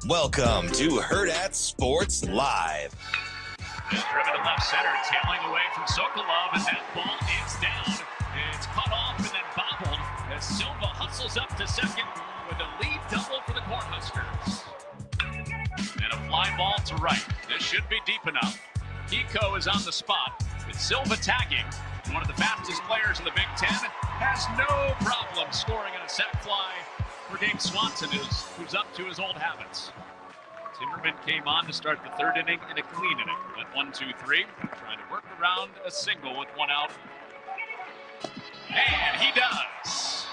Welcome to Hurrdat Sports Live. Just driven to left center, tailing away from Sokolov, and that ball is down. It's cut off and then bobbled as Silva hustles up to second with a lead double for the Cornhuskers. And a fly ball to right. This should be deep enough. Kiko is on the spot with Silva tagging. One of the fastest players in the Big Ten has no problem scoring on a sac fly for Dave Swanson, who's up to his old habits. Timmerman came on to start the third inning in a clean inning. Went 1-2-3, trying to work around a single with one out. And he does.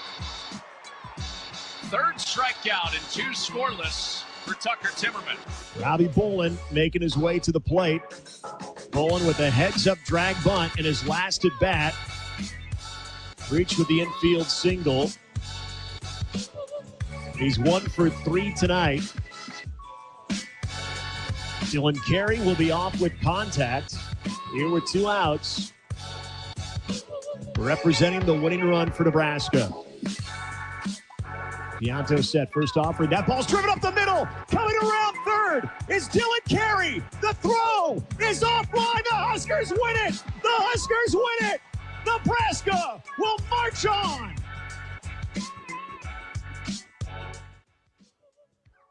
Third strikeout and two scoreless for Tucker Timmerman. Ravi Bolin making his way to the plate. Bolin with a heads-up drag bunt in his last at-bat. Reached with the infield single. He's 1 for 3 tonight. Dylan Carey will be off with contact. Here with 2 outs. Representing the winning run for Nebraska. Pianto set first offering. That ball's driven up the middle. Coming around third is Dylan Carey. The throw is offline. The Huskers win it. The Huskers win it. Nebraska will march on.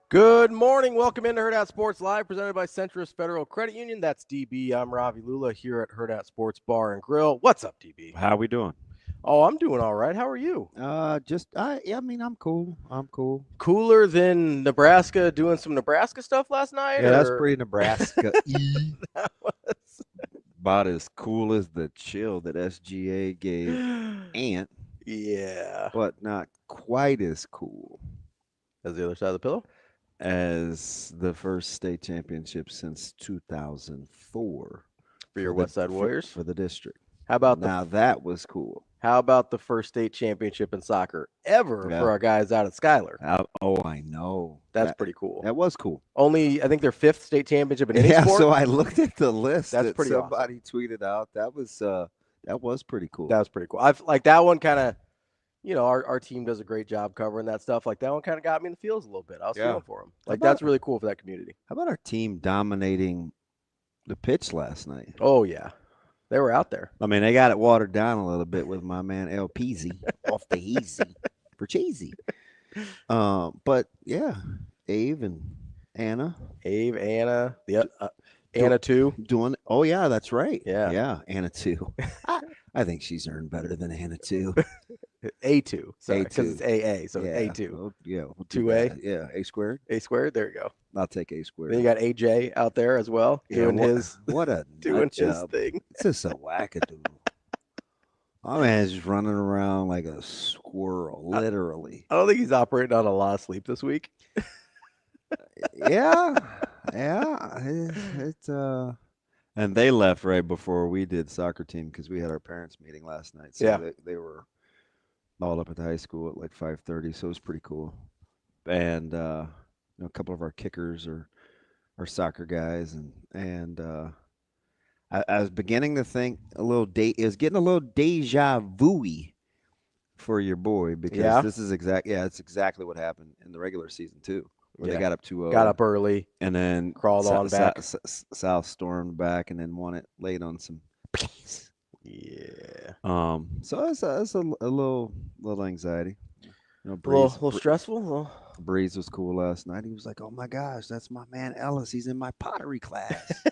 Good morning. Welcome into Hurrdat Sports Live, presented by Centrist Federal Credit Union. That's DB. I'm Ravi Lulla here at Hurrdat Sports Bar and Grill. What's up, DB? How we doing? Oh, I'm doing all right. How are you? I'm cool. I'm cool. Cooler than Nebraska doing some Nebraska stuff last night? Yeah, that's pretty Nebraska. That was about as cool as the chill that SGA gave Ant. Yeah. But not quite as cool As the other side of the pillow? As the first state championship since 2004 For your West Side Warriors? for the district. How about that was cool. How about the first state championship in soccer ever for our guys out at Schuyler? I know. That's pretty cool. That was cool. Only, I think, their 5th state championship in any sport. So I looked at the list That's that pretty somebody tweeted out. That was pretty cool. That was pretty cool. I've like that one kind of, our team does a great job covering that stuff. Like that one kind of got me in the feels a little bit. I was feeling for them. Like that's really cool for that community. How about our team dominating the pitch last night? Oh yeah, they were out there. I mean, they got it watered down a little bit with my man El Peasy off the easy for cheesy. But yeah, Ave and Anna. Anna, Anna too. Oh yeah, that's right. Yeah, Anna too. I think she's earned better than Anna too. A2, sorry, because it's AA, so yeah. it's A2. Oh, yeah, 2A. Yeah, A squared. A squared. There you go. I'll take A squared. Then you got AJ out there as well, doing his thing. It's just a wackadoo. My man's just running around like a squirrel, literally. I don't think he's operating on a lot of sleep this week. Yeah. It's and they left right before we did soccer team because we had our parents meeting last night. So they were all up at the high school at like 5:30, so it was pretty cool. And a couple of our kickers are soccer guys, and I was beginning to think it was getting a little deja vu-y for your boy because this is it's exactly what happened in the regular season too. Where they got up 2-0. Got up early. And then crawled on back. South stormed back and then won it late on some plays. Yeah. So it's a little A anxiety. little stressful. Breeze was cool last night. He was like, "Oh my gosh, that's my man Ellis. He's in my pottery class."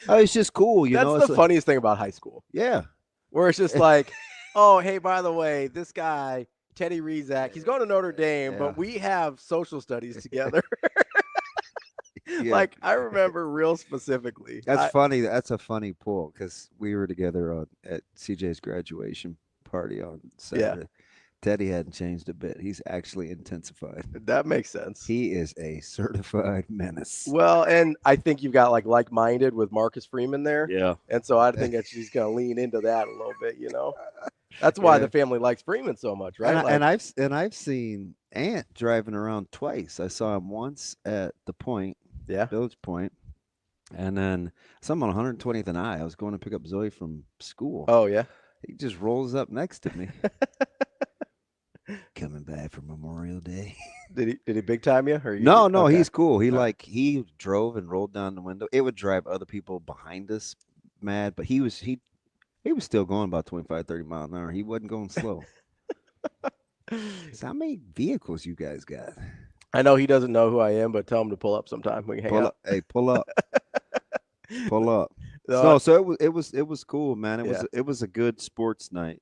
Oh, it's just cool, That's the funniest thing about high school. Yeah. Where it's just like, oh, hey, by the way, this guy, Teddy Rizak, he's going to Notre Dame, but we have social studies together. Like, I remember real specifically. That's funny. That's a funny pull because we were together at CJ's graduation party on Saturday. Yeah. Teddy hadn't changed a bit. He's actually intensified. That makes sense. He is a certified menace. Well, and I think you've got like-minded with Marcus Freeman there. Yeah. And so I think that she's going to lean into that a little bit, That's why the family likes Freeman so much, right? And I've seen Ant driving around twice. I saw him once at the Point, Village Point, and then some on 120th and I was going to pick up Zoe from school. Oh yeah, he just rolls up next to me. Coming back for Memorial Day. Did he big time you? Or No, okay. he's cool. He drove and rolled down the window. It would drive other people behind us mad, but he was still going about 25, 30 miles an hour. He wasn't going slow. So how many vehicles you guys got? I know he doesn't know who I am, but tell him to pull up sometime. We can hang out. Hey, pull up. Pull up. No, So it was cool, man. It was a good sports night.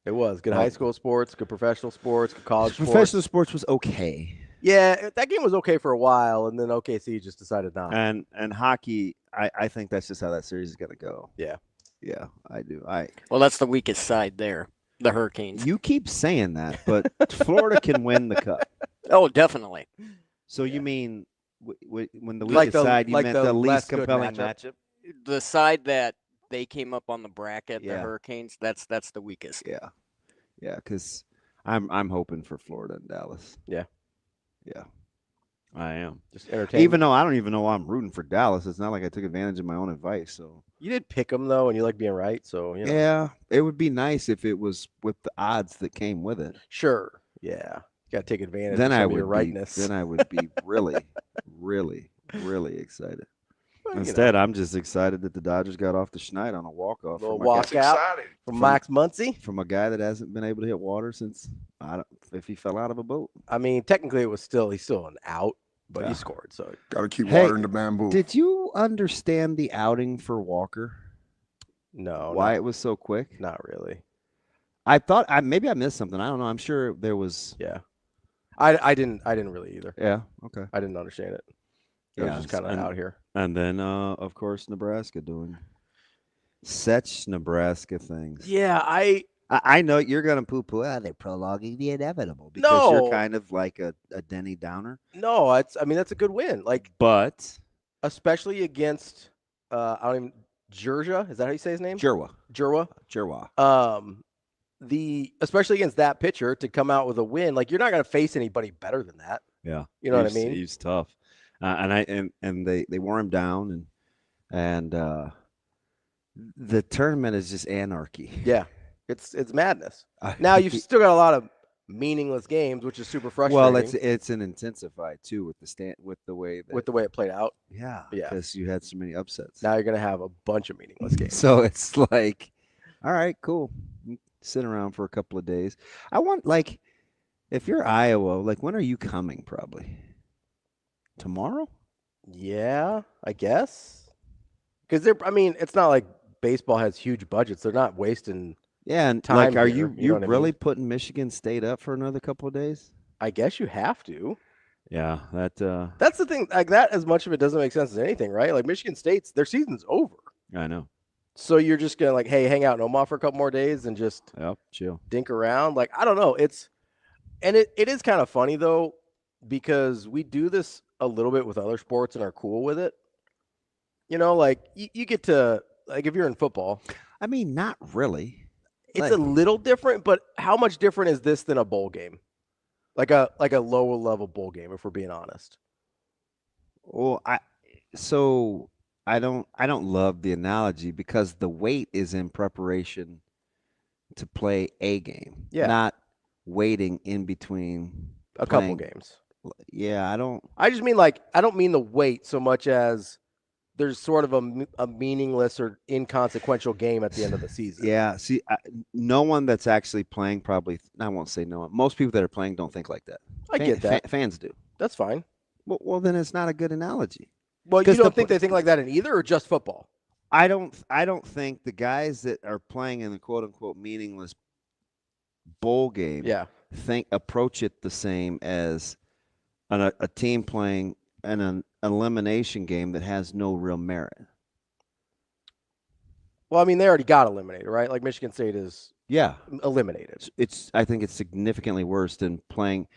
It was good high school sports, good professional sports, good college sports. Professional sports was okay. Yeah, that game was okay for a while, and then OKC just decided not. And hockey, I think that's just how that series is gonna go. Yeah, I do. Well, that's the weakest side there, the Hurricanes. You keep saying that, but Florida can win the cup. Oh, definitely. So you mean when the weakest side, you meant the least compelling matchup? The side that they came up on the bracket, the Hurricanes, that's the weakest. Yeah, because I'm hoping for Florida and Dallas. Yeah, I am. Just entertaining. Even though I don't even know why I'm rooting for Dallas, it's not like I took advantage of my own advice. So you did pick them though, and you like being right. So yeah, it would be nice if it was with the odds that came with it. Sure. Yeah. You got to take advantage of your rightness. Then I would be really, really, really excited. Well, instead, I'm just excited that the Dodgers got off the schneid on a walk-off. Walkout from Max Muncy. From a guy that hasn't been able to hit water since, if he fell out of a boat. I mean, technically he's still an out, but he scored. So got to keep watering the bamboo. Did you understand the outing for Walker? No. Why it was so quick? Not really. I thought maybe I missed something. I don't know. I'm sure there was. Yeah. I didn't really either. Yeah. Okay. I didn't understand it. It was just kind of out here. And then, of course, Nebraska doing such Nebraska things. Yeah, I know you're going to poo-poo. They're prolonging the inevitable because you're kind of like a Denny Downer. No, that's a good win. But especially against Georgia. Is that how you say his name? Jerwa. Especially against that pitcher to come out with a win, you're not going to face anybody better than that. Yeah, you know what I mean. He's tough, and they wore him down, and the tournament is just anarchy. Yeah, it's madness. Now you've still got a lot of meaningless games, which is super frustrating. Well, it's an intensified too with the way it played out. Yeah, because you had so many upsets. Now you're going to have a bunch of meaningless games. So it's like, all right, cool. Sit around for a couple of days. I want, if you're Iowa, when are you coming? Probably tomorrow. Yeah, I guess. Because it's not like baseball has huge budgets. They're not wasting. Yeah, and time. Are you really putting Michigan State up for another couple of days? I guess you have to. Yeah, that's the thing. That as much of it doesn't make sense as anything, right? Michigan State's their season's over. I know. So you're just gonna hey, hang out in Omaha for a couple more days and just chill, dink around. I don't know. It is kind of funny though, because we do this a little bit with other sports and are cool with it. You get to if you're in football. I mean, not really. It's a little different, but how much different is this than a bowl game? Like a lower level bowl game, if we're being honest. Well, I don't love the analogy because the wait is in preparation to play a game, not waiting in between a couple games. Yeah, I just mean I don't mean the wait so much as there's sort of a meaningless or inconsequential game at the end of the season. Yeah, see, no one that's actually playing probably. I won't say no one. Most people that are playing don't think like that. I get that. Fans do. That's fine. Well, then it's not a good analogy. Well, you don't think they think like that in either, or just football? I don't think the guys that are playing in the quote unquote meaningless bowl game approach it the same as a team playing an elimination game that has no real merit. Well, they already got eliminated, right? Michigan State is eliminated. I think it's significantly worse than playing.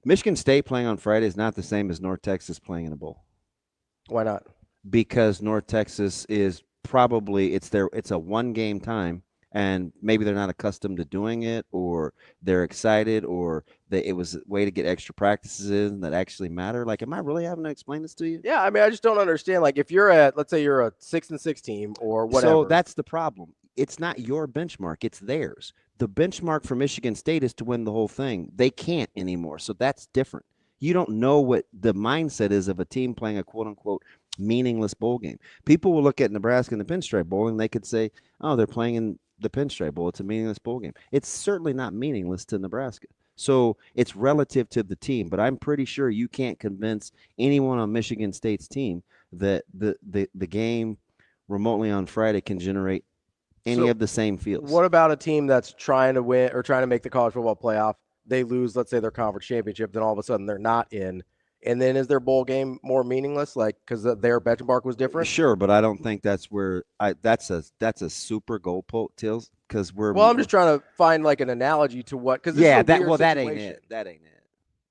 Michigan State playing on Friday is not the same as North Texas playing in a bowl. Why not? Because North Texas is probably it's a one game time, and maybe they're not accustomed to doing it, or they're excited, or it was a way to get extra practices in that actually matter. Am I really having to explain this to you? Yeah, I just don't understand. If you're let's say you're a 6-6 team or whatever. So that's the problem. It's not your benchmark; it's theirs. the benchmark for Michigan State is to win the whole thing. They can't anymore, so that's different. You don't know what the mindset is of a team playing a quote-unquote meaningless bowl game. People will look at Nebraska in the Pinstripe Bowl, and they could say, oh, they're playing in the Pinstripe Bowl. It's a meaningless bowl game. It's certainly not meaningless to Nebraska. So it's relative to the team, but I'm pretty sure you can't convince anyone on Michigan State's team that the game remotely on Friday can generate any of the same feels. What about a team that's trying to win or trying to make the college football playoff? They lose, let's say, their conference championship, then all of a sudden they're not in. And then is their bowl game more meaningless, like because their benchmark was different? Sure, but I don't think that's where that's a super goalpost, Tills, because I'm just trying to find like an analogy to what because that ain't it. That ain't it.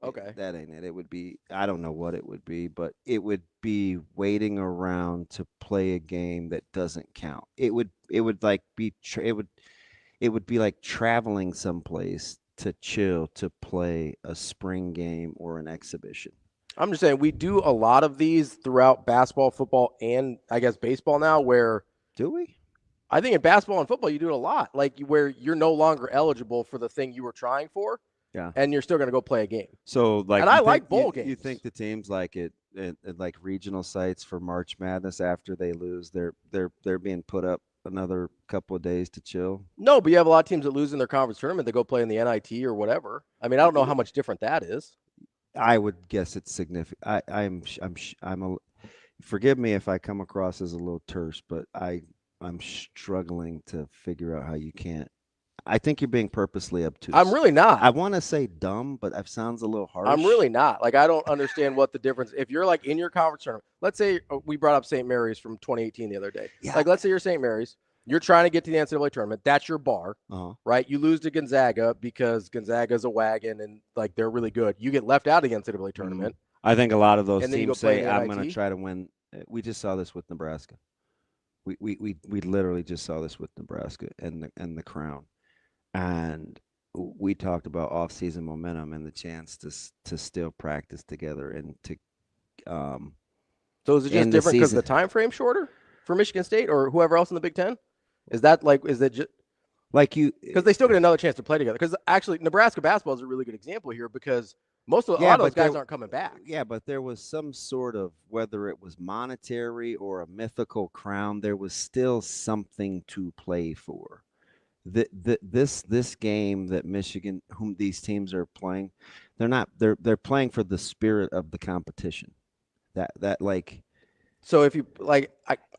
Okay, that ain't it. It would be I don't know what it would be, but it would be waiting around to play a game that doesn't count. It would like be it would be like traveling someplace to chill to play a spring game or an exhibition. I'm just saying we do a lot of these throughout basketball, football, and I guess baseball now where do we? I think in basketball and football you do it a lot, like where you're no longer eligible for the thing you were trying for. Yeah. And you're still going to go play a game. So like and I like bowl games. You think the teams like it like regional sites for March Madness after they lose, they're being put up another couple of days to chill? No, but you have a lot of teams that lose in their conference tournament. They go play in the NIT or whatever. I mean, I don't know how much different that is. I would guess it's significant. I'm forgive me if I come across as a little terse, but I'm struggling to figure out how you can't. I think you're being purposely obtuse. I'm really not. I want to say dumb, but that sounds a little harsh. I'm really not. Like, I don't understand what the difference. If you're like in your conference tournament, let's say we brought up St. Mary's from 2018 the other day. Yeah. Like, let's say you're St. Mary's. You're trying to get to the NCAA tournament. That's your bar, right? You lose to Gonzaga because Gonzaga's a wagon and like they're really good. You get left out of the NCAA tournament. I think a lot of those And then you teams go play say, the "I'm NIT. going to try to win." We just saw this with Nebraska. We literally just saw this with Nebraska and the Crown, and we talked about off-season momentum and the chance to still practice together and to. So is it just different because the time frame shorter for Michigan State or whoever else in the Big Ten? Is that just like you? Because they still get another chance to play together. Because actually, Nebraska basketball is a really good example here because a lot of those guys aren't coming back. Yeah, but there was some sort of, whether it was monetary or a mythical crown, there was still something to play for. This game that Michigan, whom these teams are playing, they're playing for the spirit of the competition. That like. So if you like,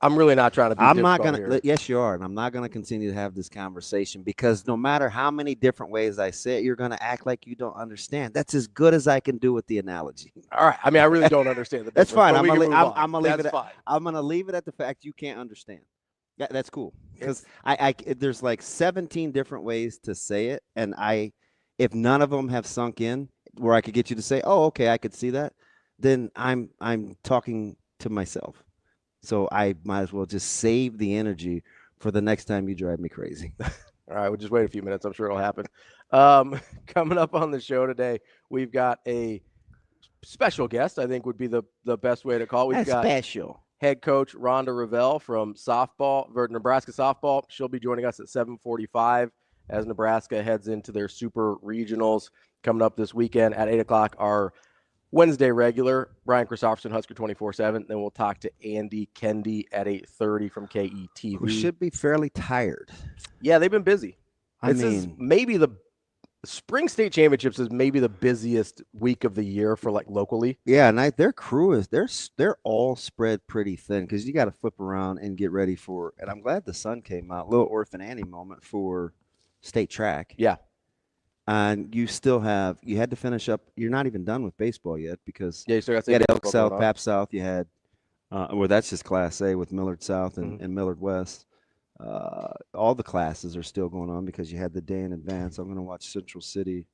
I'm really not trying to be I'm not going to. Yes, you are. And I'm not going to continue to have this conversation because no matter how many different ways I say it, you're going to act like you don't understand. That's as good as I can do with the analogy. All right. I mean, I really don't understand the That's fine. I'm going to leave it at the fact you can't understand. Yeah, that's cool. Because there's like 17 different ways to say it. And if none of them have sunk in where I could get you to say, oh, okay, I could see that, then I'm talking to myself. So I might as well just save the energy for the next time you drive me crazy. All right, we'll just wait a few minutes. I'm sure it'll happen. Coming up on the show today, we've got a special guest, I think would be the best way to call it. We've got special head coach Rhonda Revelle from Nebraska softball. She'll be joining us at 7:45 as Nebraska heads into their super regionals coming up this weekend at 8 o'clock. Our Wednesday regular, Brian Christopherson, Husker247. Then we'll talk to Andy Kendeigh at 8:30 from KETV. We should be fairly tired. Yeah, they've been busy. Maybe the Spring State Championships is maybe the busiest week of the year for like locally. Yeah, and their crew is they're all spread pretty thin because you got to flip around and get ready for. And I'm glad the sun came out. Little Orphan Annie moment for state track. Yeah. And you had to finish up. You're not even done with baseball yet because you still got Elk South, Pap South. You had, that's just Class A with Millard South and Millard West. All the classes are still going on because you had the day in advance. I'm going to watch Central City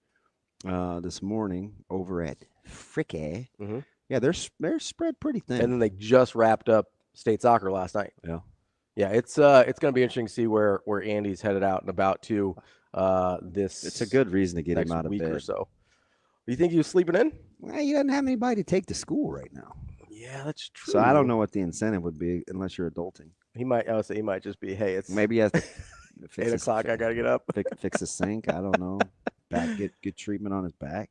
this morning over at Fricky. Mm-hmm. Yeah, they're spread pretty thin. And then they just wrapped up state soccer last night. Yeah. Yeah, it's going to be interesting to see where Andy's headed out and about to. It's a good reason to get him out of week bed. Or so. Do you think he was sleeping in? Well, he doesn't have anybody to take to school right now. Yeah, that's true. So I don't know what the incentive would be unless you're adulting. He might just be, hey, it's maybe he has to Fix 8 o'clock, I got to get up. Fix a sink. I don't know. Get treatment on his back.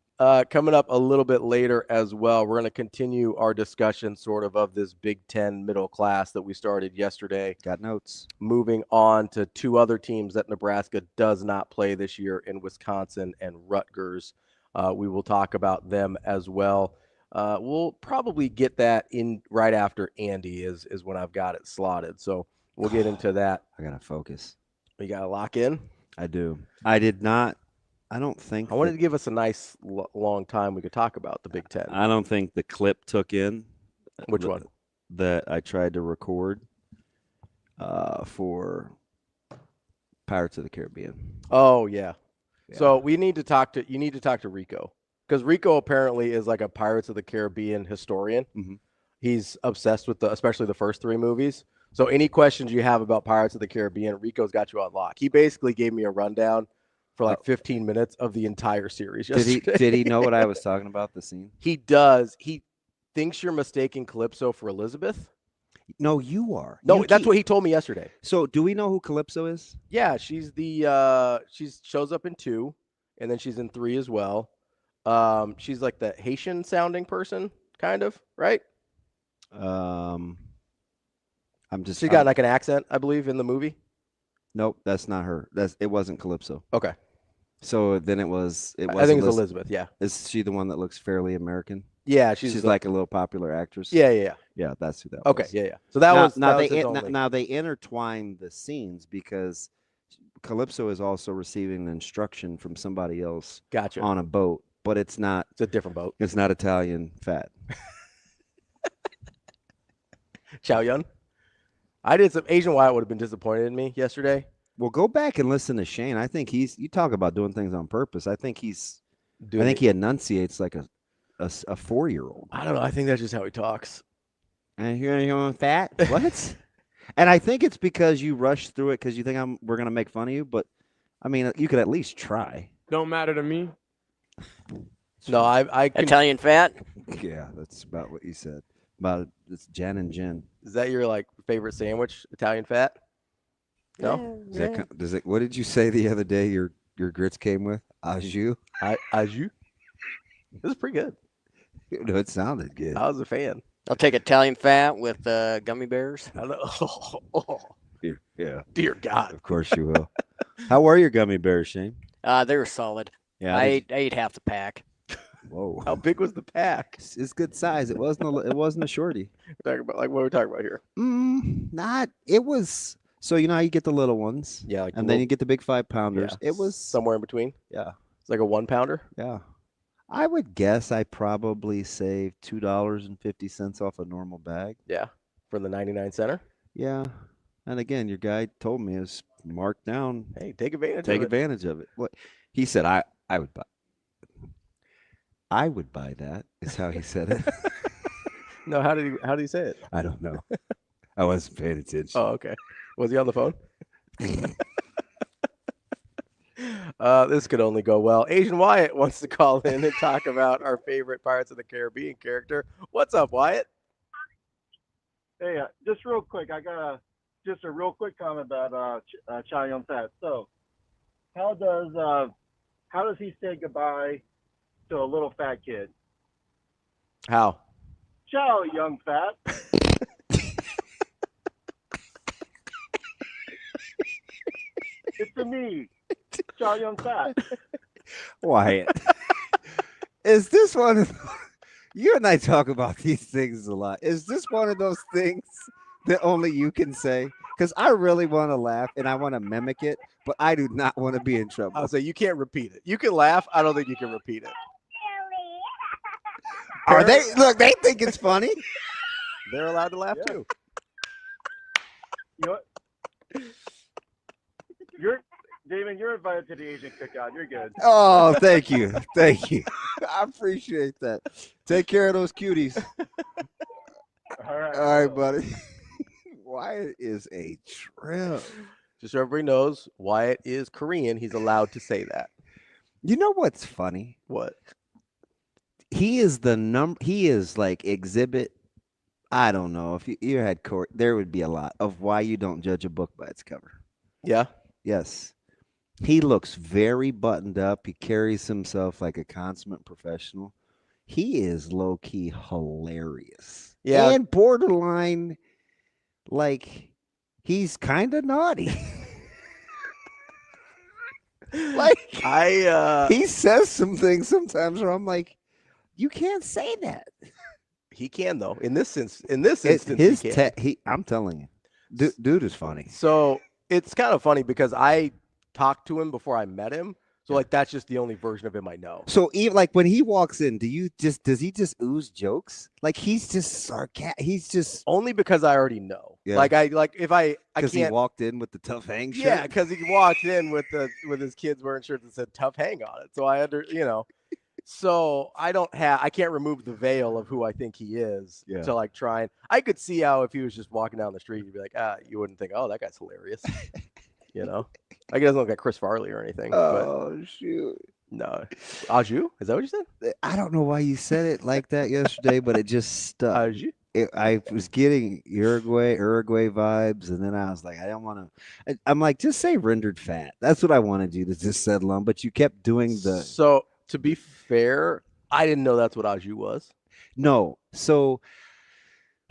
Coming up a little bit later as well, we're going to continue our discussion sort of this Big Ten middle class that we started yesterday. Got notes. Moving on to two other teams that Nebraska does not play this year in Wisconsin and Rutgers. We will talk about them as well. We'll probably get that in right after Andy is when I've got it slotted. So we'll get into that. I got to focus. You got to lock in? I do. I did not. I don't think. I wanted to give us a nice long time we could talk about the Big Ten. I don't think the clip took in. Which one? That I tried to record for Pirates of the Caribbean. Oh, yeah. So you need to talk to Rico, because Rico apparently is like a Pirates of the Caribbean historian. Mm-hmm. He's obsessed with especially the first three movies. So any questions you have about Pirates of the Caribbean, Rico's got you on lock. He basically gave me a rundown for like 15 minutes of the entire series. Did he know what I was talking about, the scene? He does. He thinks you're mistaking Calypso for Elizabeth. No, you are. No, that's what he told me yesterday. So do we know who Calypso is? Yeah, she's she shows up in 2, and then she's in 3 as well. She's like the Haitian sounding person, kind of, right? She's got like an accent, I believe, in the movie. Nope, that's not her. It wasn't Calypso. Okay. So then it was. I think it's Elizabeth. Yeah. Is she the one that looks fairly American? Yeah, she's like a little popular actress. Yeah. Yeah, that's who that was. Okay, yeah. So that was now they intertwine the scenes because Calypso is also receiving instruction from somebody else. Gotcha. On a boat, but it's not. It's a different boat. It's not Italian fat. Chow Yun. I did some. Asian Wyatt would have been disappointed in me yesterday. Well, go back and listen to Shane. I think you talk about doing things on purpose. I think he enunciates like a 4-year-old. I don't know. I think that's just how he talks. And you're fat? What? And I think it's because you rush through it because you think we're going to make fun of you. But, I mean, you could at least try. Don't matter to me. No, I Italian fat? Yeah, that's about what you said. About it's Jen and Jen. Is that your like favorite sandwich, Italian fat? No? What did you say the other day your grits came with? Au jus? Au jus? This is pretty good. No, it sounded good. I was a fan. I'll take Italian fat with gummy bears. I know. Yeah. Dear God. Of course you will. How were your gummy bears, Shane? They were solid. Yeah. I ate half the pack. Whoa. How big was the pack? It's good size. It wasn't a shorty. We're talking about what are we talking about here? It was. So you know how you get the little ones. Yeah. And then you get the big 5-pounders. Yeah. It was somewhere in between. Yeah. It's like a 1-pounder. Yeah. I would guess I probably saved $2.50 off a normal bag. Yeah. For the 99 center. Yeah. And again, your guy told me it was marked down. Hey, take advantage of it. What he said, I would buy. I would buy that, is how he said it. No, how did he say it? I don't know. I wasn't paying attention. Oh, okay. Was he on the phone? This could only go well. Asian Wyatt wants to call in and talk about our favorite Pirates of the Caribbean character. What's up, Wyatt? Hey, just real quick, I got a real quick comment about Chow Yun Fat. So, how does he say goodbye to a little fat kid? How? Chow Young Fat. It's to me, Chow Yun Fat. Wyatt, is this one of you and I talk about these things a lot? Is this one of those things that only you can say? Because I really want to laugh and I want to mimic it, but I do not want to be in trouble. I'll say you can't repeat it. You can laugh. I don't think you can repeat it. They think it's funny. They're allowed to laugh too. You know what? Damon, you're invited to the Asian cookout. You're good. Oh, thank you. Thank you. I appreciate that. Take care of those cuties. All right, buddy. Wyatt is a trip. Just so everybody knows, Wyatt is Korean. He's allowed to say that. You know what's funny? What? He is he is like exhibit. I don't know. If you had court, there would be a lot of why you don't judge a book by its cover. Yeah. Yes. He looks very buttoned up. He carries himself like a consummate professional. He is low-key hilarious. Yeah. And borderline, like, he's kind of naughty. Like, he says some things sometimes where I'm like, you can't say that. He can, though. In this instance, he can. I'm telling you, dude is funny. So it's kind of funny because I talked to him before I met him. So like that's just the only version of him I know. So even like when he walks in, does he just ooze jokes? Like he's just sarcastic. He's just only because I already know. Yeah. If I can't. He walked in with the tough hang shirt. Yeah, because he walked in with his kids wearing shirts that said tough hang on it. So So I can't remove the veil of who I think he is to like try and I could see how if he was just walking down the street, you'd be like, you wouldn't think, oh, that guy's hilarious. Like he doesn't look like Chris Farley or anything. Oh, shoot. No. Aju? Is that what you said? I don't know why you said it like that yesterday, but it just stuck. Aju? I was getting Uruguay vibes, and then I was like, I don't want to. I'm like, just say rendered fat. That's what I wanted you to just settle on, but you kept doing the. So, to be fair, I didn't know that's what Aju was. No. So,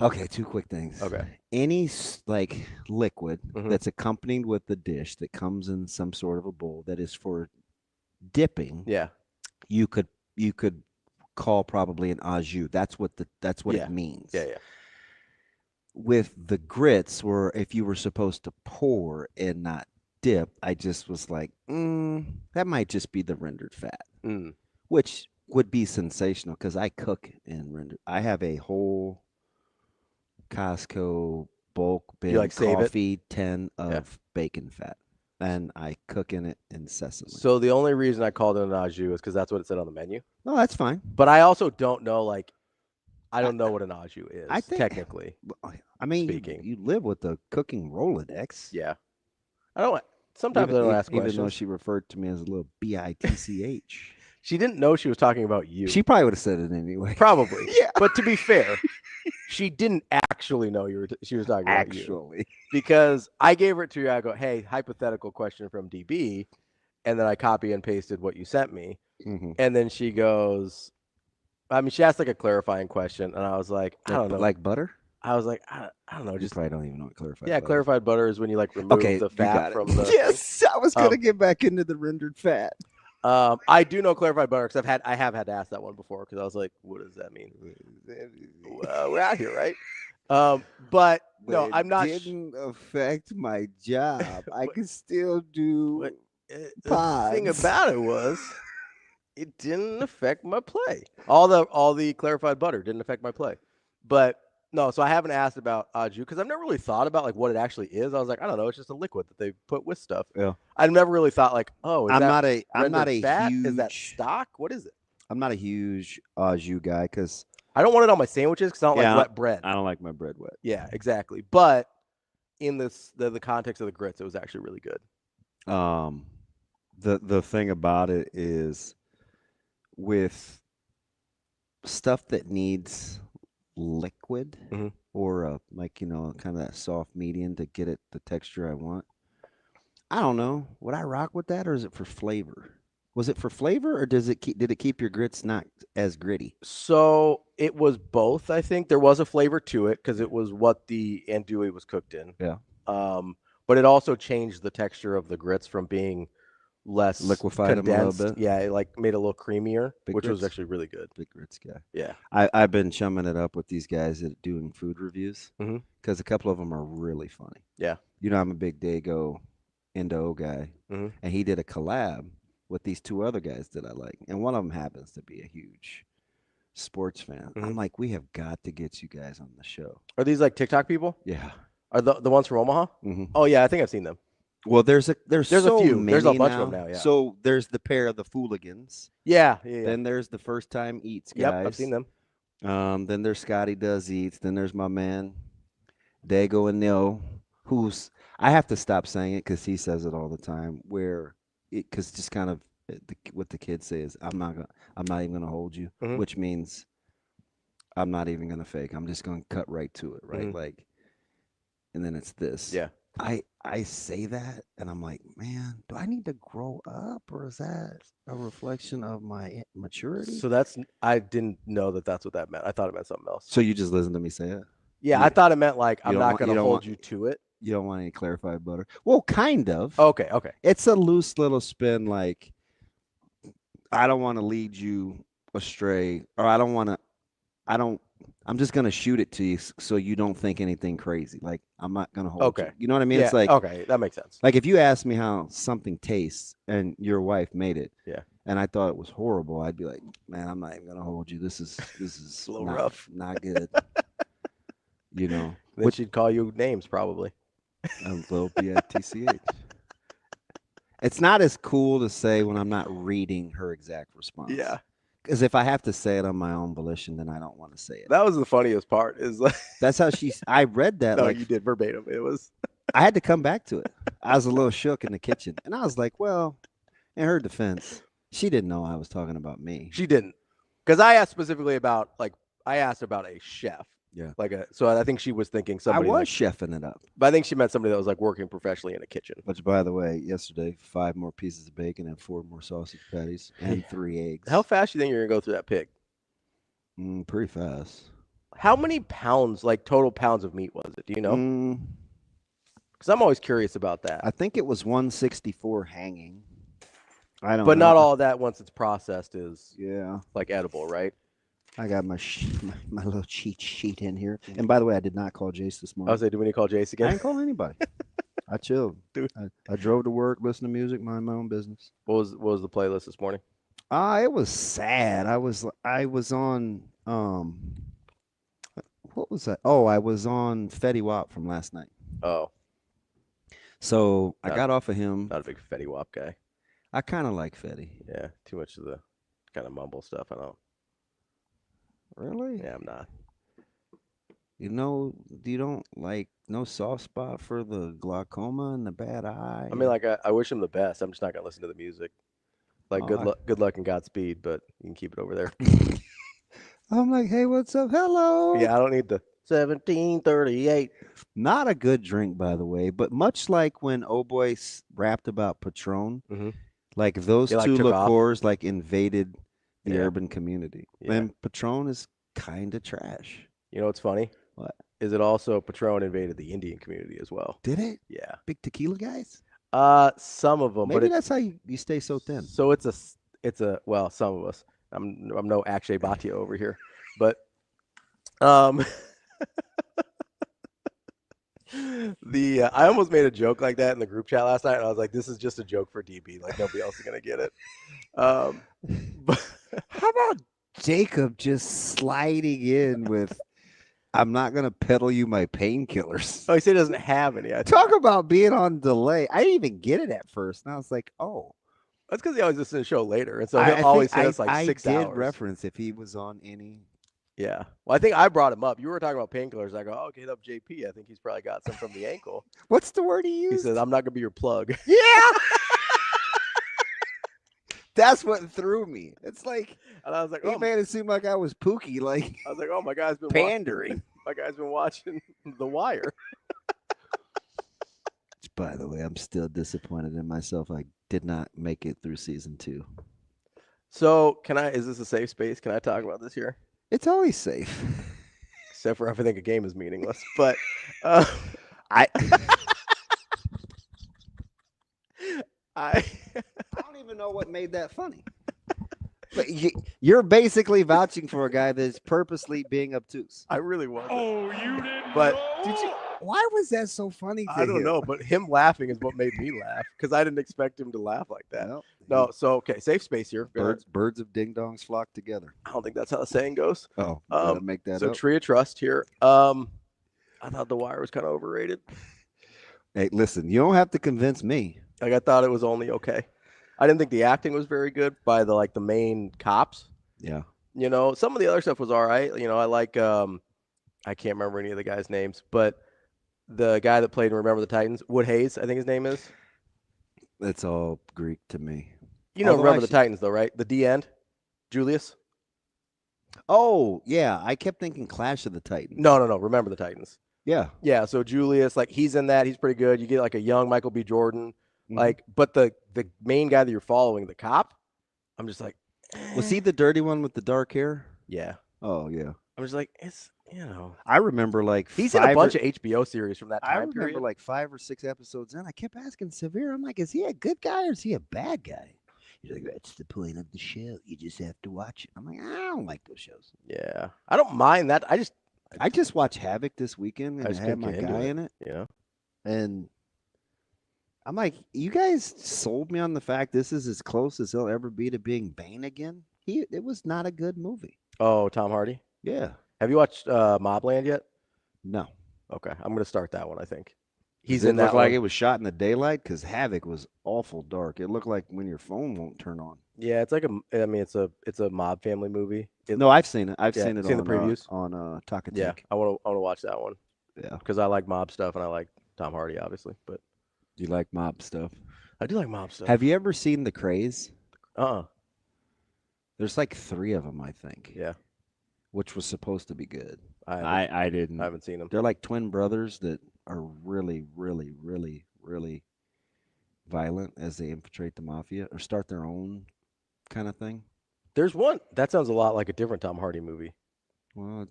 okay, two quick things. Okay. Any like liquid that's accompanied with the dish that comes in some sort of a bowl that is for dipping. Yeah. You could call probably an au jus. That's what it means. Yeah, yeah. With the grits, where if you were supposed to pour and not dip, I just was like, that might just be the rendered fat, which would be sensational because I cook in rendered. I have a whole Costco bulk bin coffee tin of bacon fat, and I cook in it incessantly. So the only reason I called it an au jus is because that's what it said on the menu. No, that's fine. But I also don't know, I don't know what an au jus is, technically. I mean, speaking. You live with the cooking Rolodex. Yeah. Sometimes I don't ask questions. Even though she referred to me as a little bitch. She didn't know she was talking about you. She probably would have said it anyway. Probably. Yeah. But to be fair, she didn't actually know she was talking about you. Because I gave it to you. I go, hey, hypothetical question from DB. And then I copy and pasted what you sent me. Mm-hmm. And then she goes, she asked like a clarifying question. And I was like, I don't know. Like butter? I was like, I don't know. You probably don't even know what clarified butter is. Clarified butter is when you remove the fat from the. Yes, I was going to get back into the rendered fat. I do know clarified butter because I have had to ask that one before because I was like, what does that mean? We're out here, right? But no, I'm not. It didn't affect my job. I can still do pods. The thing about it was, it didn't affect my play. All the clarified butter didn't affect my play, but. No, so I haven't asked about Aju because I've never really thought about what it actually is. I was like, I don't know, it's just a liquid that they put with stuff. Yeah, I've never really thought I'm not a fat? Huge. Is that stock? What is it? I'm not a huge Aju guy because I don't want it on my sandwiches because I don't like wet bread. I don't like my bread wet. Yeah, exactly. But in the context of the grits, it was actually really good. The thing about it is with stuff that needs liquid or kind of that soft medium to get it the texture I want. I don't know. Would I rock with that or is it for flavor? Was it for flavor or did it keep your grits not as gritty? So it was both. I think there was a flavor to it because it was what the andouille was cooked in. Yeah. But it also changed the texture of the grits from being less liquefied condensed. A little bit. Yeah, it made it a little creamier, which grits. was actually really good. Big grits guy. Yeah. I've been chumming it up with these guys that are doing food reviews because a couple of them are really funny. Yeah. I'm a big Dago Indo guy, and he did a collab with these two other guys that I like, and one of them happens to be a huge sports fan. I'm like, we have got to get you guys on the show. Are these TikTok people? Yeah. Are the ones from Omaha? Oh yeah, I think I've seen them. Well, there's so a few. Many there's a bunch now. of them now. Yeah. So there's the pair of the Fooligans. Yeah. Then there's the First Time Eats guys. Yep, I've seen them. Then there's Scotty Does Eats. Then there's my man Dago and Neil, who's I have to stop saying it because he says it all the time. Because just kind of what the kids say is I'm not even gonna hold you, which means I'm not even gonna fake. I'm just gonna cut right to it, right? And then it's this. Yeah. I say that, and I'm like, man, do I need to grow up, or is that a reflection of my maturity? So I didn't know that that's what that meant. I thought it meant something else. So you just listened to me say it? Yeah, I thought it meant like I'm not going to hold want, you to it. You don't want any clarified butter? Well, kind of. Okay. It's a loose little spin, like I don't want to lead you astray, or I'm just going to shoot it to you so you don't think anything crazy. Like, I'm not going to hold you. You know what I mean? Yeah, it's like, okay, that makes sense. Like, if you ask me how something tastes and your wife made it, and I thought it was horrible, I'd be like, man, I'm not even going to hold you. This is a little rough. Not good. You know? Then she'd call you names, probably. A little bitch. It's not as cool to say when I'm not reading her exact response. Yeah. Because if I have to say it on my own volition, then I don't want to say it. That was the funniest part. Is like that's how I read that. No, you did verbatim. It was. I had to come back to it. I was a little shook in the kitchen, and I was like, "Well," in her defense, she didn't know I was talking about me. She didn't, because I asked specifically about I asked about a chef. Yeah. So I think she was thinking somebody. I was chefing it up. But I think she meant somebody that was like working professionally in a kitchen. Which, by the way, yesterday, 5 more pieces of bacon and 4 more sausage patties and 3 eggs. How fast do you think you're going to go through that pig? Pretty fast. How many pounds, like total pounds of meat was it? Do you know? Because I'm always curious about that. I think it was 164 hanging. I don't know. But not all of that once it's processed is like edible, right? I got my little cheat sheet in here. And by the way, I did not call Jace this morning. I was like, do we need to call Jace again? I didn't call anybody. I chilled. Dude. I drove to work, listened to music, mind my own business. What was the playlist this morning? It was sad. I was on what was that? Oh, I was on Fetty Wap from last night. Oh. So I got off of him. Not a big Fetty Wap guy. I kind of like Fetty. Yeah, too much of the kind of mumble stuff. I don't. Really? Yeah, I'm not. You don't like no soft spot for the glaucoma and the bad eye? I mean, like I wish him the best. I'm just not gonna listen to the music. Like good luck and Godspeed, but you can keep it over there. I'm like, hey, what's up? Hello. Yeah, I don't need the 1738. Not a good drink, by the way, but much like when Oh Boy rapped about Patron, like those two liqueurs like invaded the urban community. Yeah. And Patron is kind of trash. You know what's funny? What? Is it also Patron invaded the Indian community as well? Did it? Yeah. Big tequila guys? Some of them. Maybe that's how you stay so thin. So it's a well, some of us. I'm no Akshay Bhatia over here, but I almost made a joke like that in the group chat last night, and I was like, this is just a joke for DB. Like nobody else is gonna get it. But how about Jacob just sliding in with, I'm not going to peddle you my painkillers. Oh, he said he doesn't have any. Talk about being on delay. I didn't even get it at first. And I was like, oh. That's because he always listens to the show later. And so he'll always say it's like 6 hours. I did reference if he was on any. Yeah. Well, I think I brought him up. You were talking about painkillers. I go, oh, hit up JP. I think he's probably got some from the ankle. What's the word he used? He says, I'm not going to be your plug. Yeah. That's what threw me. It's like, and I was like, he made it seem like I was Pookie. Like, I was like, oh, my guy's been pandering. My guy's been watching The Wire. By the way, I'm still disappointed in myself. I did not make it through season 2. So, is this a safe space? Can I talk about this here? It's always safe. Except for if I think a game is meaningless. But I don't even know what made that funny. But you're basically vouching for a guy that's purposely being obtuse. I really was. Oh, you didn't. But know? Why was that so funny to I don't know, but him laughing is what made me laugh because I didn't expect him to laugh like that. No, so okay, safe space here. Birds of ding dongs flock together. I don't think that's how the saying goes. Oh, make that so up. Tree of Trust here. I thought The Wire was kind of overrated. Hey, listen, you don't have to convince me. Like I thought it was only okay. I didn't think the acting was very good by the main cops. Yeah. You know, some of the other stuff was all right. You know, I like I can't remember any of the guys' names, but the guy that played in Remember the Titans, Wood Hayes, I think his name is. It's all Greek to me. You know, Remember the Titans though, right? The D end, Julius. Oh yeah, I kept thinking Clash of the Titans. No. Remember the Titans. Yeah. Yeah, so Julius, like, he's in that. He's pretty good. You get, like, a young Michael B. Jordan. Mhm. Like, but the main guy that you're following, the cop, I'm just like, Was he the dirty one with the dark hair? yeah. Oh, yeah. I'm just like, it's, you know. I remember, like, He's in a bunch of HBO series from that time I remember, period. like, 5 or 6 episodes in. I kept asking Severe, I'm like, is he a good guy or is he a bad guy? He's like, that's the point of the show. You just have to watch it. I'm like, I don't like those shows. Yeah. I don't mind that. I just watched Havoc this weekend and I it just had my couldn't get guy into in it. Yeah. And I'm like, you guys sold me on the fact this is as close as he'll ever be to being Bane again. It was not a good movie. Oh, Tom Hardy? Yeah. Have you watched Mobland yet? No. Okay. I'm going to start that one, I think. He's Does in it that look like one. it was shot in the daylight? Because Havoc was awful dark. It looked like when your phone won't turn on. Yeah, it's like it's a mob family movie. No, I've seen it. I've Yeah, seen it seen on the previews? on Taka Yeah, Tank. I want to watch that one Yeah. because I like mob stuff and I like Tom Hardy, obviously. But Do you like mob stuff? I do like mob stuff. Have you ever seen The Craze? There's There's like 3 of them, I think. Yeah. Which was supposed to be good. I didn't. I haven't seen them. They're like twin brothers that are really, really, really, really violent as they infiltrate the mafia or start their own kind of thing. There's one that sounds a lot like a different Tom Hardy movie. Well,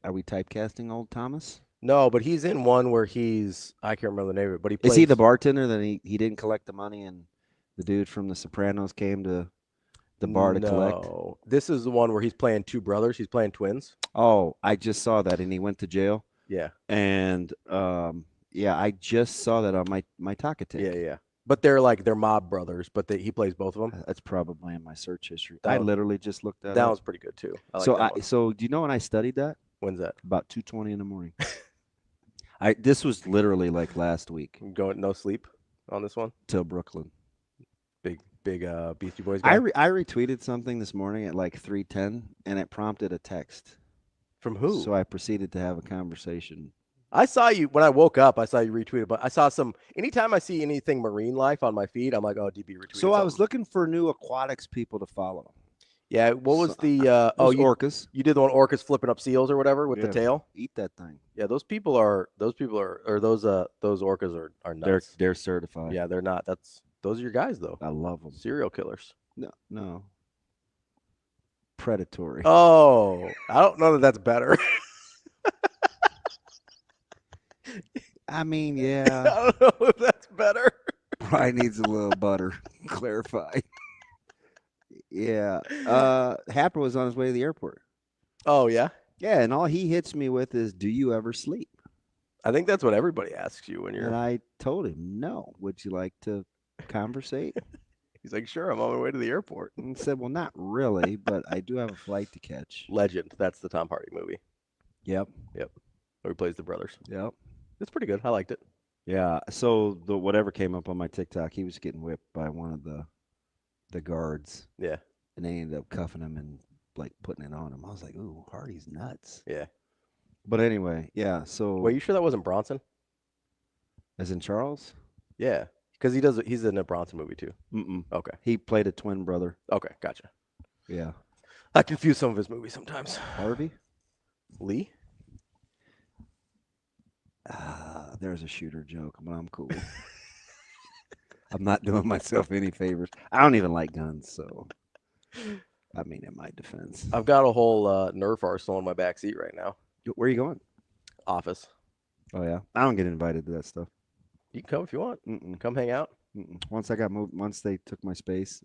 are we typecasting old Thomas? No, but he's in one where I can't remember the name of it, but he plays. Is he the bartender that he didn't collect the money and the dude from The Sopranos came to the bar to collect? No, this is the one where he's playing 2 brothers. He's playing twins. Oh, I just saw that, and he went to jail. Yeah. And yeah, I just saw that on my Taka Tank. Yeah. But they're mob brothers, but he plays both of them. That's probably in my search history. That I one- literally just looked that That up. one's pretty good too. I like So that one. so do you know when I studied that? When's that? About 2:20 in the morning. This was literally like last week Going no sleep on this one. till Brooklyn. Big Beastie Boys guy. I retweeted something this morning at like 3:10, and it prompted a text. From who? So I proceeded to have a conversation. I saw you when I woke up. I saw you retweeted, but I saw some. Anytime I see anything marine life on my feed, I'm like, oh, DB retweeted. So I was something. looking for new aquatics people to follow. Yeah. What was the? Orcas. You did the one orcas flipping up seals or whatever with the tail. Eat that thing. Yeah, those orcas are nuts. They're certified. Yeah, they're not. Those are your guys though. I love them. Serial killers. No. Predatory. Oh, I don't know that that's better. I mean, I yeah. don't know if that's better. Probably needs a little butter clarified. Yeah. Happer was on his way to the airport. Oh yeah. Yeah, and all he hits me with is, "Do you ever sleep?" I think that's what everybody asks you when you're. And I told him, "No. Would you like to conversate?" He's like, sure, I'm on my way to the airport. And said, "Well, not really, but I do have a flight to catch." Legend. That's the Tom Hardy movie. Yep. Where he plays the brothers. Yep. It's pretty good. I liked it. Yeah. So whatever came up on my TikTok, he was getting whipped by one of the guards. Yeah. And they ended up cuffing him and like putting it on him. I was like, "Ooh, Hardy's nuts." Yeah. But anyway, yeah. So Wait, you sure that wasn't Bronson? as in Charles? Yeah. Because he's in a Bronson movie too. Mm-mm. Okay. He played a twin brother. Okay, gotcha. Yeah. I confuse some of his movies sometimes. Harvey? Lee? There's a shooter joke, but I'm cool. I'm not doing myself any favors. I don't even like guns, so I mean, in my defense. I've got a whole Nerf arsenal in my back seat right now. Where are you going? Office. Oh yeah, I don't get invited to that stuff. You can come if you want. Mm-mm. Come hang out. Mm-mm. Once I got moved, once they took my space,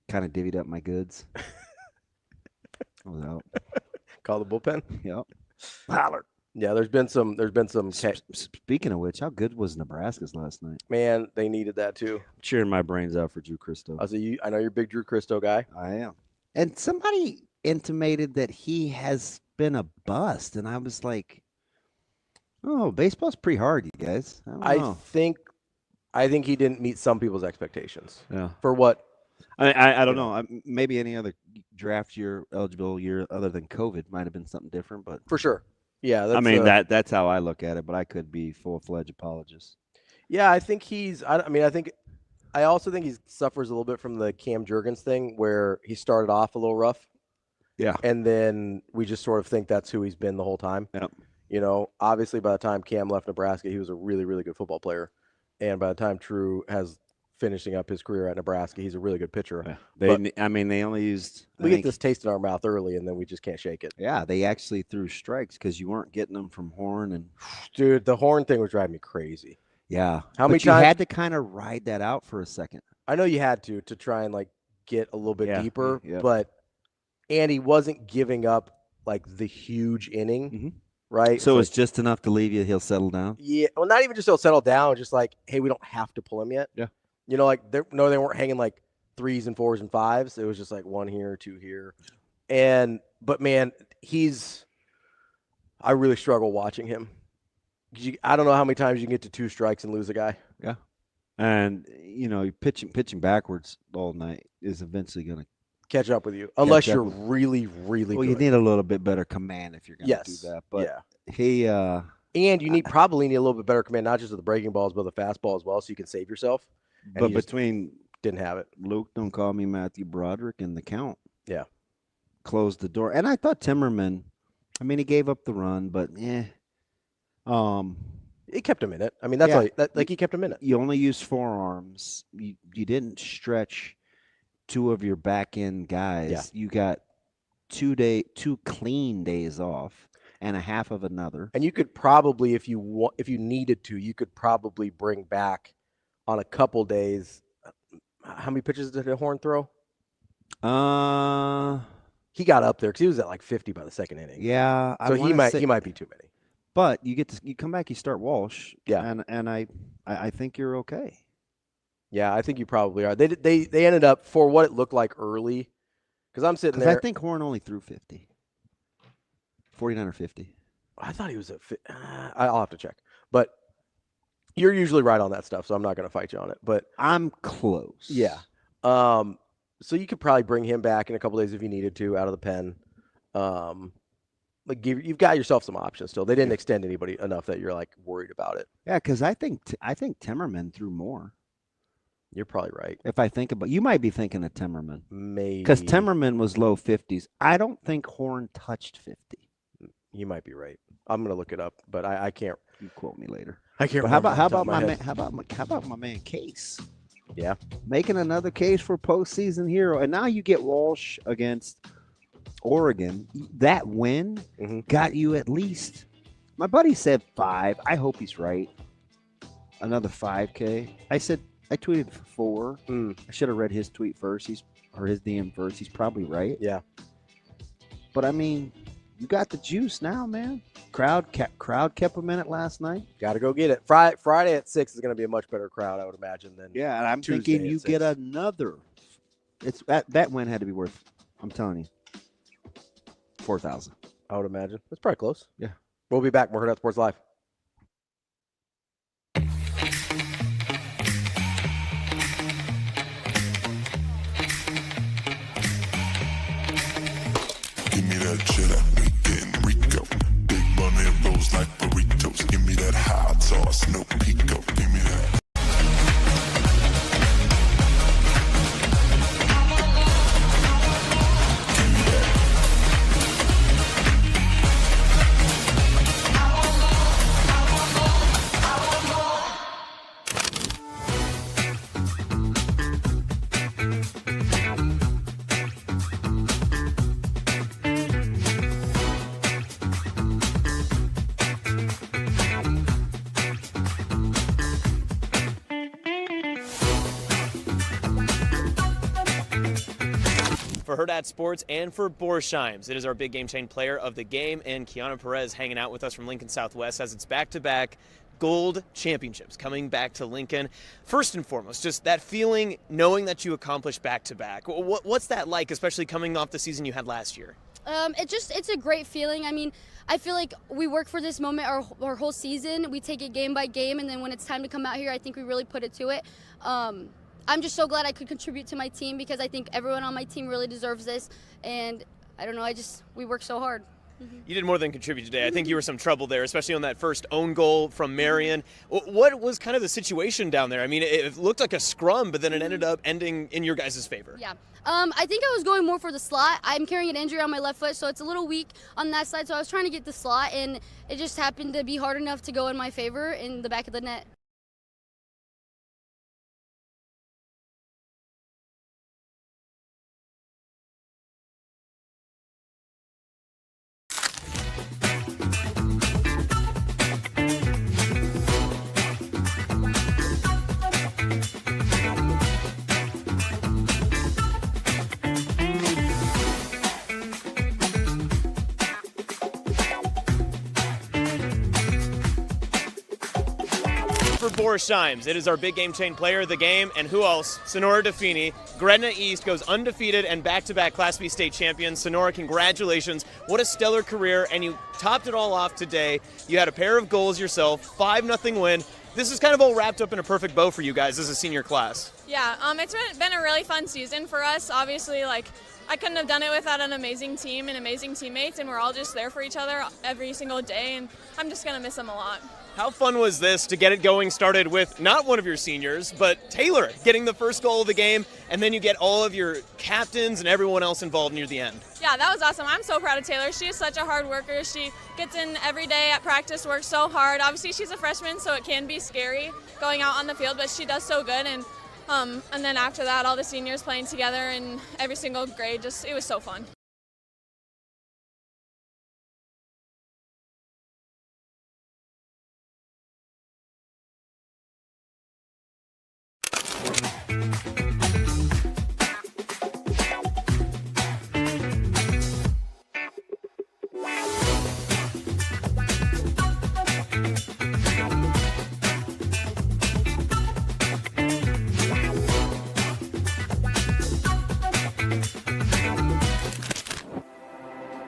kind of divvied up my goods. I was out. Call the bullpen. Yep. Holler. Yeah, there's been some. Speaking of which, how good was Nebraska's last night? Man, they needed that too. Cheering my brains out for Drew Christo. I know you're a big Drew Christo guy. I am. And somebody intimated that he has been a bust, and I was like, "Oh, baseball's pretty hard, you guys." I don't know. I think he didn't meet some people's expectations. Yeah. For what? I don't know. Maybe any other draft year, eligible year other than COVID might have been something different, but For sure. Yeah. That's, I mean that's how I look at it. But I could be full-fledged apologist. Yeah, I think I also think he suffers a little bit from the Cam Jurgens thing where he started off a little rough. Yeah. And then we just sort of think that's who he's been the whole time. Yep. You know, obviously by the time Cam left Nebraska, he was a really, really good football player. And by the time True has finishing up his career at Nebraska, he's a really good pitcher. Yeah. They only used. We get this taste in our mouth early, and then we just can't shake it. Yeah, they actually threw strikes because you weren't getting them from Horn and. Dude, the Horn thing was driving me crazy. Yeah, how many times you had to kind of ride that out for a second? I know you had to try and like get a little bit deeper, but he wasn't giving up like the huge inning. Mm-hmm. Right. So it's just enough to leave you. He'll settle down. Yeah. Well, not even just he'll settle down. Just like, hey, we don't have to pull him yet. Yeah. You know, like they weren't hanging like 3s and 4s and 5s. It was just like 1 here, 2 here. But man, I really struggle watching him. I don't know how many times you can get to 2 strikes and lose a guy. Yeah. And, you know, pitching backwards all night is eventually going to catch up with you, unless you're really, really good. You need a little bit better command if you're going to do that. But and you probably need a little bit better command, not just with the breaking balls, but the fastball as well, so you can save yourself. But between didn't have it. Luke, don't call me Matthew Broderick, and the count. Yeah. Closed the door. And I thought Timmerman, I mean, he gave up the run, but it kept him in it. I mean, that's he kept him in it. You only used forearms. You didn't stretch 2 of your back end guys. Yeah. You got 2 clean days off and a half of another. And you could probably, if you needed to, you could probably bring back on a couple days. How many pitches did Horn throw? He got up there because he was at like 50 by the second inning. Yeah, so he might be too many. But you come back, you start Walsh. Yeah, and I think you're okay. Yeah, I think you probably are. They ended up, for what it looked like early, because I'm sitting there. I think Horn only threw 50. 49 or 50. I thought he was at I'll have to check. But you're usually right on that stuff, so I'm not going to fight you on it. But I'm close. Yeah. So you could probably bring him back in a couple days if you needed to out of the pen. You've got yourself some options still. They didn't extend anybody enough that you're like worried about it. Yeah, because I think Timmerman threw more. You're probably right. If I think about, you might be thinking of Timmerman. Maybe. Because Timmerman was low 50s. I don't think Horn touched 50. You might be right. I'm going to look it up, but I can't. You quote me later. I can't. How about my man Case? Yeah, making another case for postseason hero, and now you get Walsh against Oregon. That win got you at least. My buddy said 5. I hope he's right. Another 5K. I tweeted 4. I should have read his tweet first. His DM first. He's probably right. Yeah. But I mean, you got the juice now, man. Crowd kept him in it last night. Got to go get it. Friday at 6 is going to be a much better crowd, I would imagine, than and I'm Tuesday thinking you get another. It's that win had to be worth. I'm telling you, 4,000. I would imagine. That's probably close. Yeah. We'll be back. More Hurrdat Sports Live. Give me that cheddar, bacon, Rico. Big money rolls like burritos. Give me that hot sauce, no pico. Give me that. For Hurrdat Sports and for Borsheim's, it is our big game chain player of the game, and Kiana Perez hanging out with us from Lincoln Southwest as it's back-to-back gold championships coming back to Lincoln. First and foremost, just that feeling, knowing that you accomplished back-to-back. What's that like, especially coming off the season you had last year? It's a great feeling. I mean, I feel like we work for this moment our whole season. We take it game by game, and then when it's time to come out here, I think we really put it to it. I'm just so glad I could contribute to my team because I think everyone on my team really deserves this. And I don't know, we work so hard. You did more than contribute today. I think you were some trouble there, especially on that first own goal from Marion. What was kind of the situation down there? I mean, it looked like a scrum, but then it ended up ending in your guys' favor. Yeah. I think I was going more for the slot. I'm carrying an injury on my left foot, so it's a little weak on that side. So I was trying to get the slot, and it just happened to be hard enough to go in my favor in the back of the net. For Borsheim's, it is our big game chain player of the game, and who else? Sonora Defini. Gretna East goes undefeated and back-to-back Class B state champions. Sonora, congratulations. What a stellar career, and you topped it all off today. You had a pair of goals yourself, 5-0 win. This is kind of all wrapped up in a perfect bow for you guys as a senior class. Yeah, it's been a really fun season for us. Obviously, I couldn't have done it without an amazing team and amazing teammates, and we're all just there for each other every single day, and I'm just going to miss them a lot. How fun was this to get it going started with not one of your seniors, but Taylor getting the first goal of the game, and then you get all of your captains and everyone else involved near the end? Yeah, that was awesome. I'm so proud of Taylor. She is such a hard worker. She gets in every day at practice, works so hard. Obviously, she's a freshman, so it can be scary going out on the field, but she does so good. And then after that, all the seniors playing together in every single grade, it was so fun.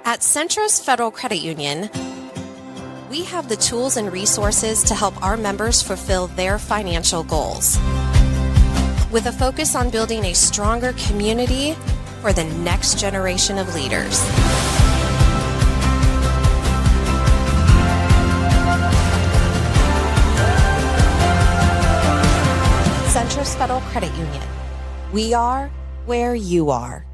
At Centros Federal Credit Union, we have the tools and resources to help our members fulfill their financial goals, with a focus on building a stronger community for the next generation of leaders. Centros Federal Credit Union. We are where you are.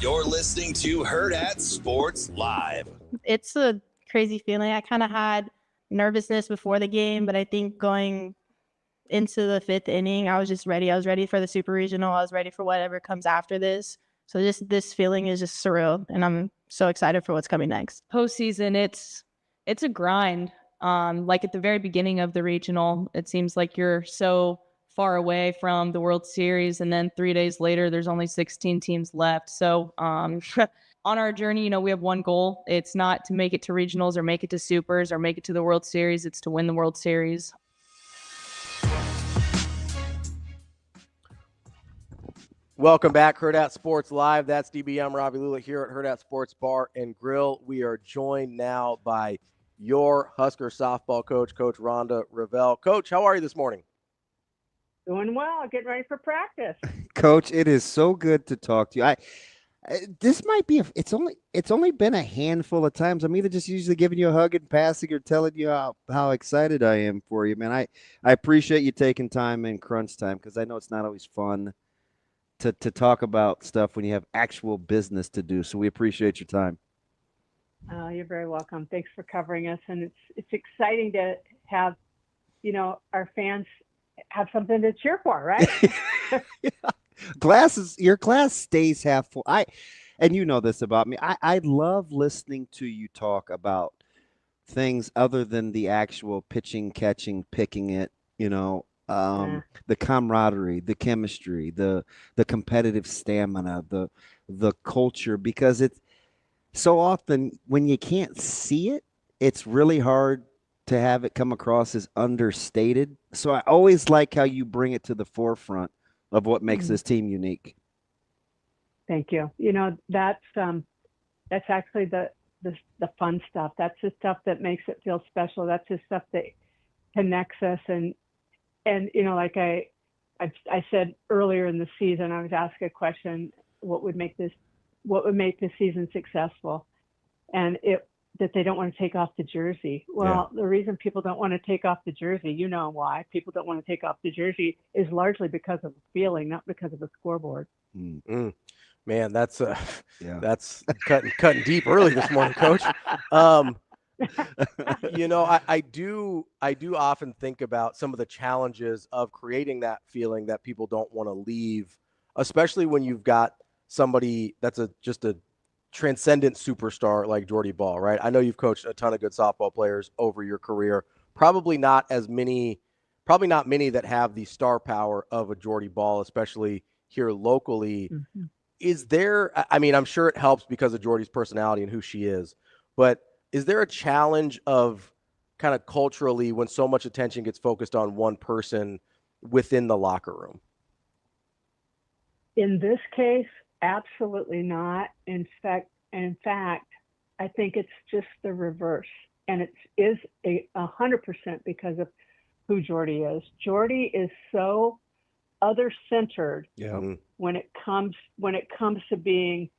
You're listening to Hurrdat Sports Live. It's a crazy feeling. I kind of had nervousness before the game, but I think going into the fifth inning, I was just ready. I was ready for the Super Regional. I was ready for whatever comes after this. So just this feeling is just surreal, and I'm so excited for what's coming next. Postseason, it's a grind. Like at the very beginning of the regional, it seems like you're so far away from the World Series, and then 3 days later, there's only 16 teams left. So on our journey, we have one goal. It's not to make it to regionals or make it to supers or make it to the World Series. It's to win the World Series. Welcome back, Hurrdat Sports Live. That's DB. I'm Ravi Lulla here at Hurrdat Sports Bar and Grill. We are joined now by your Husker softball coach, Coach Rhonda Revelle. Coach, how are you this morning? Doing well, getting ready for practice. Coach, it is so good to talk to you. This might be it's only been a handful of times I'm either just usually giving you a hug and passing or telling you how excited I am for you, man. I appreciate you taking time in crunch time, because I know it's not always fun to talk about stuff when you have actual business to do. So we appreciate your time. You're very welcome. Thanks for covering us, and it's exciting to have our fans have something to cheer for, right? Yeah. Your class stays half full. And you know this about me. I love listening to you talk about things other than the actual pitching, catching, picking it, the camaraderie, the chemistry, the competitive stamina, the culture, because it's so often when you can't see it, it's really hard to have it come across as understated. So I always like how you bring it to the forefront of what makes this team unique. Thank you. That's actually the fun stuff. That's the stuff that makes it feel special. That's the stuff that connects us. And like I said earlier in the season, I was asked a question, what would make this season successful? And that they don't want to take off the jersey. Well, The reason people don't want to take off the jersey, you know why people don't want to take off the jersey, is largely because of the feeling, not because of the scoreboard. Mm. Man, that's cutting deep early this morning, Coach. I do often think about some of the challenges of creating that feeling that people don't want to leave, especially when you've got somebody that's just a transcendent superstar like Jordy Ball, right? I know you've coached a ton of good softball players over your career. Probably not many that have the star power of a Jordy Ball, especially here locally. Mm-hmm. Is there, I'm sure it helps because of Jordy's personality and who she is, but is there a challenge of kind of culturally when so much attention gets focused on one person within the locker room? In this case, absolutely not. In fact, I think it's just the reverse, and it is 100% because of who Jordy is. Jordy is so other-centered when it comes to being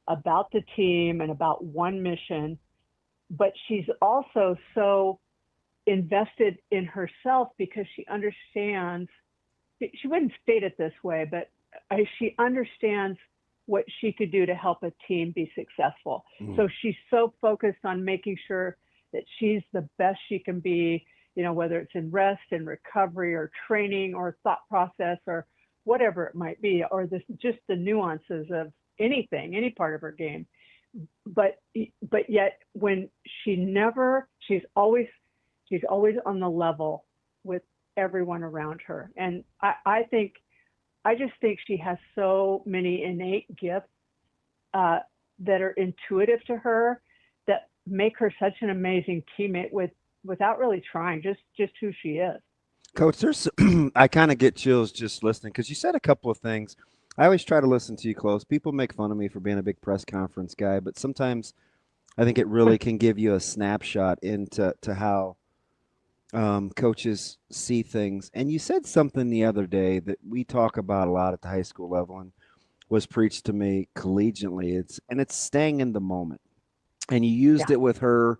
about the team and about one mission, but she's also so invested in herself because she understands. She wouldn't state it this way, but she understands what she could do to help a team be successful. So she's so focused on making sure that she's the best she can be, whether it's in rest and recovery or training or thought process or whatever it might be, or just the nuances of anything, any part of her game. But yet when she's always on the level with everyone around her. And I just think she has so many innate gifts that are intuitive to her that make her such an amazing teammate without really trying, just who she is. Coach, I kind of get chills just listening because you said a couple of things. I always try to listen to you close. People make fun of me for being a big press conference guy, but sometimes I think it really can give you a snapshot into how coaches see things. And you said something the other day that we talk about a lot at the high school level and was preached to me collegiately. It's staying in the moment. And you used it with her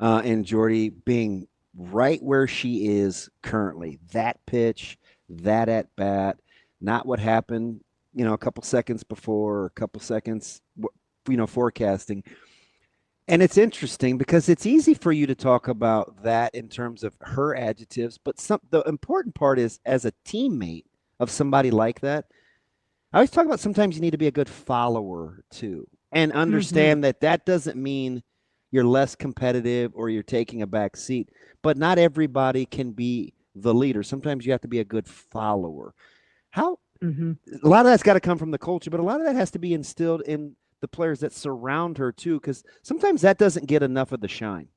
and Jordy being right where she is currently. That pitch, that at bat, not what happened, a couple seconds before or a couple seconds, forecasting. And it's interesting because it's easy for you to talk about that in terms of her adjectives, but the important part is as a teammate of somebody like that, I always talk about sometimes you need to be a good follower too and understand that doesn't mean you're less competitive or you're taking a back seat, but not everybody can be the leader. Sometimes you have to be a good follower. A lot of that's got to come from the culture, but a lot of that has to be instilled in the players that surround her too, because sometimes that doesn't get enough of the shine.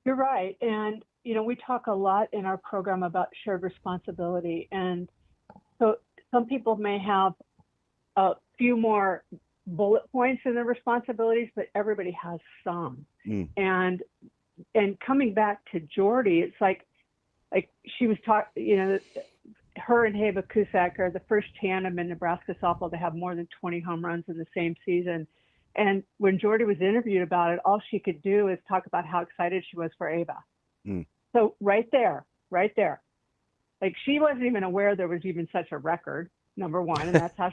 You're right. And, we talk a lot in our program about shared responsibility. And so some people may have a few more bullet points in their responsibilities, but everybody has some. And coming back to Jordy, it's like she was talking, her and Heva Cusack are the first tandem in Nebraska softball to have more than 20 home runs in the same season. And when Jordy was interviewed about it, all she could do is talk about how excited she was for Ava. So right there, like she wasn't even aware there was even such a record, number one, and that's how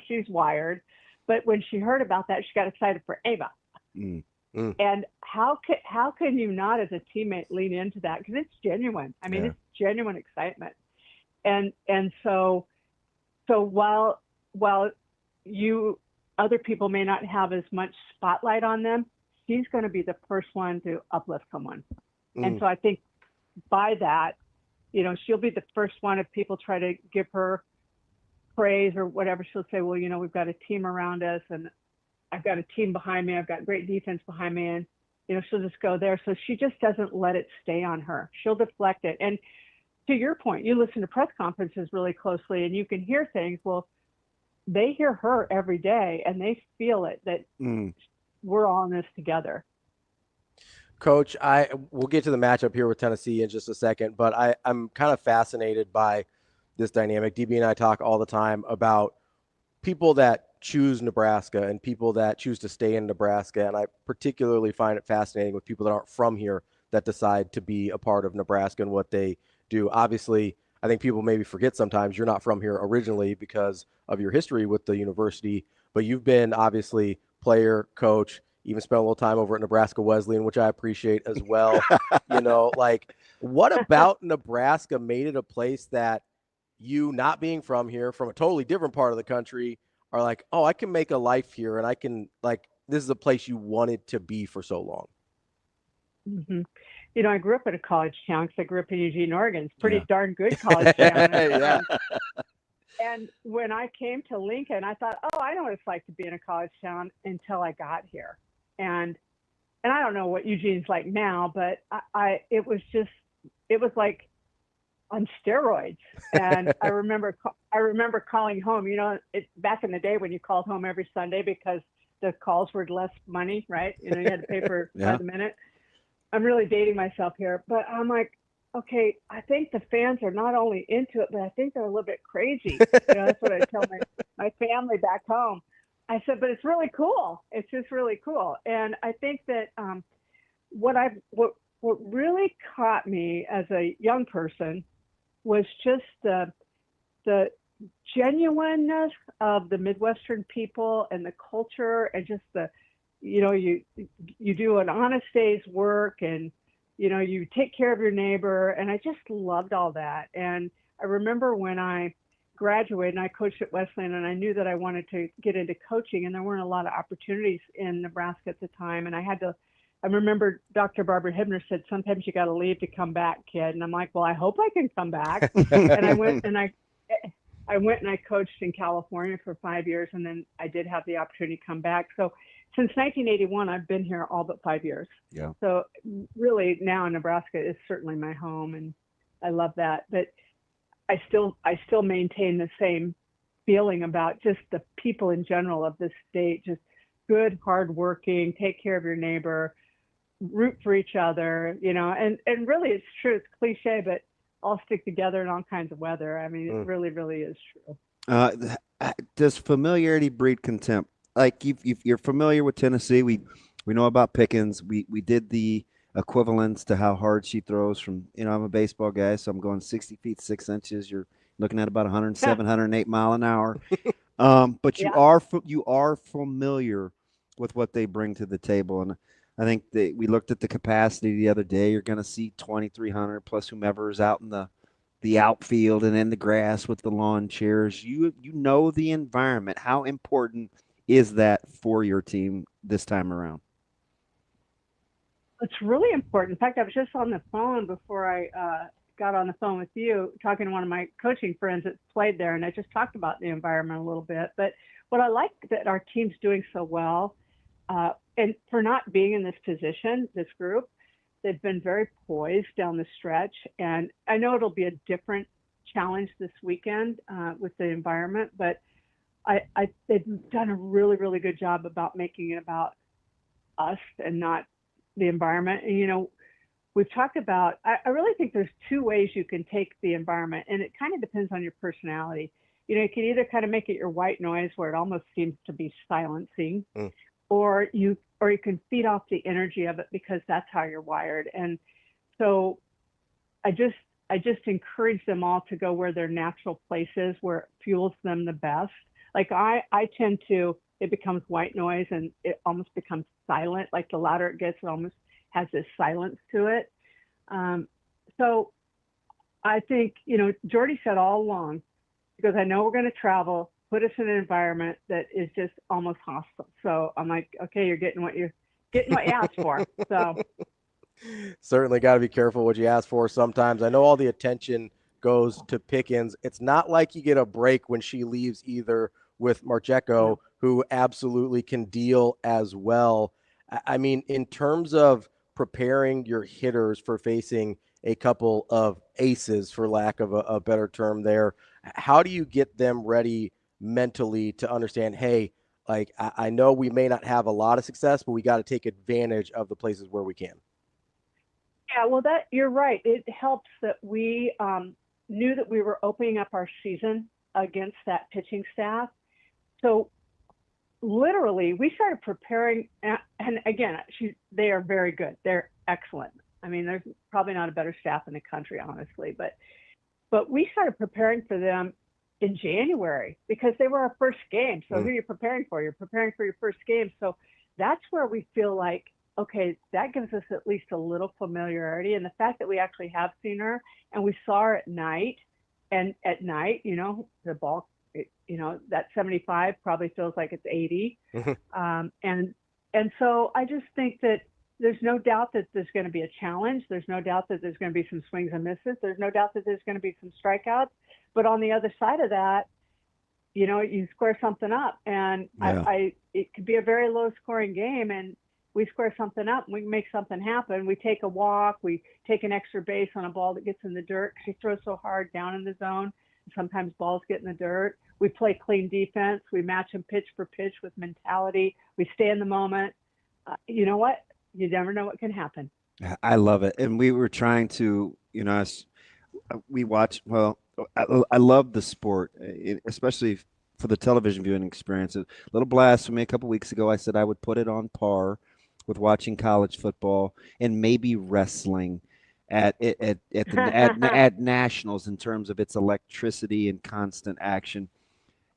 she's wired. But when she heard about that, she got excited for Ava. And how can you not, as a teammate, lean into that? Because it's genuine. It's genuine excitement. And so while other people may not have as much spotlight on them, she's going to be the first one to uplift someone. And so I think by that, she'll be the first one if people try to give her praise or whatever. She'll say, well, we've got a team around us and I've got a team behind me. I've got great defense behind me. And, she'll just go there. So she just doesn't let it stay on her. She'll deflect it. And to your point, you listen to press conferences really closely and you can hear things. Well, they hear her every day and they feel it that we're all in this together. Coach, we'll get to the matchup here with Tennessee in just a second, but I'm kind of fascinated by this dynamic. DB and I talk all the time about people that choose Nebraska and people that choose to stay in Nebraska, and I particularly find it fascinating with people that aren't from here that decide to be a part of Nebraska and what they do. Obviously, I think people maybe forget sometimes you're not from here originally because of your history with the university, but you've been obviously player, coach, even spent a little time over at Nebraska Wesleyan, which I appreciate as well. Like, what about Nebraska made it a place that you, not being from here, from a totally different part of the country, are like, oh, I can make a life here, and I can, like, this is a place you wanted to be for so long? Mm-hmm. I grew up in a college town because I grew up in Eugene, Oregon. It's pretty darn good college town. Yeah. And when I came to Lincoln, I thought, oh, I know what it's like to be in a college town until I got here. And I don't know what Eugene's like now, but it was like on steroids. And I remember calling home, back in the day when you called home every Sunday because the calls were less money, right? You had to pay for by the minute. I'm really dating myself here, but I'm like, okay, I think the fans are not only into it, but I think they're a little bit crazy. That's what I tell my family back home. I said, but it's really cool. It's just really cool. And I think that what really caught me as a young person was just the genuineness of the Midwestern people and the culture, and just you do an honest day's work, and you take care of your neighbor. And I just loved all that. And I remember when I graduated and I coached at Wesleyan, and I knew that I wanted to get into coaching, and there weren't a lot of opportunities in Nebraska at the time. And I remember Dr. Barbara Hibner said, sometimes you got to leave to come back, kid. And I'm like, well, I hope I can come back. And I went and I coached in California for 5 years, and then I did have the opportunity to come back. So since 1981, I've been here all but 5 years. Yeah. So really now Nebraska is certainly my home, and I love that. But I still maintain the same feeling about just the people in general of this state, just good, hardworking, take care of your neighbor, root for each other, and really it's true. It's cliche, but all stick together in all kinds of weather. I mean, it really, really is true. Does familiarity breed contempt? Like, you're familiar with Tennessee. We know about Pickens. We did the equivalence to how hard she throws from, I'm a baseball guy, so I'm going 60 feet, 6 inches. You're looking at about 107, 108 mile an hour. But you are familiar with what they bring to the table. And I think we looked at the capacity the other day. You're going to see 2,300 plus whomever is out in the outfield and in the grass with the lawn chairs. You know the environment. How important is that for your team this time around? It's really important. In fact, I was just on the phone before I got on the phone with you, talking to one of my coaching friends that played there, and I just talked about the environment a little bit. But what I like that our team's doing so well, and for not being in this position, this group, they've been very poised down the stretch. And I know it'll be a different challenge this weekend with the environment, but they've done a really, really good job about making it about us and not the environment. And, we've talked about, I really think there's two ways you can take the environment, and it kind of depends on your personality. You can either kind of make it your white noise where it almost seems to be silencing, or you can feed off the energy of it because that's how you're wired. And so I just encourage them all to go where their natural place is, where it fuels them the best. Like I tend to, it becomes white noise and it almost becomes silent. Like the louder it gets, it almost has this silence to it. So I think, Jordy said all along, because I know we're going to travel, put us in an environment that is just almost hostile. So I'm like, okay, you're getting what you asked for. So certainly got to be careful what you ask for sometimes. I know all the attention goes to Pickens. It's not like you get a break when she leaves either with Marcheco, who absolutely can deal as well. I mean, in terms of preparing your hitters for facing a couple of aces, for lack of a better term there, how do you get them ready mentally to understand, hey, like, I know we may not have a lot of success, but we got to take advantage of the places where we can? Yeah, well, you're right. It helps that we knew that we were opening up our season against that pitching staff. So literally, we started preparing. And again, they are very good. They're excellent. I mean, there's probably not a better staff in the country, honestly. But we started preparing for them in January because they were our first game. So who are you preparing for? You're preparing for your first game. So that's where we feel like, okay, that gives us at least a little familiarity. And the fact that we actually have seen her and we saw her at night, and at night, the ball, that 75 probably feels like it's 80. And so I just think that there's no doubt that there's going to be a challenge. There's no doubt that there's going to be some swings and misses. There's no doubt that there's going to be some strikeouts. But on the other side of that, you square something up. And it could be a very low scoring game, and we square something up, and we make something happen. We take a walk, we take an extra base on a ball that gets in the dirt. She throws so hard down in the zone. Sometimes balls get in the dirt. We play clean defense. We match them pitch for pitch with mentality. We stay in the moment. You know what? You never know what can happen. I love it. And we were trying to, we watch, I love the sport, especially for the television viewing experience. A little blasphemy. A couple weeks ago, I said I would put it on par with watching college football and maybe wrestling at nationals in terms of its electricity and constant action.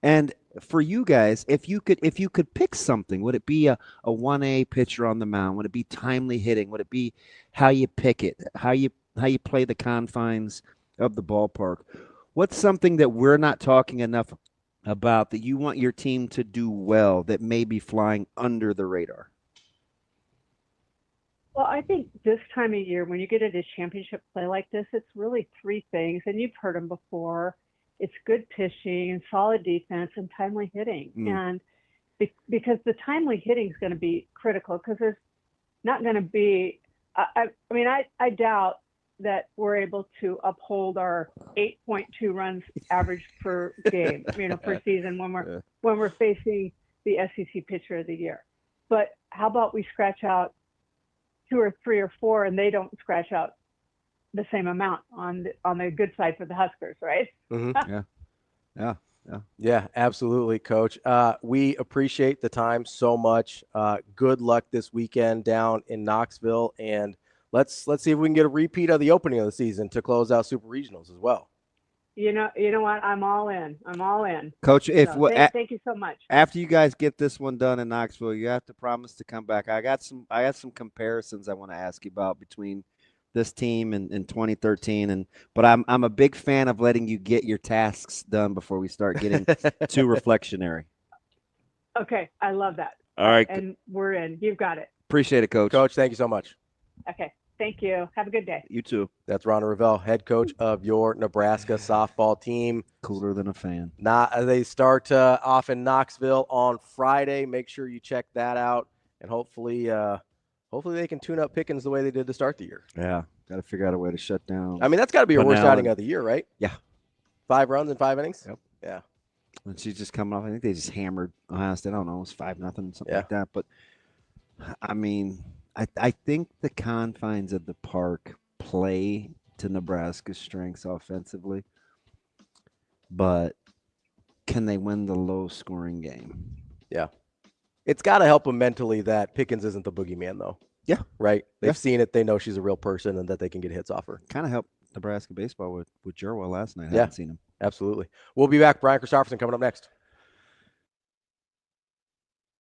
And for you guys, if you could pick something, would it be a 1A pitcher on the mound? Would it be timely hitting? Would it be how you pick it, how you play the confines of the ballpark? What's something that we're not talking enough about that you want your team to do well that may be flying under the radar? Well, I think this time of year, when you get into championship play like this, it's really three things, and you've heard them before. It's good pitching and solid defense and timely hitting. And because the timely hitting is going to be critical, because there's not going to be, I doubt that we're able to uphold our 8.2 runs average per game, per season when we're facing the SEC pitcher of the year. But how about we scratch out 2 or 3 or 4, and they don't scratch out the same amount on the good side for the Huskers, right? Yeah, absolutely, Coach. We appreciate the time so much. Good luck this weekend down in Knoxville, and let's see if we can get a repeat of the opening of the season to close out Super Regionals as well. You know what? I'm all in. Coach, thank you so much. After you guys get this one done in Knoxville, you have to promise to come back. I got some comparisons I want to ask you about between this team in 2013, but I'm a big fan of letting you get your tasks done before we start getting too reflectionary. Okay, I love that. All right, and we're in. You've got it. Appreciate it, Coach. Coach, thank you so much. Okay, thank you. Have a good day. You too. That's Rhonda Revelle, head coach of your Nebraska softball team. Cooler than a fan. They start off in Knoxville on Friday. Make sure you check that out, and hopefully they can tune up Pickens the way they did to start the year. Yeah, got to figure out a way to shut down. I mean, that's got to be your worst outing of the year, right? Yeah. 5 runs in 5 innings? Yep. Yeah. And she's just coming off. I think they just hammered Ohio State. I don't know. It was 5-0, something like that. But, I mean, I think the confines of the park play to Nebraska's strengths offensively. But can they win the low-scoring game? Yeah. It's got to help them mentally that Pickens isn't the boogeyman, though. Yeah. Right? They've seen it. They know she's a real person and that they can get hits off her. Kind of helped Nebraska baseball with Jerwell last night. I haven't seen him. Absolutely. We'll be back. Brian Christopherson coming up next.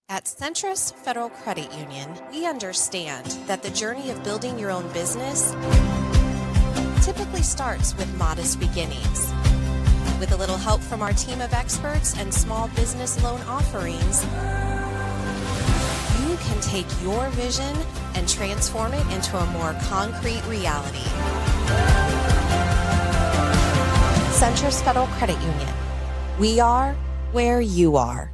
At Centrus Federal Credit Union, we understand that the journey of building your own business typically starts with modest beginnings. With a little help from our team of experts and small business loan offerings, you can take your vision and transform it into a more concrete reality. Centrus Federal Credit Union. We are where you are.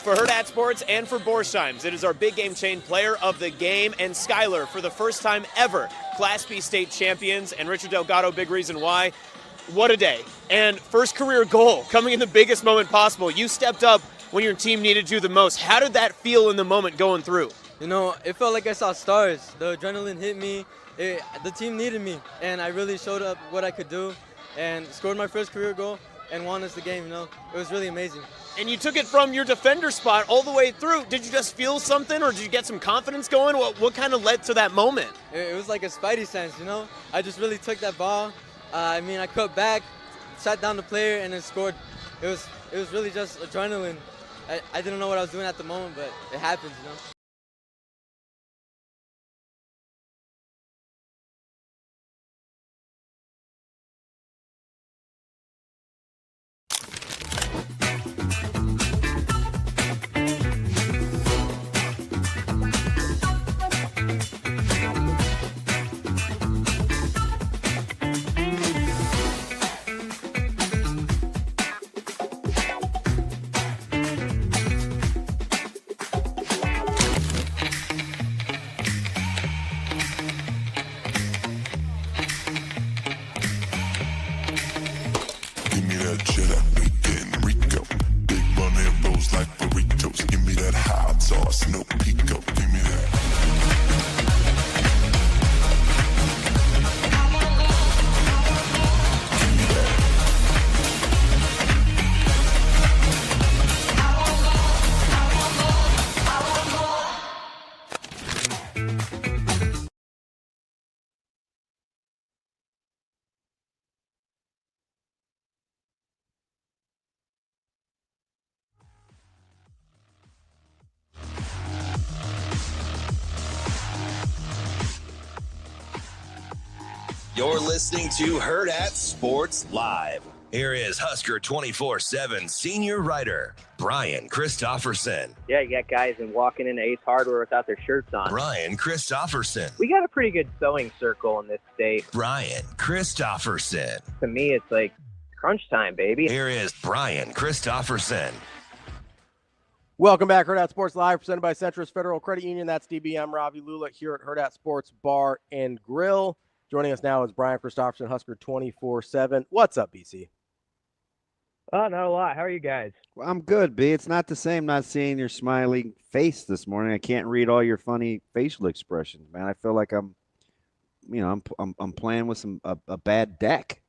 For Hurrdat Sports and for Borsheim's, it is our big game chain player of the game, and Skyler, for the first time ever, Class B state champions, and Richard Delgado, big reason why. What a day. And first career goal, coming in the biggest moment possible. You stepped up when your team needed you the most. How did that feel in the moment going through? You know, it felt like I saw stars. The adrenaline hit me. The team needed me, and I really showed up what I could do and scored my first career goal and won us the game, you know. It was really amazing. And you took it from your defender spot all the way through. Did you just feel something, or did you get some confidence going? What kind of led to that moment? It was like a spidey sense, you know. I just really took that ball. I cut back, shot down the player, and then scored. It was really just adrenaline. I didn't know what I was doing at the moment, but it happens, you know. Give me that cheddar, bacon, Rico. Big money rolls like burritos. Give me that hot sauce, no pico. Give me that. You're listening to Hurrdat Sports Live. Here is Husker247 senior writer, Brian Christopherson. Yeah, you got guys walking into Ace Hardware without their shirts on. Brian Christopherson. We got a pretty good sewing circle in this state. Brian Christopherson. To me, it's like crunch time, baby. Here is Brian Christopherson. Welcome back, Hurrdat Sports Live, presented by Centris Federal Credit Union. That's DBM Ravi Lulla here at Hurrdat Sports Bar and Grill. Joining us now is Brian Christopherson, Husker247. What's up, BC? Oh, not a lot. How are you guys? Well, I'm good, B. It's not the same not seeing your smiling face this morning. I can't read all your funny facial expressions, man. I feel like I'm playing with a bad deck.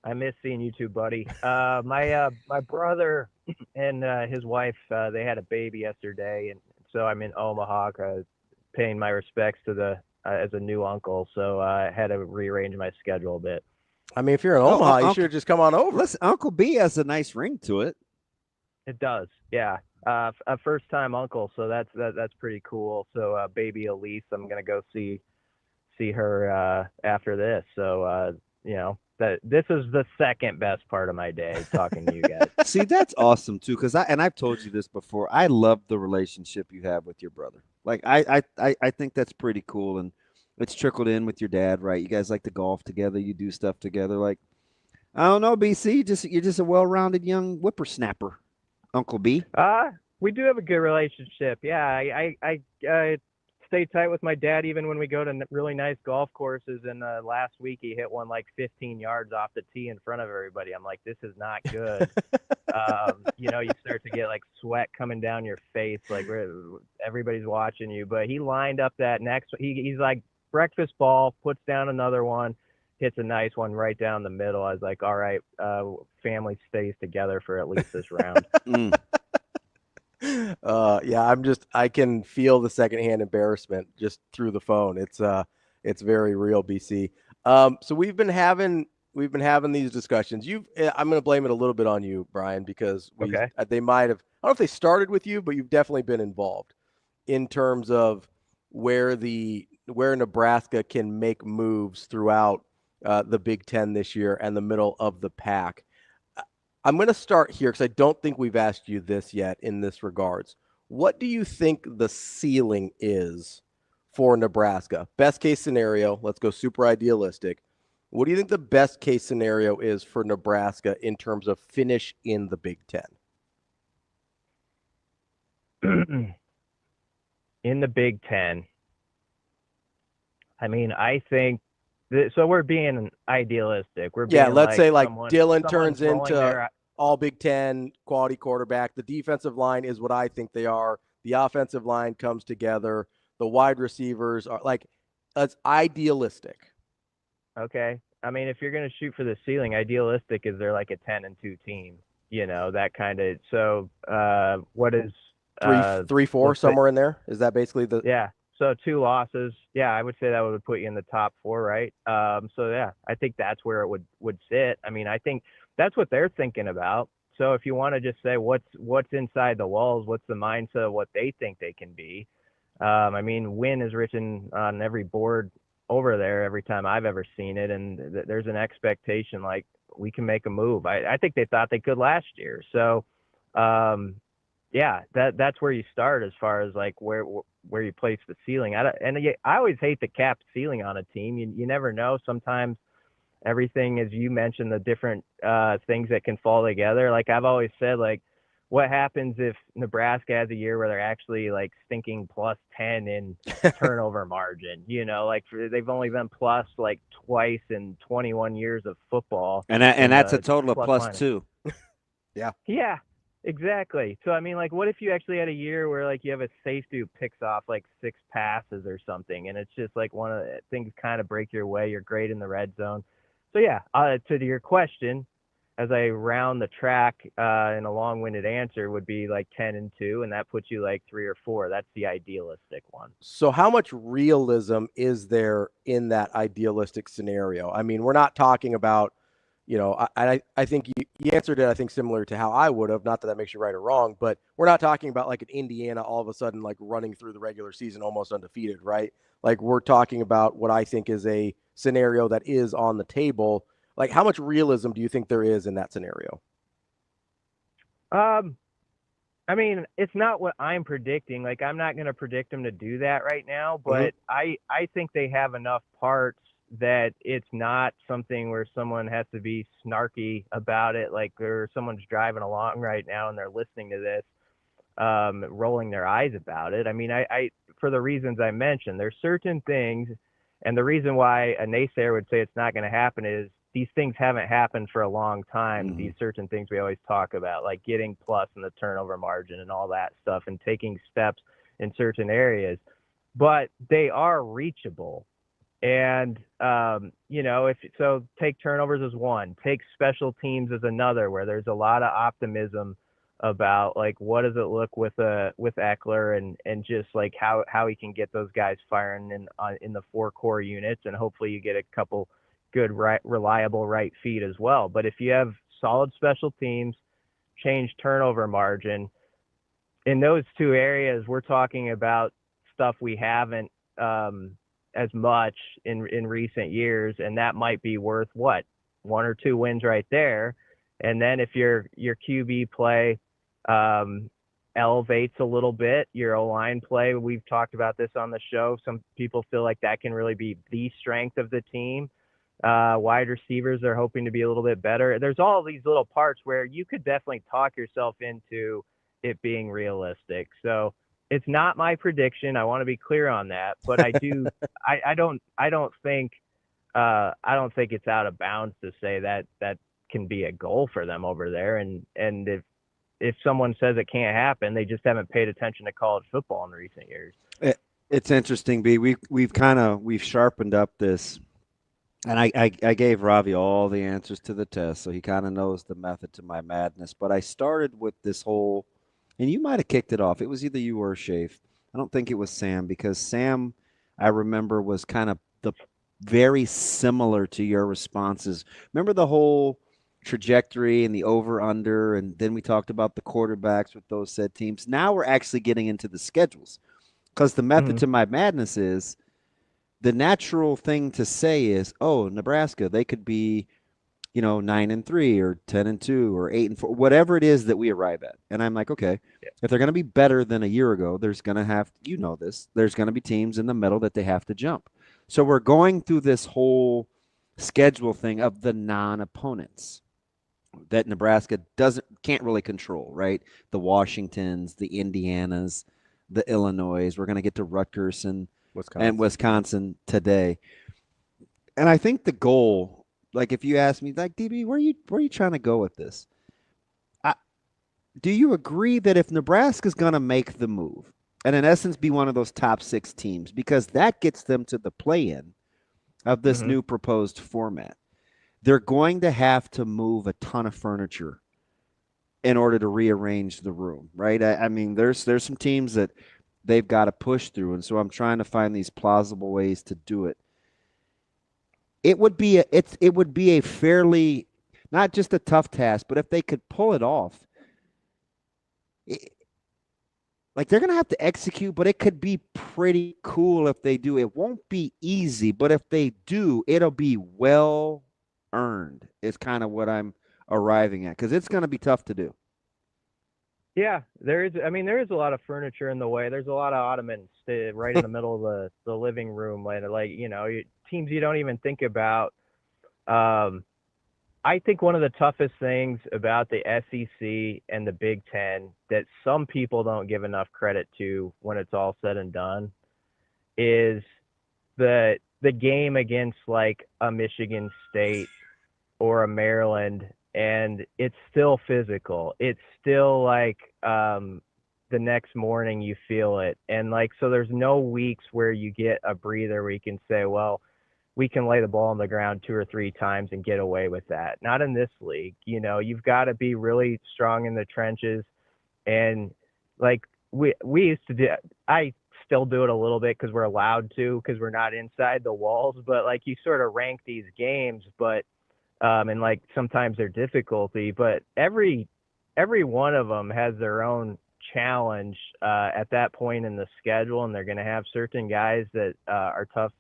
I miss seeing you too, buddy. My brother and his wife, they had a baby yesterday, and so I'm in Omaha paying my respects to as a new uncle, so I had to rearrange my schedule a bit. I mean, if you're in Omaha, you should have just come on over. Listen, Uncle B has a nice ring to it. It does, yeah. A first-time uncle, so that's pretty cool. So baby Elise, I'm gonna go see her after this. So this is the second best part of my day, talking to you guys. See, that's awesome too, because I've told you this before. I love the relationship you have with your brother. Like I think that's pretty cool, and it's trickled in with your dad, right? You guys like to golf together, you do stuff together. Like, I don't know, BC, you're just a well-rounded young whippersnapper, Uncle B. We do have a good relationship. Yeah, I stay tight with my dad even when we go to really nice golf courses. And last week he hit one like 15 yards off the tee in front of everybody. I'm like, this is not good. You start to get like sweat coming down your face, like everybody's watching you. But he lined up that next. He's like breakfast ball, puts down another one, hits a nice one right down the middle. I was like, all right, family stays together for at least this round. I can feel the secondhand embarrassment just through the phone. It's very real, BC. So we've been having these discussions. I'm going to blame it a little bit on you, Brian, because they might have, I don't know if they started with you, but you've definitely been involved in terms of where Nebraska can make moves throughout the Big Ten this year and the middle of the pack. I'm going to start here because I don't think we've asked you this yet in this regards. What do you think the ceiling is for Nebraska? Best case scenario, let's go super idealistic. What do you think the best case scenario is for Nebraska in terms of finish in the Big Ten? in the Big Ten, I mean, I think so we're being idealistic. We're being let's say like Dylan someone's turns into their, all Big Ten quality quarterback. The defensive line is what I think they are. The offensive line comes together. The wide receivers are like, it's idealistic. Okay. I mean, if you're going to shoot for the ceiling, idealistic is they're like a 10-2 team, you know, that kind of. So what is 3-4 somewhere in there? Is that basically the? Yeah. So 2 losses. Yeah, I would say that would put you in the top 4, right? So yeah, I think that's where it would sit. I mean, I think that's what they're thinking about. So if you want to just say what's inside the walls, what's the mindset of what they think they can be? I mean, win is written on every board over there every time I've ever seen it, and there's an expectation like we can make a move. I think they thought they could last year. So yeah, that's where you start as far as like where you place the ceiling. I always hate the cap ceiling on a team. You never know. Sometimes everything, as you mentioned, the different things that can fall together. Like I've always said, like what happens if Nebraska has a year where they're actually like stinking plus 10 in turnover margin? You know, like they've only been plus like twice in 21 years of football, and that's a total of plus 2. Yeah. Yeah. Exactly. So, I mean, like, what if you actually had a year where, like, you have a safety who picks off, like, 6 passes or something, and it's just, like, one of the things kind of break your way. You're great in the red zone. So, yeah, to your question, as I round the track in a long-winded answer would be, like, 10-2, and that puts you, like, 3 or 4. That's the idealistic one. So how much realism is there in that idealistic scenario? I mean, we're not talking about, you know, I think you answered it, I think, similar to how I would have, not that that makes you right or wrong, but we're not talking about like an Indiana all of a sudden like running through the regular season almost undefeated, right? Like we're talking about what I think is a scenario that is on the table. Like how much realism do you think there is in that scenario? I mean, it's not what I'm predicting. Like I'm not going to predict them to do that right now, but I think they have enough parts that it's not something where someone has to be snarky about it, like someone's driving along right now and they're listening to this, rolling their eyes about it. I mean, I for the reasons I mentioned, there's certain things, and the reason why a naysayer would say it's not going to happen is these things haven't happened for a long time. These certain things we always talk about, like getting plus in the turnover margin and all that stuff and taking steps in certain areas, but they are reachable. And, you know, take turnovers as one, take special teams as another, where there's a lot of optimism about like, what does it look with Eckler and just like how he can get those guys firing in the 4 core units. And hopefully you get a couple good, reliable right feet as well. But if you have solid special teams, change turnover margin in those 2 areas, we're talking about stuff we haven't, as much in recent years, and that might be worth 1 or 2 wins right there. And then if your QB play elevates a little bit, your O-line play, we've talked about this on the show, some people feel like that can really be the strength of the team. Wide receivers are hoping to be a little bit better. There's all these little parts where you could definitely talk yourself into it being realistic. So it's not my prediction. I want to be clear on that, but I do. I don't think it's out of bounds to say that can be a goal for them over there. And if someone says it can't happen, they just haven't paid attention to college football in recent years. It's interesting, B. We've sharpened up this, and I gave Ravi all the answers to the test, so he kind of knows the method to my madness. But I started with this whole. And you might have kicked it off. It was either you or Shafe. I don't think it was Sam, because Sam, I remember, was kind of very similar to your responses. Remember the whole trajectory and the over-under, and then we talked about the quarterbacks with those said teams. Now we're actually getting into the schedules, because the method to my madness is the natural thing to say is, oh, Nebraska, they could be, 9-3 or 10-2 or 8-4, whatever it is that we arrive at. And I'm like, okay, if they're going to be better than a year ago, there's going to have, there's going to be teams in the middle that they have to jump. So we're going through this whole schedule thing of the non-opponents. that Nebraska can't really control, right? The Washingtons, the Indianas, the Illinois. We're going to get to Rutgers and Wisconsin today. And I think the goal, like if you ask me, like DB, where are you trying to go with this? Do you agree that if Nebraska's going to make the move and in essence be one of those top 6 teams, because that gets them to the play-in of this new proposed format, they're going to have to move a ton of furniture in order to rearrange the room, right? I mean, there's some teams that they've got to push through, and so I'm trying to find these plausible ways to do it. It would be a fairly, not just a tough task, but if they could pull it off, like they're going to have to execute, but it could be pretty cool if they do. It won't be easy, but if they do, it'll be well earned is kind of what I'm arriving at, because it's going to be tough to do. Yeah, there is a lot of furniture in the way. There's a lot of ottomans right in the middle of the living room, like teams you don't even think about. I think one of the toughest things about the SEC and the Big Ten that some people don't give enough credit to when it's all said and done is the game against like a Michigan State or a Maryland, and it's still physical. It's still like the next morning you feel it. And like, so there's no weeks where you get a breather where you can say, well, we can lay the ball on the ground 2 or 3 times and get away with that. Not in this league. You've got to be really strong in the trenches. And like we used to do, I still do it a little bit because we're allowed to, because we're not inside the walls, but like you sort of rank these games, but and like sometimes they're difficulty, but every one of them has their own challenge at that point in the schedule, and they're going to have certain guys that are tough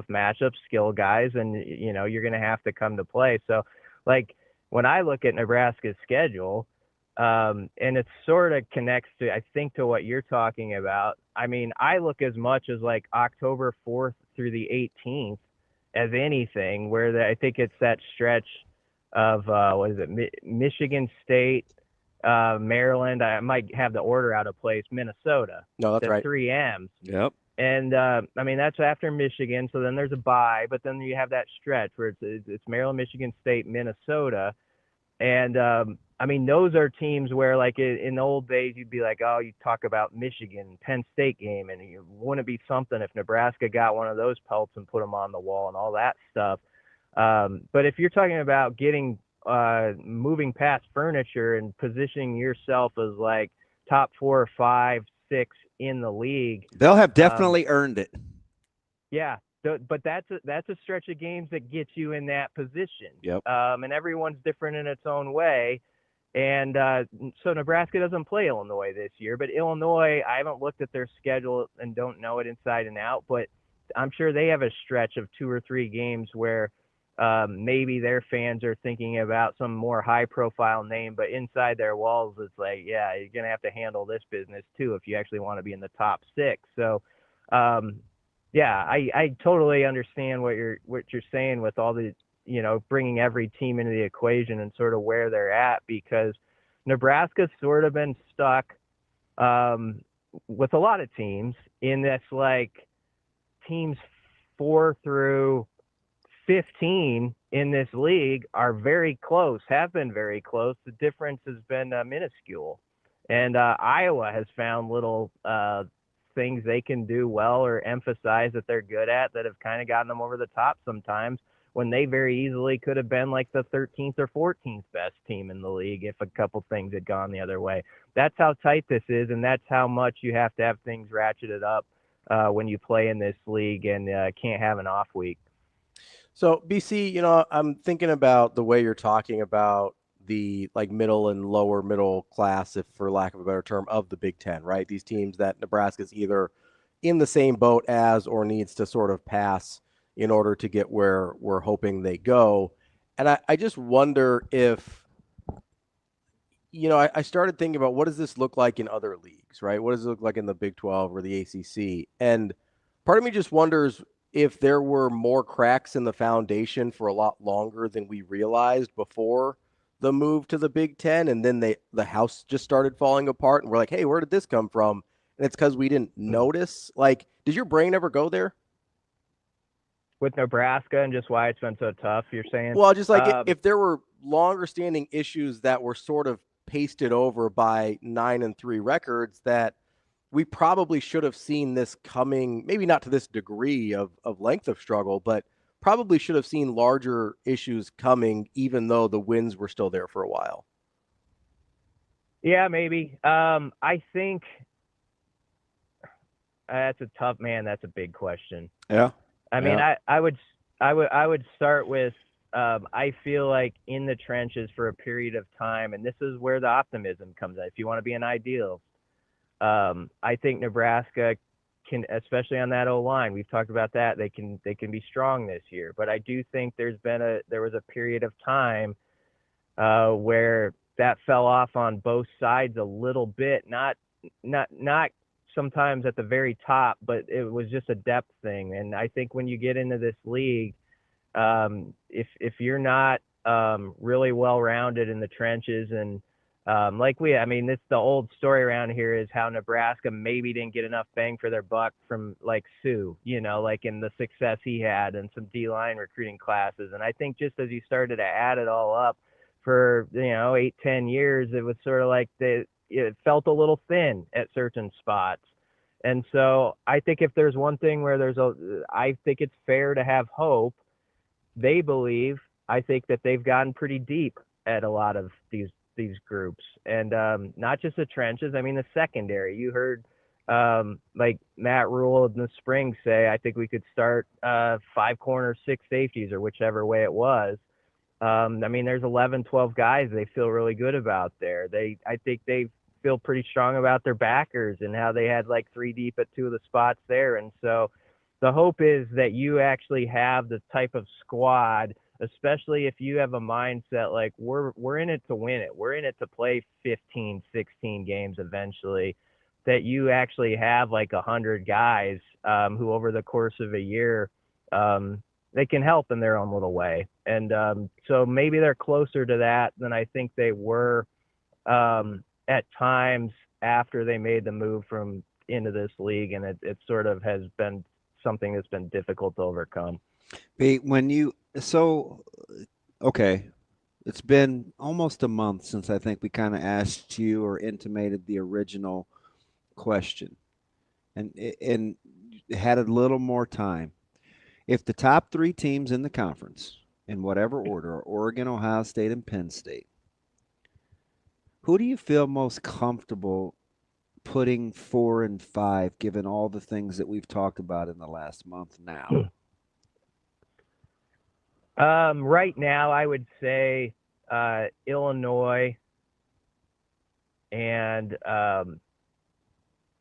matchups, skill guys, and you're going to have to come to play. So like when I look at Nebraska's schedule, and it sort of connects to, I think, to what you're talking about. I mean, I look as much as like October 4th through the 18th as anything, where I think it's that stretch of Michigan State, Maryland. I might have the order out of place. Minnesota. No, that's right. 3 M's. Yep. And I mean, that's after Michigan. So then there's a bye, but then you have that stretch where it's Maryland, Michigan State, Minnesota. And I mean, those are teams where like in the old days, you'd be like, oh, you talk about Michigan, Penn State game. And it wouldn't be something if Nebraska got one of those pelts and put them on the wall and all that stuff. But if you're talking about getting moving past furniture and positioning yourself as like top 4 or 5, 6 in the league, they'll have definitely earned it. Yeah, but that's a stretch of games that gets you in that position. Yep. And everyone's different in its own way. And so Nebraska doesn't play Illinois this year, but Illinois, I haven't looked at their schedule and don't know it inside and out, but I'm sure they have a stretch of 2 or 3 games where maybe their fans are thinking about some more high-profile name, but inside their walls, it's like, yeah, you're going to have to handle this business too if you actually want to be in the top 6. So, yeah, I totally understand what you're saying with all the, bringing every team into the equation and sort of where they're at, because Nebraska's sort of been stuck with a lot of teams in this, like, teams 4 through 15 in this league are very close, have been very close. The difference has been minuscule. And Iowa has found little things they can do well or emphasize that they're good at that have kind of gotten them over the top sometimes, when they very easily could have been like the 13th or 14th best team in the league if a couple things had gone the other way. That's how tight this is, and that's how much you have to have things ratcheted up when you play in this league and can't have an off week. So BC, I'm thinking about the way you're talking about the like middle and lower middle class, if for lack of a better term, of the Big Ten, right? These teams that Nebraska's either in the same boat as or needs to sort of pass in order to get where we're hoping they go. And I just wonder if, I started thinking about what does this look like in other leagues, right? What does it look like in the Big 12 or the ACC? And part of me just wonders if there were more cracks in the foundation for a lot longer than we realized before the move to the Big Ten, and then the house just started falling apart, and we're like, hey, where did this come from? And it's because we didn't notice. Like, did your brain ever go there? With Nebraska and just why it's been so tough, you're saying? Well, just like if there were longer standing issues that were sort of pasted over by 9-3 records that we probably should have seen this coming, maybe not to this degree of length of struggle, but probably should have seen larger issues coming, even though the wins were still there for a while. Yeah, maybe. I think that's a tough, man. That's a big question. Yeah. I mean, I would start with, I feel like in the trenches for a period of time, and this is where the optimism comes in. If you want to be an ideal, I think Nebraska can, especially on that O-line, we've talked about that. They can be strong this year, but I do think there was a period of time where that fell off on both sides a little bit, not sometimes at the very top, but it was just a depth thing. And I think when you get into this league, if you're not really well-rounded in the trenches, and it's the old story around here is how Nebraska maybe didn't get enough bang for their buck from like Sue, like in the success he had and some D-line recruiting classes. And I think just as you started to add it all up for, 8-10 years, it was sort of like it felt a little thin at certain spots. And so I think if there's one thing where I think it's fair to have hope. They believe, I think that they've gotten pretty deep at a lot of these groups, and not just the trenches. I mean, the secondary. You heard like Matt Rule in the spring say, I think we could start 5 corners, 6 safeties, or whichever way it was. There's 11, 12 guys they feel really good about there. I think they feel pretty strong about their backers and how they had like 3 deep at 2 of the spots there. And so the hope is that you actually have the type of squad, especially if you have a mindset like we're in it to win it. We're in it to play 15, 16 games eventually, that you actually have like 100 guys who over the course of a year, they can help in their own little way. And so maybe they're closer to that than I think they were at times after they made the move from into this league. And it sort of has been something that's been difficult to overcome. It's been almost a month since I think we kind of asked you or intimated the original question, and had a little more time. If the top 3 teams in the conference, in whatever order, are Oregon, Ohio State, and Penn State, who do you feel most comfortable putting 4 and 5, given all the things that we've talked about in the last month now? Right now, I would say Illinois and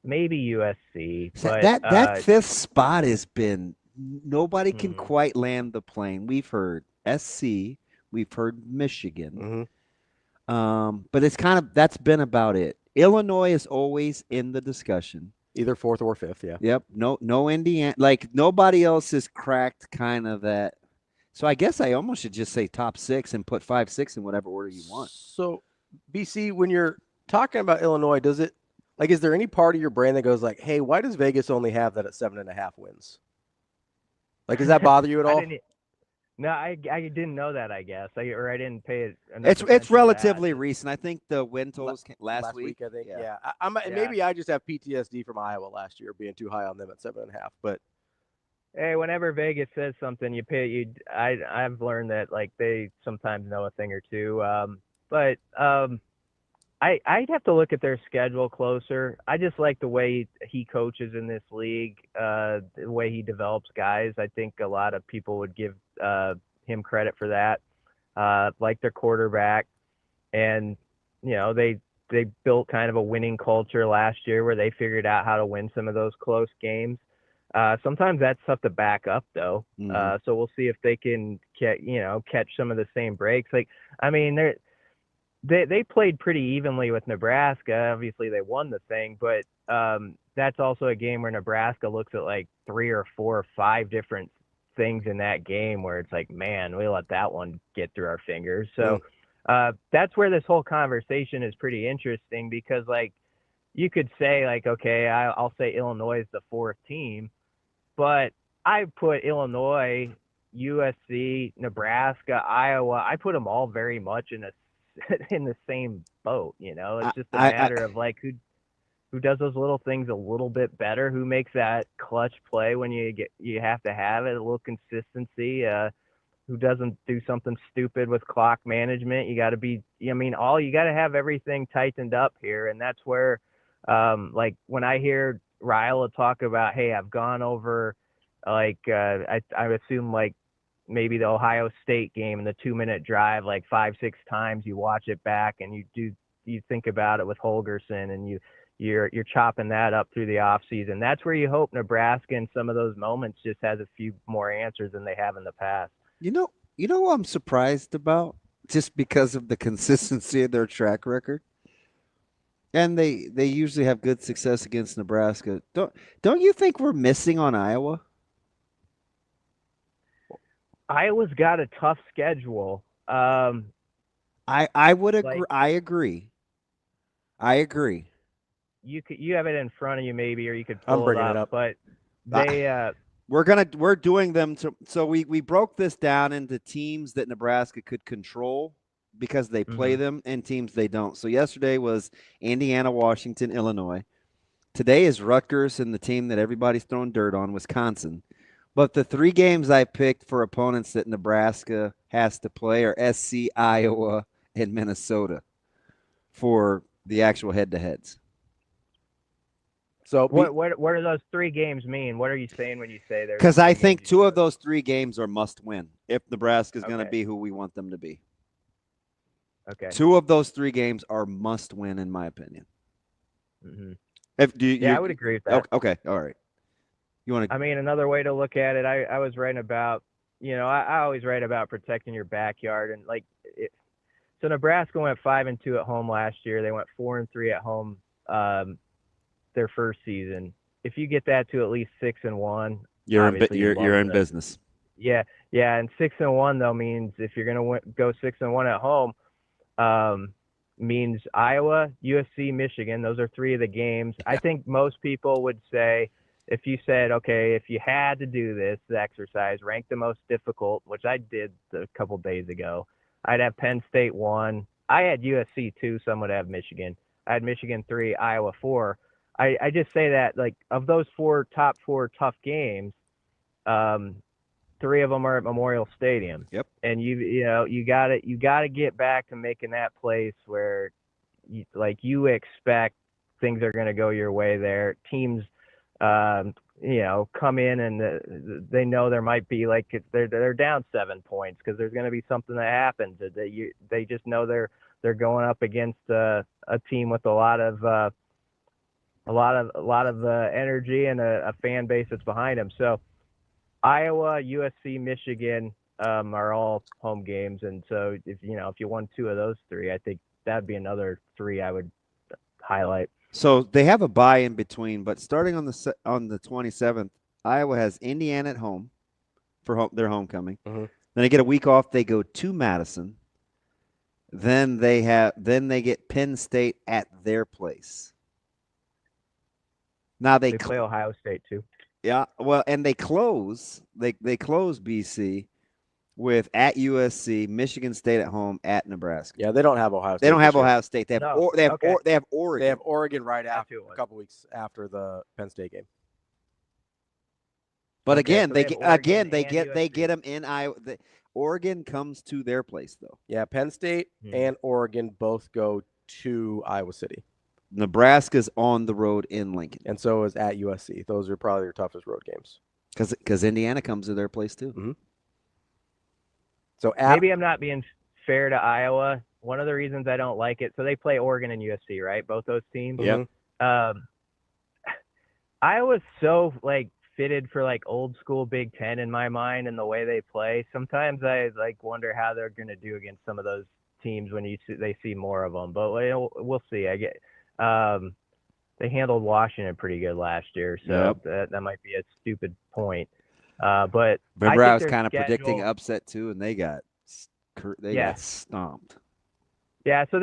maybe USC. But that 5th spot has been nobody can quite land the plane. We've heard SC, we've heard Michigan, but it's that's been about it. Illinois is always in the discussion, either 4th or 5th. Yeah. Yep. No Indiana. Like nobody else has cracked kind of that. So I guess I almost should just say top 6 and put 5, 6 in whatever order you want. So, BC, when you're talking about Illinois, is there any part of your brain that goes like, hey, why does Vegas only have that at 7.5 wins? Like, does that bother you at all? I didn't know that, I guess. I didn't pay it. It's relatively recent. I think the win totals last week. I think. Yeah. Maybe I just have PTSD from Iowa last year being too high on them at 7.5, but. Hey, whenever Vegas says something, I've learned that like they sometimes know a thing or two. But I'd have to look at their schedule closer. I just like the way he coaches in this league, the way he develops guys. I think a lot of people would give him credit for that. Like their quarterback, and they built kind of a winning culture last year where they figured out how to win some of those close games. Sometimes that's tough to back up, though. So we'll see if they can catch some of the same breaks. Like, I mean, they played pretty evenly with Nebraska. Obviously, they won the thing, but that's also a game where Nebraska looks at like 3 or 4 or 5 different things in that game where it's like, man, we let that one get through our fingers. So that's where this whole conversation is pretty interesting because, like, you could say, like, okay, I'll say Illinois is the 4th team, but I put Illinois, USC, Nebraska, Iowa, I put them all very much in the same boat. It's just a matter of, like, who does those little things a little bit better, who makes that clutch play when you have to have it, a little consistency, who doesn't do something stupid with clock management. You got to have everything tightened up here. And that's where, like, when I hear Ryle talk about, hey, I've gone over, like, I assume, like, maybe the Ohio State game and the 2-minute drive, like 5-6 times, you watch it back and you think about it with Holgorsen and you're chopping that up through the offseason. That's where you hope Nebraska in some of those moments just has a few more answers than they have in the past. You know what I'm surprised about, just because of the consistency of their track record, and they usually have good success against Nebraska. Don't you think we're missing on Iowa? Iowa's got a tough schedule. I would agree. I agree. You have it in front of you maybe, or you could I'm pull bringing it up. But they we're doing them so we broke this down into teams that Nebraska could control because they play them, and teams they don't. So yesterday was Indiana, Washington, Illinois. Today is Rutgers and the team that everybody's throwing dirt on, Wisconsin. But the 3 games I picked for opponents that Nebraska has to play are SC, Iowa, and Minnesota for the actual head-to-heads. So what do those 3 games mean? What are you saying when you say they're? Because I think 2 of those 3 games are must-win if Nebraska is going to be who we want them to be. Okay. 2 of those 3 games are must-win, in my opinion. Mm-hmm. I would agree with that. Okay, all right. You want to? I mean, another way to look at it, I was writing about, I always write about protecting your backyard, and so Nebraska went 5-2 at home last year. They went 4-3 at home their first season. If you get that to at least 6-1, you're in business. Yeah, and 6-1 though means if you're gonna go 6-1 at home, means Iowa, USC, Michigan. Those are 3 of the games. I think most people would say, if you said, okay, if you had to do this exercise, rank the most difficult, which I did a couple days ago, I'd have Penn State 1. I had USC 2. Some would have Michigan. I had Michigan 3, Iowa 4. I just say that, like, of those top 4 tough games, 3 of them are at Memorial Stadium. Yep. And you got to get back to making that place where you expect things are going to go your way there. Teams come in and they know there might be, like, they're down 7 points because there's going to be something that happens. They just know they're going up against a team with a lot of energy and a fan base that's behind them. So Iowa, USC, Michigan are all home games, and so if you won 2 of those 3, I think that'd be another 3 I would highlight. So they have a bye in between, but starting on the 27th, Iowa has Indiana at home for their homecoming. Then they get a week off. They go to Madison. Then they get Penn State at their place. Now they play Ohio State too. Yeah, well, and they close BC with at USC, Michigan State at home, at Nebraska. Yeah, they don't have Ohio State. They don't have Ohio State. They have they have Oregon. They have Oregon right after a couple weeks after the Penn State game. But again, they get them in Iowa. Oregon comes to their place though. Yeah, Penn State and Oregon both go to Iowa City. Nebraska's on the road in Lincoln, and so is at USC. Those are probably your toughest road games because Indiana comes to their place too. So maybe I'm not being fair to Iowa. One of the reasons I don't like it, so they play Oregon and USC, right? Both those teams. Yeah. Iowa's so fitted for old school Big Ten in my mind, and the way they play. Sometimes I wonder how they're going to do against some of those teams when they see more of them. But we'll see. I get. They handled Washington pretty good last year, so that might be a stupid point. But remember, I was kind of predicting upset too, and they got stomped. Yeah, so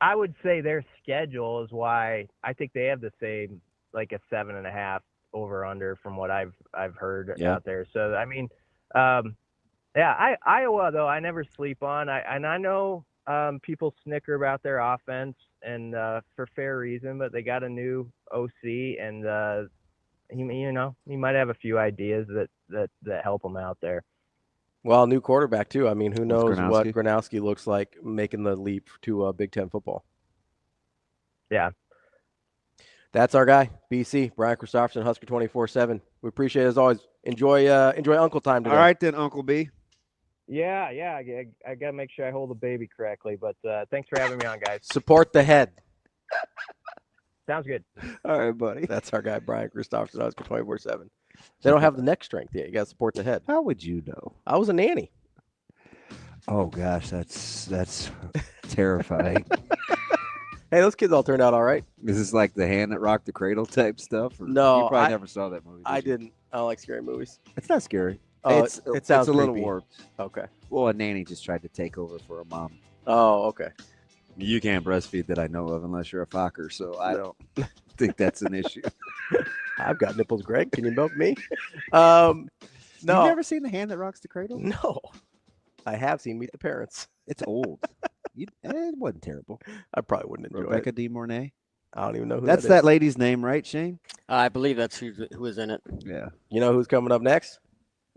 I would say their schedule is why I think they have the same, like a 7.5 over under from what I've heard out there. So I mean, Iowa though I never sleep on. I know people snicker about their offense and for fair reason, but they got a new OC and he might have a few ideas that help them out there. Well, new quarterback too. I mean, who knows what Gronowski looks like making the leap to Big Ten football. Yeah. That's our guy, BC, Brian Christopherson, Husker247. We appreciate it as always. Enjoy Uncle time today. All right then, Uncle B. Yeah, I got to make sure I hold the baby correctly, but thanks for having me on, guys. Support the head. Sounds good. All right, buddy. That's our guy, Brian Christopherson, Husker247. They don't have the neck strength yet. You got to support the head. How would you know? I was a nanny. Oh gosh, that's terrifying. Hey, those kids all turned out all right. Is this like the hand that rocked the cradle type stuff? Or No, you probably never saw that movie. I didn't. I don't like scary movies. It's not scary. Oh, it sounds a little creepy. warped. Okay. Well, a nanny just tried to take over for a mom. Oh, okay. You can't breastfeed that I know of unless you're a Fokker, so I don't think that's an issue. I've got nipples, Greg. Can you milk me? No. You've never seen The Hand That Rocks the Cradle? No. I have seen Meet the Parents. It's old. It wasn't terrible. I probably wouldn't enjoy Rebecca it. De Mornay. I don't even know who That's that is. that lady's name, right, Shane? I believe that's who was in it. Yeah. You know who's coming up next?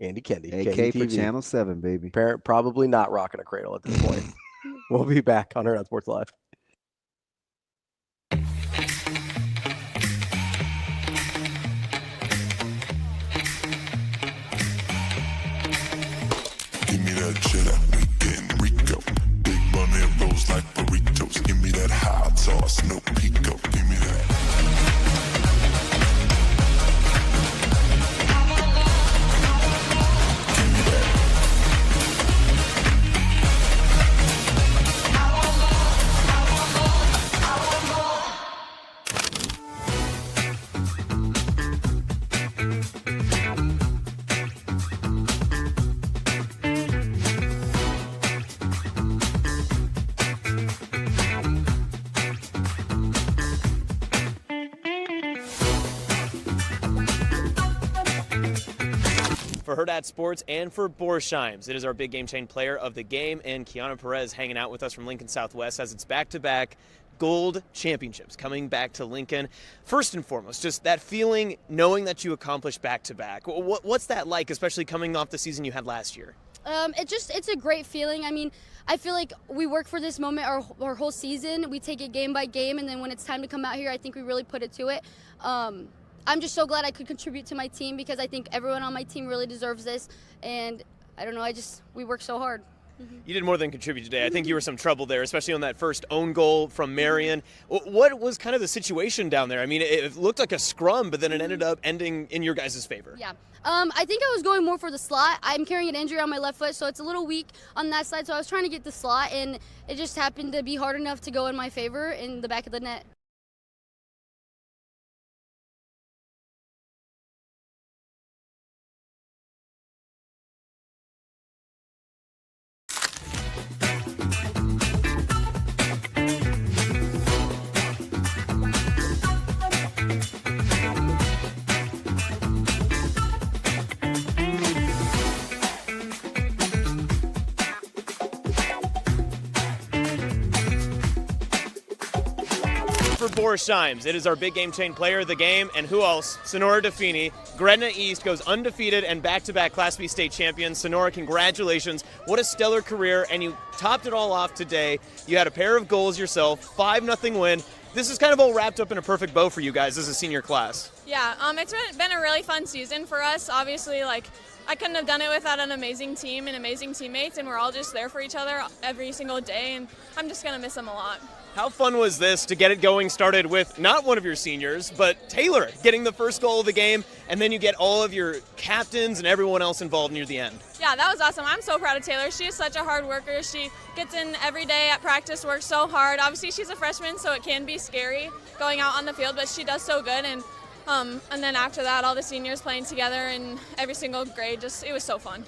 Andy Kendeigh. AK for KETV. Channel 7, baby. Parent probably not rocking a cradle at this point. We'll be back on Hurrdat Sports Live. Give me that cheddar, we getting Rico. Big bunny rolls like burritos. Give me that hot sauce, no pico. Give me that. For Hurrdat Sports and for Borsheim's, it is our big game chain player of the game, and Kiana Perez hanging out with us from Lincoln Southwest as it's back-to-back gold championships coming back to Lincoln. First and foremost, just that feeling knowing that you accomplished back-to-back. What's that like, especially coming off the season you had last year? It's a great feeling. I mean, I feel like we work for this moment our whole season. We take it game by game, and then when it's time to come out here, I think we really put it to it. I'm just so glad I could contribute to my team because I think everyone on my team really deserves this. And I don't know, we work so hard. You did more than contribute today. I think you were some trouble there, especially on that first own goal from Marion. What was kind of the situation down there? I mean, it looked like a scrum, but then it ended up ending in your guys' favor. Yeah. I think I was going more for the slot. I'm carrying an injury on my left foot, so it's a little weak on that side. So I was trying to get the slot, and it just happened to be hard enough to go in my favor in the back of the net. For Borsheim's, it is our big game chain player of the game, and who else? Sonora Defini. Gretna East goes undefeated and back-to-back Class B state champions. Sonora, congratulations. What a stellar career, and you topped it all off today. You had a pair of goals yourself, 5-0 win. This is kind of all wrapped up in a perfect bow for you guys as a senior class. Yeah, it's been a really fun season for us. Obviously, I couldn't have done it without an amazing team and amazing teammates, and we're all just there for each other every single day, and I'm just going to miss them a lot. How fun was this to get it going started with not one of your seniors, but Taylor getting the first goal of the game, and then you get all of your captains and everyone else involved near the end? Yeah, that was awesome. I'm so proud of Taylor. She is such a hard worker. She gets in every day at practice, works so hard. Obviously, she's a freshman, so it can be scary going out on the field, but she does so good. And then after that, all the seniors playing together in every single grade, it was so fun.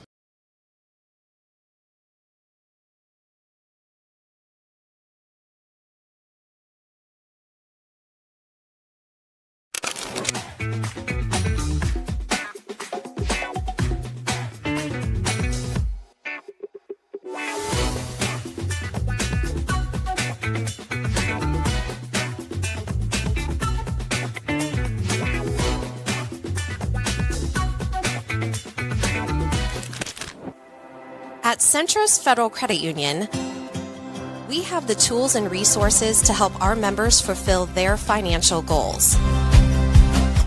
At Centros Federal Credit Union, we have the tools and resources to help our members fulfill their financial goals.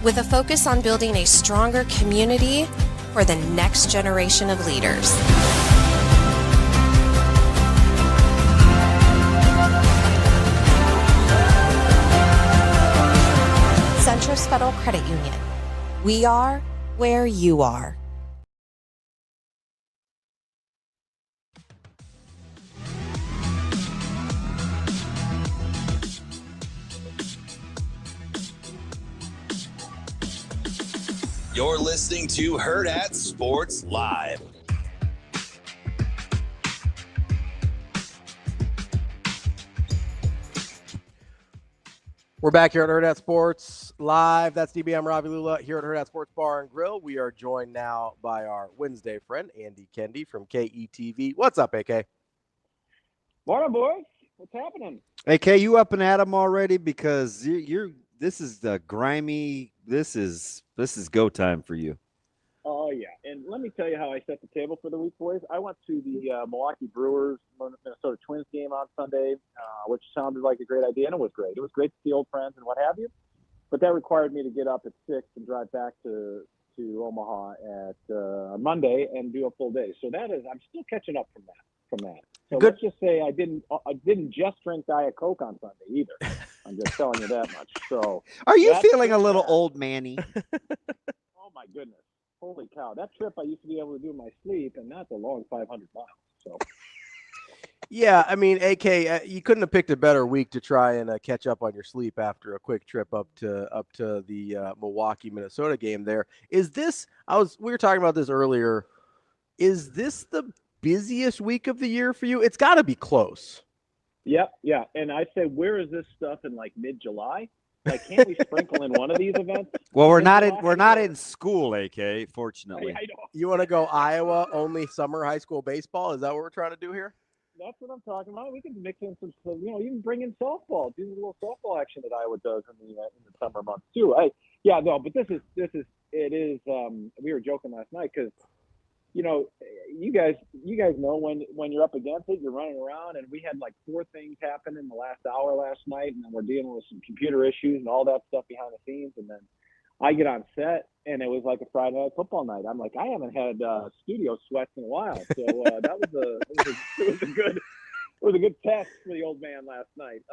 With a focus on building a stronger community for the next generation of leaders. Centros Federal Credit Union. We are where you are. You're listening to Hurrdat Sports Live. We're back here at Hurrdat Sports Live. That's DBM Ravi Lulla here at Hurrdat Sports Bar and Grill. We are joined now by our Wednesday friend, Andy Kendeigh from KETV. What's up, AK? Morning, boys. What's happening? AK, you up and at 'em already? Because you're this is the grimy. This is go time for you. Oh, yeah. And let me tell you how I set the table for the week, boys. I went to the Milwaukee Brewers Minnesota Twins game on Sunday, which sounded like a great idea, and it was great. It was great to see old friends and what have you. But that required me to get up at 6 and drive back to Omaha at Monday and do a full day. So I'm still catching up from that. So Good. Let's just say I didn't just drink Diet Coke on Sunday either. I'm just telling you that much. So Are you feeling a little old manny? Oh my goodness. Holy cow. That trip I used to be able to do in my sleep, and that's a long 500 miles. So Yeah, I mean, AK, you couldn't have picked a better week to try and catch up on your sleep after a quick trip up to the Milwaukee, Minnesota game there. Is this we were talking about this earlier. Is this the busiest week of the year for you? It's got to be close. Yep, yeah. And I say, where is this stuff in like mid-July? Like, can't we sprinkle in one of these events? Well, we're not in school, AK, fortunately. I know. You want to go Iowa only summer high school baseball? Is that what we're trying to do here? That's what I'm talking about. We can mix in some, even bring in softball, do a little softball action that Iowa does in the summer months too. But it is. We were joking last night because, you guys know when you're up against it, you're running around, and we had like 4 things happen in the last hour last night, and then we're dealing with some computer issues and all that stuff behind the scenes, and then I get on set, and it was like a Friday night football night. I'm like, I haven't had studio sweats in a while, so it was a good test for the old man last night.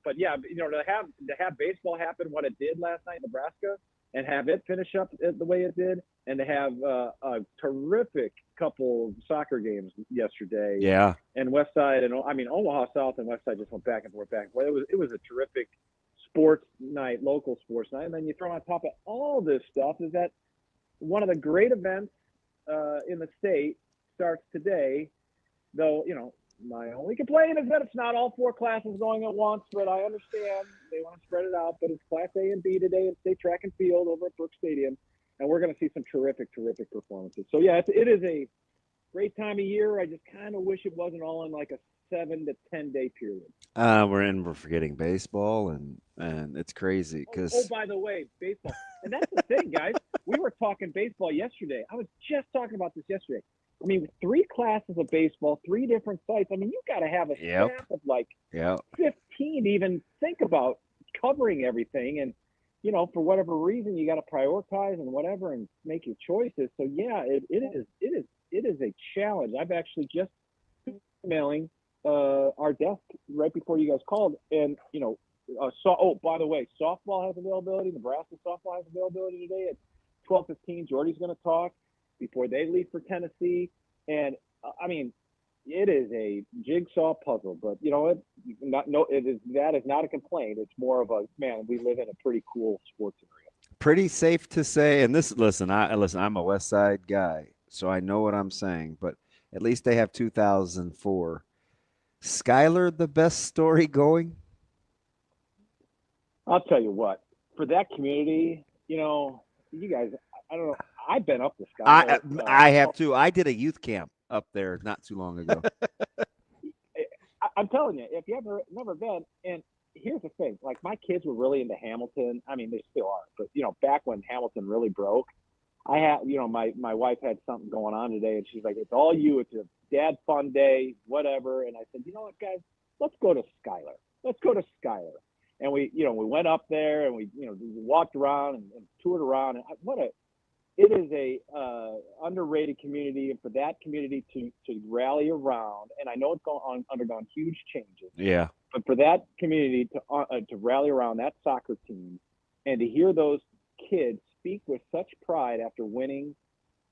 But yeah, to have baseball happen what it did last night in Nebraska, and have it finish up the way it did, and to have a terrific couple of soccer games yesterday. Yeah. And Westside Omaha South and Westside just went back and forth. It was a terrific sports night, local sports night. And then you throw on top of all this stuff is that one of the great events in the state starts today, though, my only complaint is that it's not all 4 classes going at once, but I understand they want to spread it out. But it's Class A and B today in state track and field over at Brooks Stadium, and we're going to see some terrific performances. So, yeah, it is a great time of year. I just kind of wish it wasn't all in like a 7 to 10 day period. We're forgetting baseball, and it's crazy because. Oh, by the way, baseball, and that's the thing, guys. We were talking baseball yesterday. I was just talking about this yesterday. I mean, 3 classes of baseball, 3 different sites. I mean, you got to have a staff of like 15 to even think about covering everything. And, for whatever reason, you got to prioritize and whatever and make your choices. So, yeah, it is a challenge. I've actually just emailing our desk right before you guys called. And, by the way, softball has availability. Nebraska softball has availability today at 12:15. Jordy's going to talk before they leave for Tennessee. And it is a jigsaw puzzle, but that is not a complaint. It's more of a, man, we live in a pretty cool sports area. Pretty safe to say, and I'm a West Side guy, so I know what I'm saying, but at least they have 2004. Skyler, the best story going? I'll tell you what, for that community, you guys, I don't know. I've been up to Skyler. I have too. I did a youth camp up there not too long ago. I'm telling you, if you never been, and here's the thing, like my kids were really into Hamilton. I mean, they still are, but back when Hamilton really broke, I have, my wife had something going on today, and she's like, "It's all you. It's a dad fun day, whatever." And I said, "You know what, guys? Let's go to Schuyler. Let's go to Schuyler." And we went up there and we walked around and toured around. And it is a underrated community, and for that community to rally around, and I know it's undergone huge changes. Yeah. But for that community to rally around that soccer team, and to hear those kids speak with such pride after winning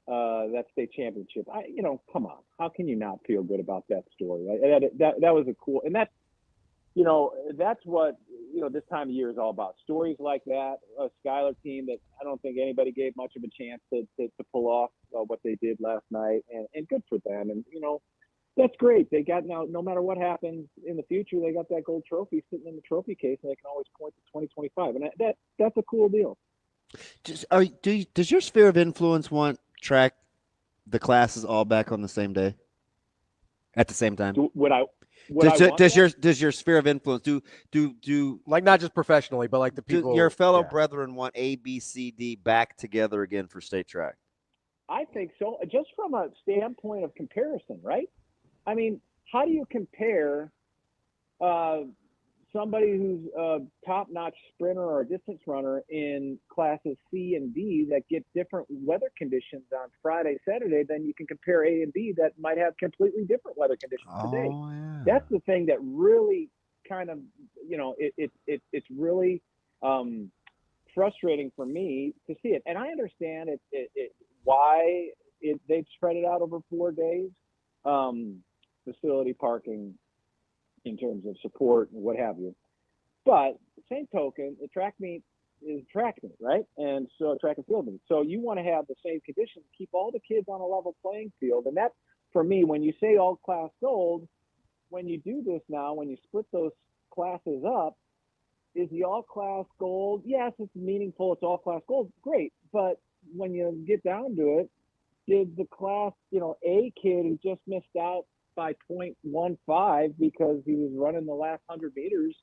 that state championship, come on, how can you not feel good about that story? That was a cool, and that's what this time of year is all about. Stories like that, a Schuyler team that I don't think anybody gave much of a chance to pull off what they did last night, and good for them. And that's great. They got, now, no matter what happens in the future, they got that gold trophy sitting in the trophy case, and they can always point to 2025, and that's a cool deal. Does your sphere of influence want track the classes all back on the same day, at the same time? Does your sphere of influence do like, not just professionally, but like the people, your fellow brethren want A, B, C, D back together again for state track? I think so, just from a standpoint of comparison, right? I mean, how do you compare somebody who's a top-notch sprinter or a distance runner in classes C and D that get different weather conditions on Friday, Saturday, than you can compare A and B that might have completely different weather conditions today? Yeah. That's the thing that really kind of, it's really frustrating for me to see it. And I understand why they've spread it out over 4 days, facility parking, in terms of support and what have you. But same token, the track meet is track meet, right? And so track and field meet. So you want to have the same conditions, keep all the kids on a level playing field. And that, for me, when you say all class gold, when you do this now, when you split those classes up, is the all class gold? Yes, it's meaningful. It's all class gold. Great. But when you get down to it, did the class, A kid who just missed out by 0.15 because he was running the last 100 meters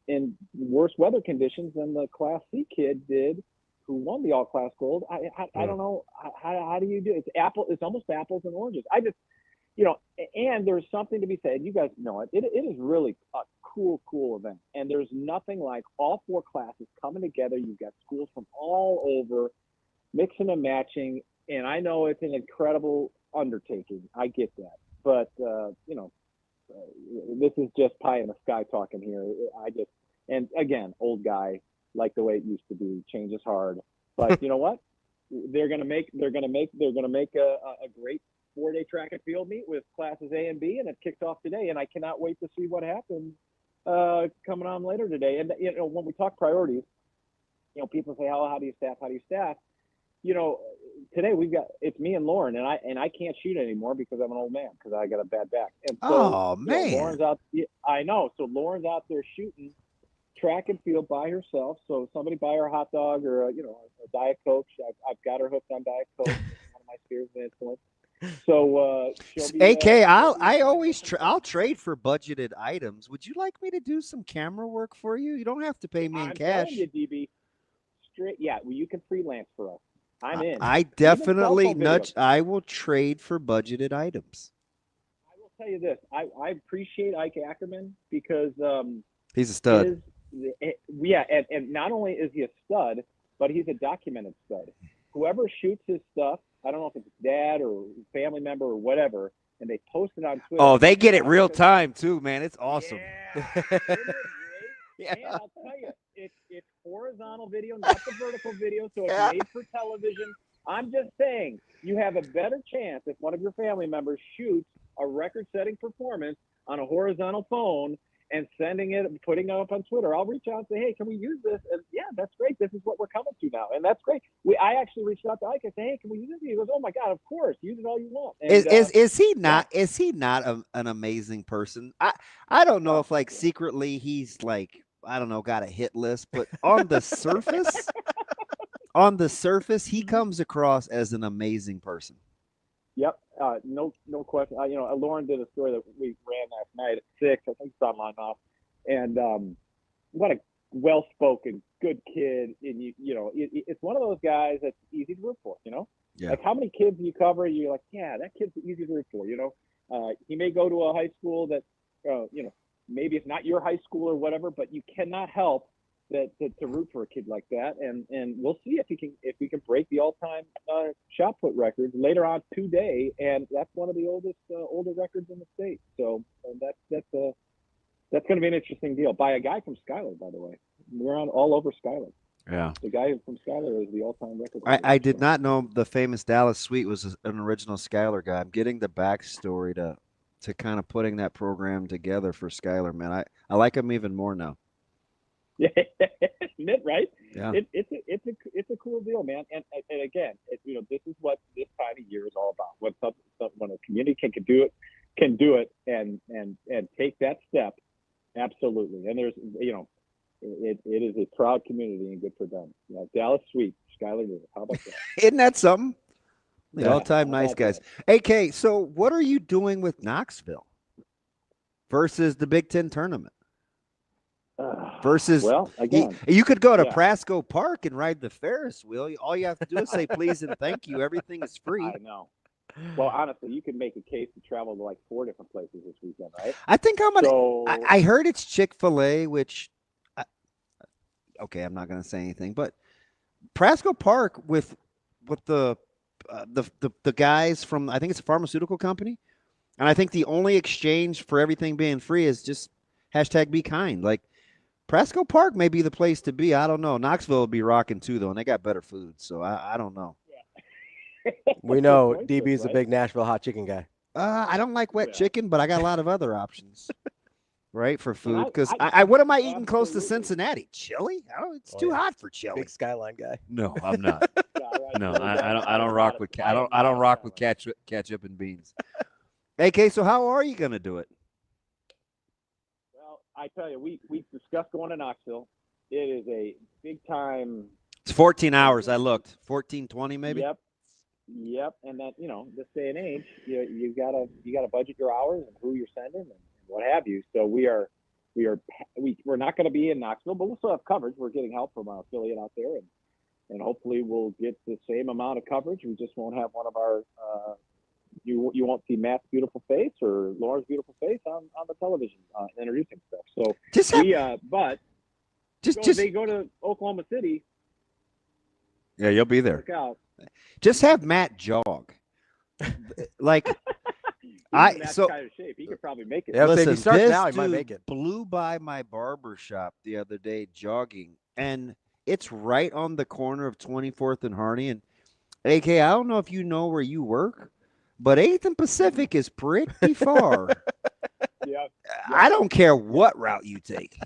in worse weather conditions than the Class C kid did, who won the all-class gold? I don't know. How do you do it? It's almost apples and oranges. I just, and there's something to be said. You guys know it. It is really a cool event. And there's nothing like all 4 classes coming together. You've got schools from all over mixing and matching. And I know it's an incredible undertaking. I get that. But, this is just pie in the sky talking here. And again, old guy, like the way it used to be. Change is hard. But you know what? They're going to make a great 4-day track and field meet with classes A and B, and it kicks off today. And I cannot wait to see what happens coming on later today. And, when we talk priorities, people say, how do you staff? Today it's me and Lauren, and I can't shoot anymore because I'm an old man because I got a bad back. And so, man, Lauren's out. I know. So Lauren's out there shooting track and field by herself. So somebody buy her a hot dog or a Diet Coke. I've got her hooked on Diet Coke. One of my spheres of influence. So AK, I'll trade for budgeted items. Would you like me to do some camera work for you? You don't have to pay me in cash. I'm telling you, DB, straight. Yeah, well, you can freelance for us. I'm in. I definitely I will trade for budgeted items. I will tell you this. I appreciate Ike Ackerman because he's a stud. And not only is he a stud, but he's a documented stud. Whoever shoots his stuff, I don't know if it's his dad or family member or whatever, and they post it on Twitter. Oh, they get it real time too, man. It's awesome. Yeah. And I'll tell you, it's horizontal video, not the vertical video, so it's made for television. I'm just saying, you have a better chance if one of your family members shoots a record-setting performance on a horizontal phone and sending it, putting it up on Twitter. I'll reach out and say, hey, can we use this? And yeah, that's great. This is what we're coming to now, and that's great. I actually reached out to Ike and said, hey, can we use this? He goes, oh my God, of course, use it all you want. And, is he not an amazing person? I don't know if secretly he's I don't know, got a hit list, but on the surface, he comes across as an amazing person. Yep. No question. Lauren did a story that we ran last night at 6. I think it's on my mouth. And what well-spoken, good kid, and it's one of those guys that's easy to root for. Yeah. Like how many kids you cover, you're like, yeah, that kid's easy to root for. He may go to a high school that, maybe it's not your high school or whatever, but you cannot help to root for a kid like that. And we'll see if he can break the all-time shot put records later on today. And that's one of the older records in the state. So that's going to be an interesting deal by a guy from Schuyler, by the way. We're on all over Schuyler. Yeah. The guy from Schuyler is the all-time record. I did not know the famous Dallas Sweet was an original Schuyler guy. I'm getting the backstory to kind of putting that program together for Schuyler, man. I like him even more now. Yeah, right? Yeah. It's a cool deal, man. And again, this is what this time of year is all about. When a community can do it and take that step, absolutely. And there's it is a proud community and good for them. Dallas Sweet, Schuyler New. How about that? Isn't that something? The Yeah. all-time nice guys. AK, so what are you doing with Knoxville versus the Big Ten tournament? Versus, well, again, you could go to yeah. Prasco Park and ride the Ferris wheel. All you have to do is say please and thank you. Everything is free. I know. Well, honestly, you can make a case to travel to like 4 different places this weekend, right? I think I'm gonna. So, I heard it's Chick-fil-A, which. Okay, I'm not gonna say anything, but Prasco Park with the guys from, I think it's a pharmaceutical company, and I think the only exchange for everything being free is just #be kind. Like Prasco Park may be the place to be. I don't know. Knoxville will be rocking too, though, and they got better food, so I don't know. We know DB's a big Nashville hot chicken guy. I don't like wet chicken, but I got a lot of other options. Right, for food, because what am I eating close to Cincinnati? Chili? It's too hot for chili. Big Skyline guy. No, I'm not. No, I don't rock with I don't rock with ketchup and beans. AK, so how are you gonna do it? well, I tell you, we discussed going to Knoxville. It is a big time. It's 14 hours. I looked 14-20 maybe. Yep. And that this day and age, you gotta budget your hours and who you're sending and what have you. So we're not going to be in Knoxville, but we'll still have coverage. We're getting help from our affiliate out there, and hopefully we'll get the same amount of coverage. We just won't have one of our you won't see Matt's beautiful face or Laura's beautiful face on the television introducing stuff. So they go to Oklahoma City. Yeah, you'll be there. Look out. Just have Matt jog. Like Matt's kind of shape. He could probably make it. Yeah, listen, if he starts this now, he might dude make it. blew by my barber shop the other day jogging, and it's right on the corner of 24th and Harney. And AK, I don't know if you know where you work, but 8th and Pacific is pretty far. Yeah. I don't care what route you take.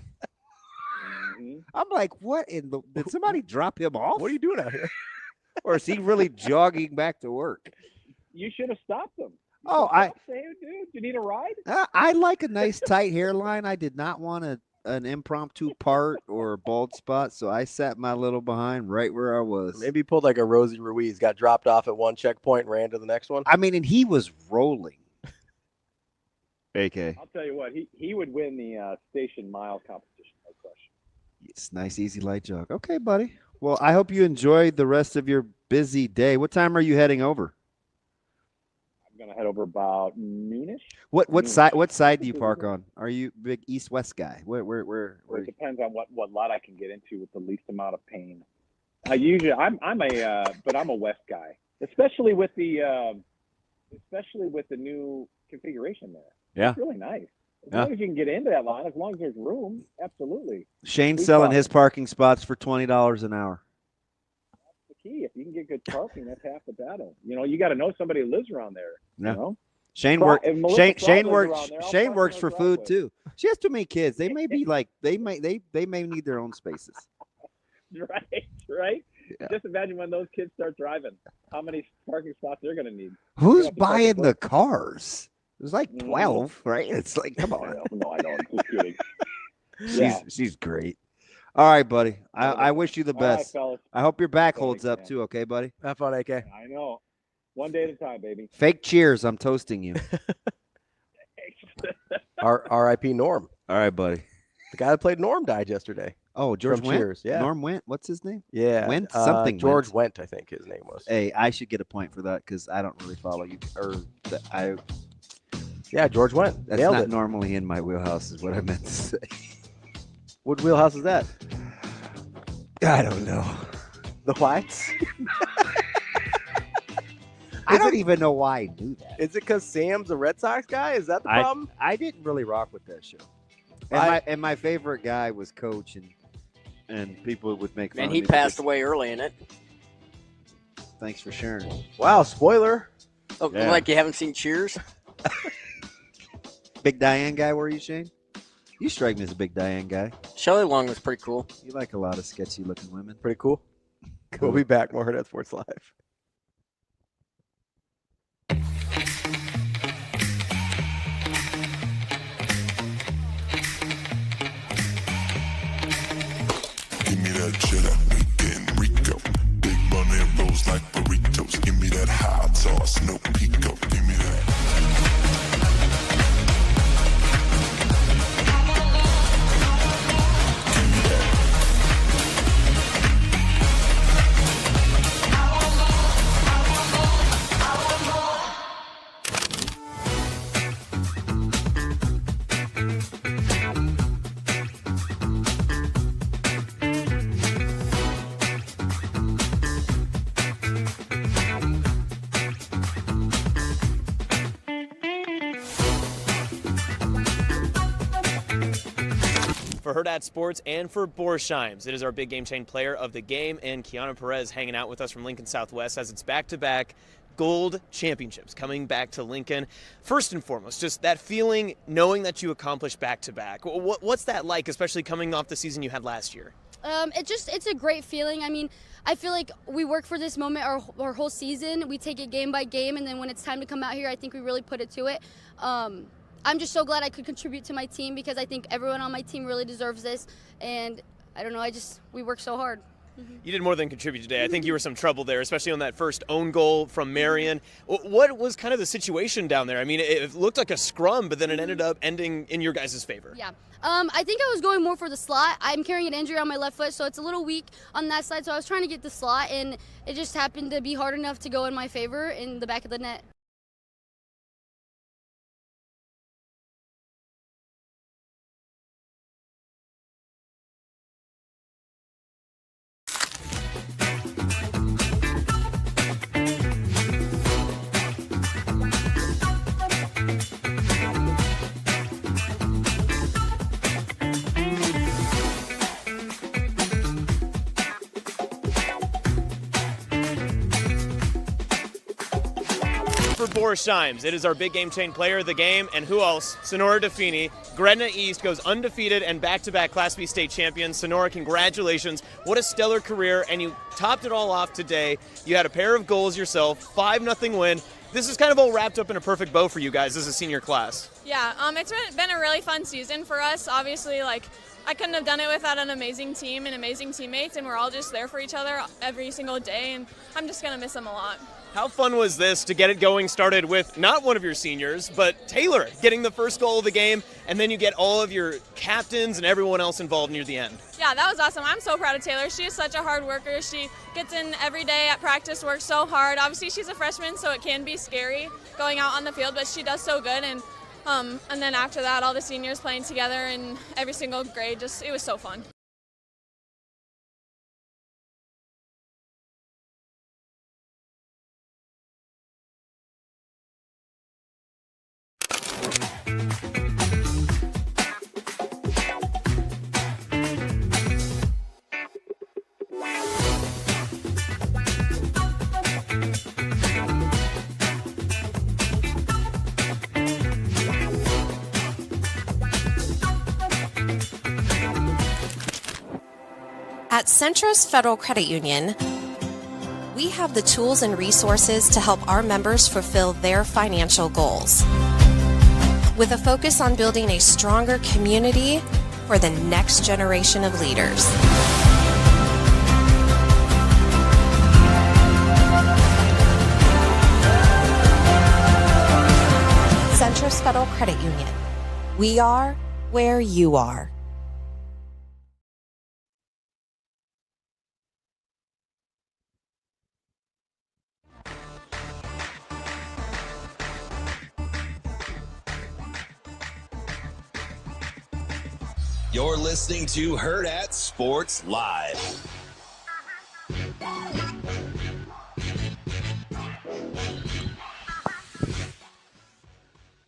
Mm-hmm. I'm like, what in the? Did somebody drop him off? What are you doing out here? Or is he really jogging back to work? You should have stopped him. Hey, dude, you need a ride? I like a nice tight hairline. I did not want an impromptu part or a bald spot, so I sat my little behind right where I was. Maybe he pulled like a Rosie Ruiz, got dropped off at one checkpoint and ran to the next one. I mean, and he was rolling. AK. I'll tell you what, he would win the station mile competition, no question. It's nice, easy, light jog. Okay, buddy. Well, I hope you enjoy the rest of your busy day. What time are you heading over? I'm gonna head over about noonish. What side do you park on? Are you big east-west guy? Where It depends on what lot I can get into with the least amount of pain. I'm a west guy, especially with the new configuration there. Yeah, it's really nice. As long as you can get into that line, as long as there's room, absolutely. Shane's selling his parking spots for $20 an hour. That's the key. If you can get good parking, that's half the battle. You got to know somebody who lives around there. Yeah. Shane works for food too. She has too many kids. They may be like they may need their own spaces. Right. Yeah. Just imagine when those kids start driving, how many parking spots they're going to need. Who's buying the cars? There's like 12, right? It's like, come on. No, I know. I'm just kidding. She's great. All right, buddy. I wish you the best. All right, fellas. I hope your back holds up too. Okay, buddy. Have fun, AK. I know. One day at a time, baby. Fake cheers. I'm toasting you. R.I.P. Norm. All right, buddy. The guy that played Norm died yesterday. Oh, George from Wendt? Cheers. Yeah. Norm Wendt? What's his name? Yeah. Wendt? Something George Wendt. Wendt, I think his name was. Hey, I should get a point for that because I don't really follow you. Yeah, George Wendt. That's Nailed not it. normally in my wheelhouse is what I meant to say. What wheelhouse is that? I don't know. The Whites? I don't even know why I knew that. Is it because Sam's a Red Sox guy? Is that the problem? I didn't really rock with that show. And my favorite guy was Coach, and people would make fun Man, of he me passed because- away early in it. Thanks for sharing. Wow, spoiler. Oh, Yeah. like you haven't seen Cheers? Big Diane guy, were you, Shane? You strike me as a Big Diane guy. Shelley Long was pretty cool. You like a lot of sketchy looking women. Pretty cool. We'll be back. More Hurrdat Sports Live. Give me that cheddar, bacon, Rico. Big bunny rolls like burritos. Give me that hot sauce, no pico. Give me that. For Hurrdat Sports and for Borsheim's, it is our big game chain player of the game, and Kiana Perez hanging out with us from Lincoln Southwest as it's back-to-back gold championships coming back to Lincoln. First and foremost, just that feeling, knowing that you accomplished back-to-back. What's that like, especially coming off the season you had last year? It's a great feeling. I mean, I feel like we work for this moment our whole season. We take it game by game, and then when it's time to come out here, I think we really put it to it. I'm just so glad I could contribute to my team because I think everyone on my team really deserves this. And I don't know, we work so hard. You did more than contribute today. I think you were some trouble there, especially on that first own goal from Marion. What was kind of the situation down there? I mean, it looked like a scrum, but then it ended up ending in your guys' favor. Yeah. I think I was going more for the slot. I'm carrying an injury on my left foot, so it's a little weak on that side. So I was trying to get the slot, and it just happened to be hard enough to go in my favor in the back of the net. For Borsheim's, it is our big game chain player of the game, and who else? Sonora Defini. Gretna East goes undefeated and back-to-back Class B state champions. Sonora, congratulations. What a stellar career, and you topped it all off today. You had a pair of goals yourself, 5-0 win. This is kind of all wrapped up in a perfect bow for you guys as a senior class. Yeah, it's been a really fun season for us. Obviously, I couldn't have done it without an amazing team and amazing teammates, and we're all just there for each other every single day, and I'm just going to miss them a lot. How fun was this to get it going started with not one of your seniors, but Taylor getting the first goal of the game, and then you get all of your captains and everyone else involved near the end? Yeah, that was awesome. I'm so proud of Taylor. She is such a hard worker. She gets in every day at practice, works so hard. Obviously, she's a freshman, so it can be scary going out on the field, but she does so good. And then after that, all the seniors playing together in every single grade, it was so fun. At Centros Federal Credit Union, we have the tools and resources to help our members fulfill their financial goals. With a focus on building a stronger community for the next generation of leaders. Centros Federal Credit Union. We are where you are. You're listening to Hurrdat Sports Live.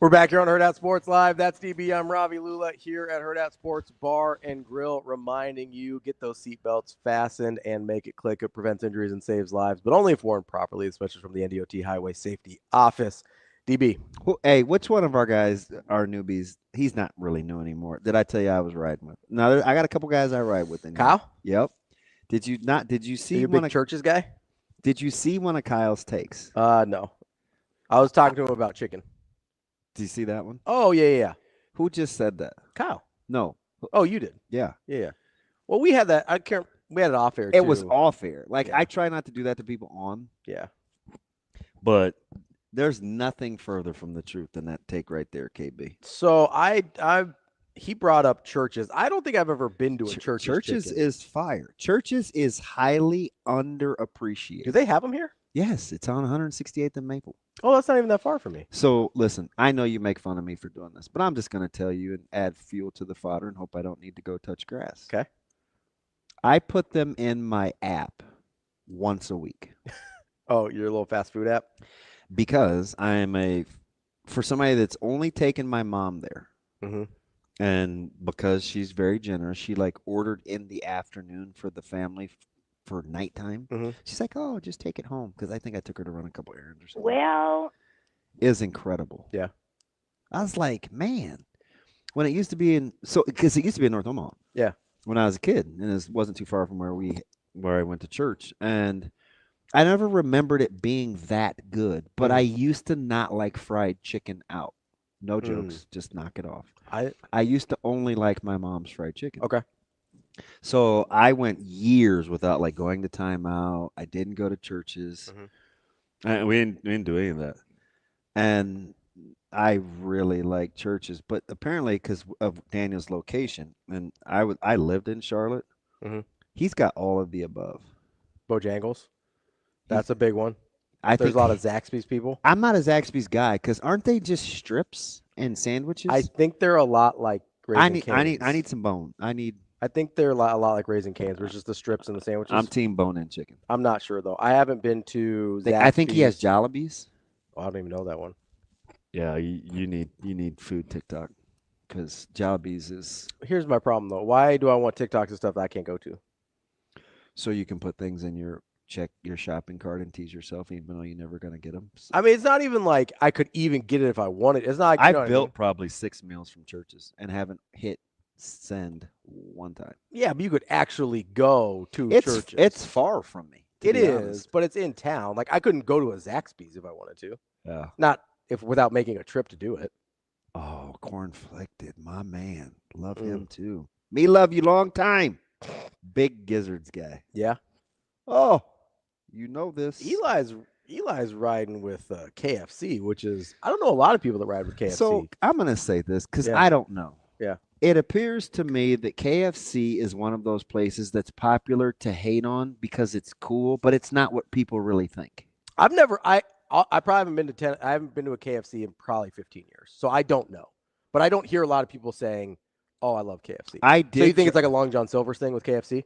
We're back here on Hurrdat Sports Live. That's DB. I'm Ravi. Lulla here at Hurrdat Sports Bar and Grill, reminding you, get those seatbelts fastened and make it click. It prevents injuries and saves lives, but only if worn properly, especially from the NDOT Highway Safety Office. DB. Hey, which one of our guys, our newbies, he's not really new anymore. Did I tell you I was riding with? No, I got a couple guys I ride with. Kyle? Yep. Did you see Are you a one big of Church's guy? Did you see one of Kyle's takes? No. I was talking to him about chicken. Did you see that one? Oh, yeah. Who just said that? Kyle. No. Oh, you did? Yeah. Yeah. Well, we had that. We had it off air, It too. was off air. Like, Yeah. I try not to do that to people on. Yeah. But there's nothing further from the truth than that take right there, KB. So he brought up Churches. I don't think I've ever been to a Churches. Churches chicken. is fire. Churches is highly underappreciated. Do they have them here? Yes, it's on 168th and Maple. Oh, that's not even that far from me. So, listen, I know you make fun of me for doing this, but I'm just going to tell you and add fuel to the fodder and hope I don't need to go touch grass. Okay. I put them in my app once a week. Oh, your little fast food app? Because I am for somebody that's only taken my mom there. Mm-hmm. And because she's very generous, she like ordered in the afternoon for the family for nighttime. Mm-hmm. She's like, oh, just take it home. Because I think I took her to run a couple errands or something. Well, Is incredible. Yeah. I was like, man, when it used to be because it used to be in North Omaha. Yeah. When I was a kid, and it wasn't too far from where I went to church, and I never remembered it being that good. But I used to not like fried chicken out. No jokes, just knock it off. I used to only like my mom's fried chicken. Okay. So I went years without like going to timeout. I didn't go to churches. Mm-hmm. We didn't do any of that. And I really like churches, but apparently because of Daniel's location, and I lived in Charlotte. Mm-hmm. He's got all of the above. Bojangles. That's a big one. There's a lot of Zaxby's people. I'm not a Zaxby's guy because aren't they just strips and sandwiches? I think they're a lot like Raising Cane's. I need some bone. I think they're a lot like Raising Cane's, where it's just the strips and the sandwiches. I'm team bone and chicken. I'm not sure though. I haven't been to Zaxby's. I think he has Jollibees. Oh, I don't even know that one. Yeah, you need food TikTok because Jollibees is. Here's my problem though. Why do I want TikToks and stuff that I can't go to? So you can put things in your shopping cart and tease yourself, even though you're never gonna get them. So. I mean, it's not even like I could even get it if I wanted. It's not. Like, I've built probably 6 meals from churches and haven't hit send one time. Yeah, but you could actually go to churches. It's far from me. It is, but it's in town. Like I couldn't go to a Zaxby's if I wanted to. Yeah. Not without making a trip to do it. Oh, Cornflicted, my man. Love him too. Me love you long time. Big Gizzards guy. Yeah. Oh, you know this. Eli's riding with KFC, which is I don't know a lot of people that ride with KFC. So I'm gonna say this because I don't know. Yeah. It appears to me that KFC is one of those places that's popular to hate on because it's cool, but it's not what people really think. I probably haven't been to I haven't been to a KFC in probably 15 years, so I don't know. But I don't hear a lot of people saying, "Oh, I love KFC." I did. So you think it's like a Long John Silver's thing with KFC?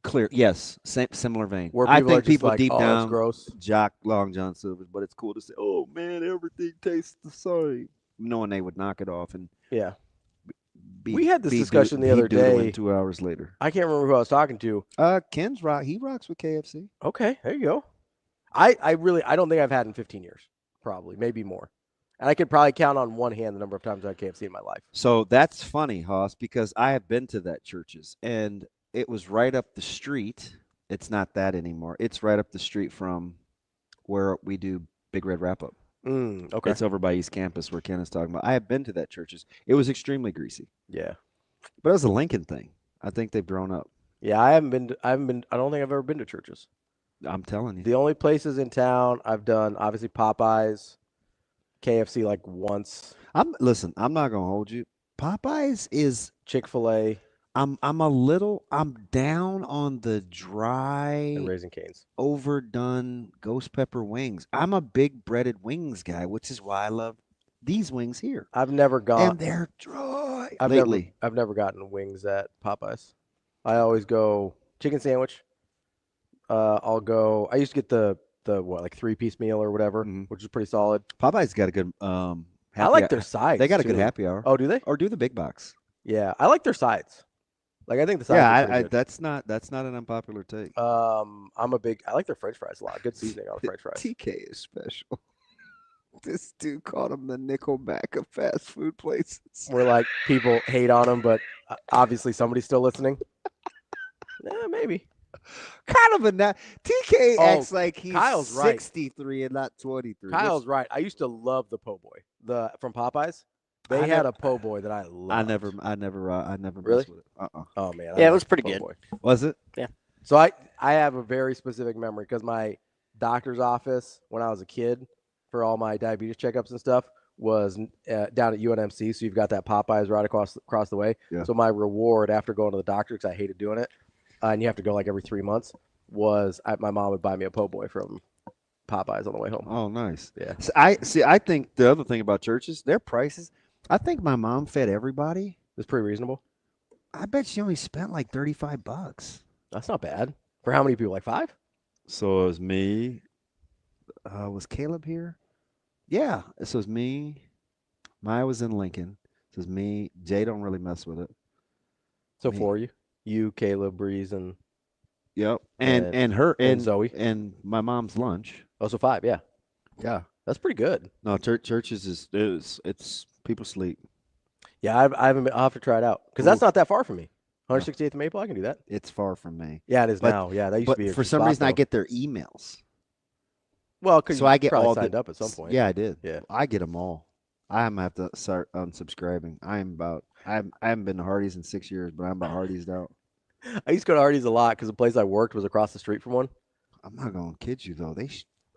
Clear, yes, similar vein. Where I people think are just people like, deep "Oh, down that's gross." jock Long John Silver's, but it's cool to say, "Oh man, everything tastes the same," knowing they would knock it off and yeah. We had this discussion the other day. 2 hours later, I can't remember who I was talking to. Ken's rock. He rocks with KFC. Okay, there you go. I don't think I've had in 15 years. Probably, maybe more. And I could probably count on one hand the number of times I've had KFC in my life. So that's funny, Hoss, because I have been to that churches, and it was right up the street. It's not that anymore. It's right up the street from where we do Big Red Wrap Up. Okay. It's over by East Campus where Ken is talking about. I have been to that churches. It was extremely greasy. Yeah. But it was a Lincoln thing. I think they've grown up. Yeah, I don't think I've ever been to churches. I'm telling you. The only places in town I've done, obviously Popeyes, KFC like once. I'm not gonna hold you. Popeyes is Chick-fil-A. I'm down on the dry and Raising Cane's overdone ghost pepper wings. I'm a big breaded wings guy, which is why I love these wings here. I've never gone. And they're dry. Popeye I've lately. never gotten wings at Popeyes. I always go chicken sandwich. I'll go. I used to get the like 3-piece meal or whatever, which is pretty solid. Popeyes got a good I like their sides. They got a too. good happy hour. Oh, do they? Or do the big box. Yeah, I like their sides. Like I think the sides are pretty good. that's not an unpopular take. I like their French fries a lot. Good seasoning on the French fries. TK is special. This dude called him the Nickelback of fast food places. Where like people hate on them, but obviously somebody's still listening. Maybe. Kind of a TK acts like he's Kyle's right. 63 and not 23. Kyle's right. I used to love the po' boy. From Popeyes. They had a po' boy that I loved. I never Really? messed with it. Oh man. Yeah, it was pretty good. Boy. Was it? Yeah. So I have a very specific memory because my doctor's office when I was a kid for all my diabetes checkups and stuff was down at UNMC. So you've got that Popeyes right across the way. Yeah. So my reward after going to the doctor, because I hated doing it, and you have to go like every 3 months, was my mom would buy me a po' boy from Popeyes on the way home. Oh, nice. Yeah. So I think the other thing about churches, their prices. I think my mom fed everybody. It's pretty reasonable. I bet she only spent like $35. That's not bad. For how many people? Like 5? So it was me. Was Caleb here? Yeah. So it was me. Maya was in Lincoln. So it was me. Jay don't really mess with it. So Me. 4 you, Caleb, Breeze, and Yep. And her and Zoe. And my mom's lunch. Oh, so 5, yeah. Yeah. That's pretty good. No, churches it's people sleep. Yeah, I haven't been, I'll have to try it out. Because that's not that far from me. 168th and Maple, I can do that. It's far from me. Yeah, it is now. Yeah, that used to be a for some spot, reason I though. get their emails. Well, because So I get probably all signed up at some point. Yeah, I did. Yeah. I get them all. I'm gonna have to start unsubscribing. I haven't been to Hardee's in 6 years, but I'm about Hardee's out. I used to go to Hardee's a lot because the place I worked was across the street from one. I'm not gonna kid you though.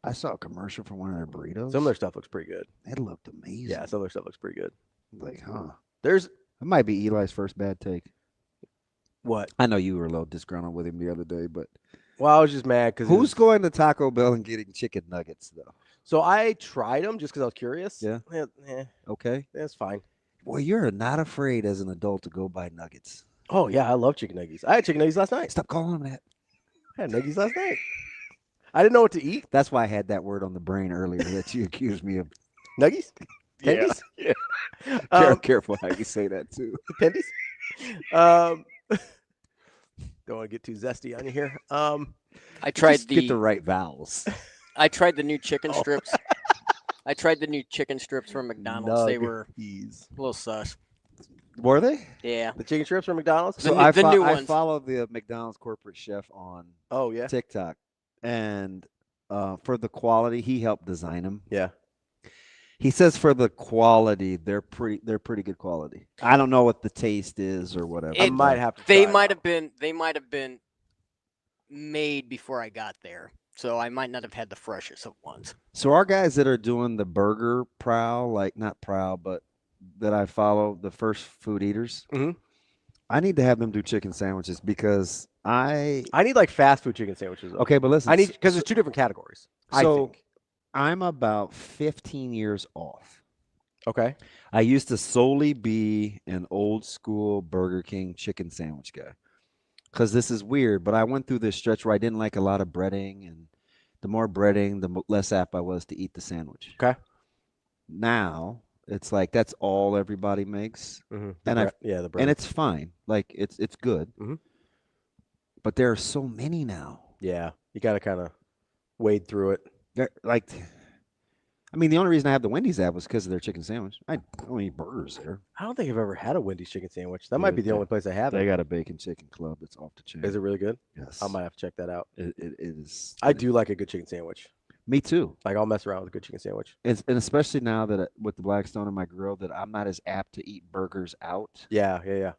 I saw a commercial for one of their burritos. Some of their stuff looks pretty good. It looked amazing. Yeah, some of their stuff looks pretty good. Like, huh? There's It might be Eli's first bad take. what? I know you were a little disgruntled with him the other day, but Well, I was just mad because who's going to Taco Bell and getting chicken nuggets though? So I tried them just because I was curious. Yeah. Okay. That's fine. Well, you're not afraid as an adult to go buy nuggets. Oh yeah, I love chicken nuggies. I had chicken nuggies last night. Stop calling them that. I had nuggies last night. I didn't know what to eat. That's why I had that word on the brain earlier that you accused me of. Nuggies? Yeah. Tendies? Yeah. Careful how you say that too. Tendies? Don't want to get too zesty on you here. I tried Just get the right vowels. I tried the new chicken strips. I tried the new chicken strips from McDonald's. They were a little sus. Were they? Yeah. The chicken strips from McDonald's? The new I ones. follow the McDonald's corporate chef on TikTok, and for the quality, he helped design them. Yeah. He says for the quality, they're pretty good quality. I don't know what the taste is or whatever. I might have to. They might have been made before I got there, so I might not have had the freshest of ones. So our guys that are doing the burger prowl, like not prowl, but that I follow, the first food eaters, I need to have them do chicken sandwiches because I need like fast food chicken sandwiches. Though. Okay, but listen, I need because there's 2 different categories. I think. I'm about 15 years off. Okay. I used to solely be an old school Burger King chicken sandwich guy. Because this is weird, but I went through this stretch where I didn't like a lot of breading, and the more breading, the less apt I was to eat the sandwich. Okay. Now it's like that's all everybody makes, the and bread. and it's fine. Like it's good, but there are so many now. Yeah, you got to kind of wade through it. Like, I mean, the only reason I have the Wendy's app was because of their chicken sandwich. I don't eat burgers there. I don't think I've ever had a Wendy's chicken sandwich. That might be the only place I have it. They got a bacon chicken club that's off the chain. Is it really good? Yes. I might have to check that out. It is. I do like a good chicken sandwich. Me too. Like I'll mess around with a good chicken sandwich. And especially now that with the Blackstone in my grill, that I'm not as apt to eat burgers out. Yeah.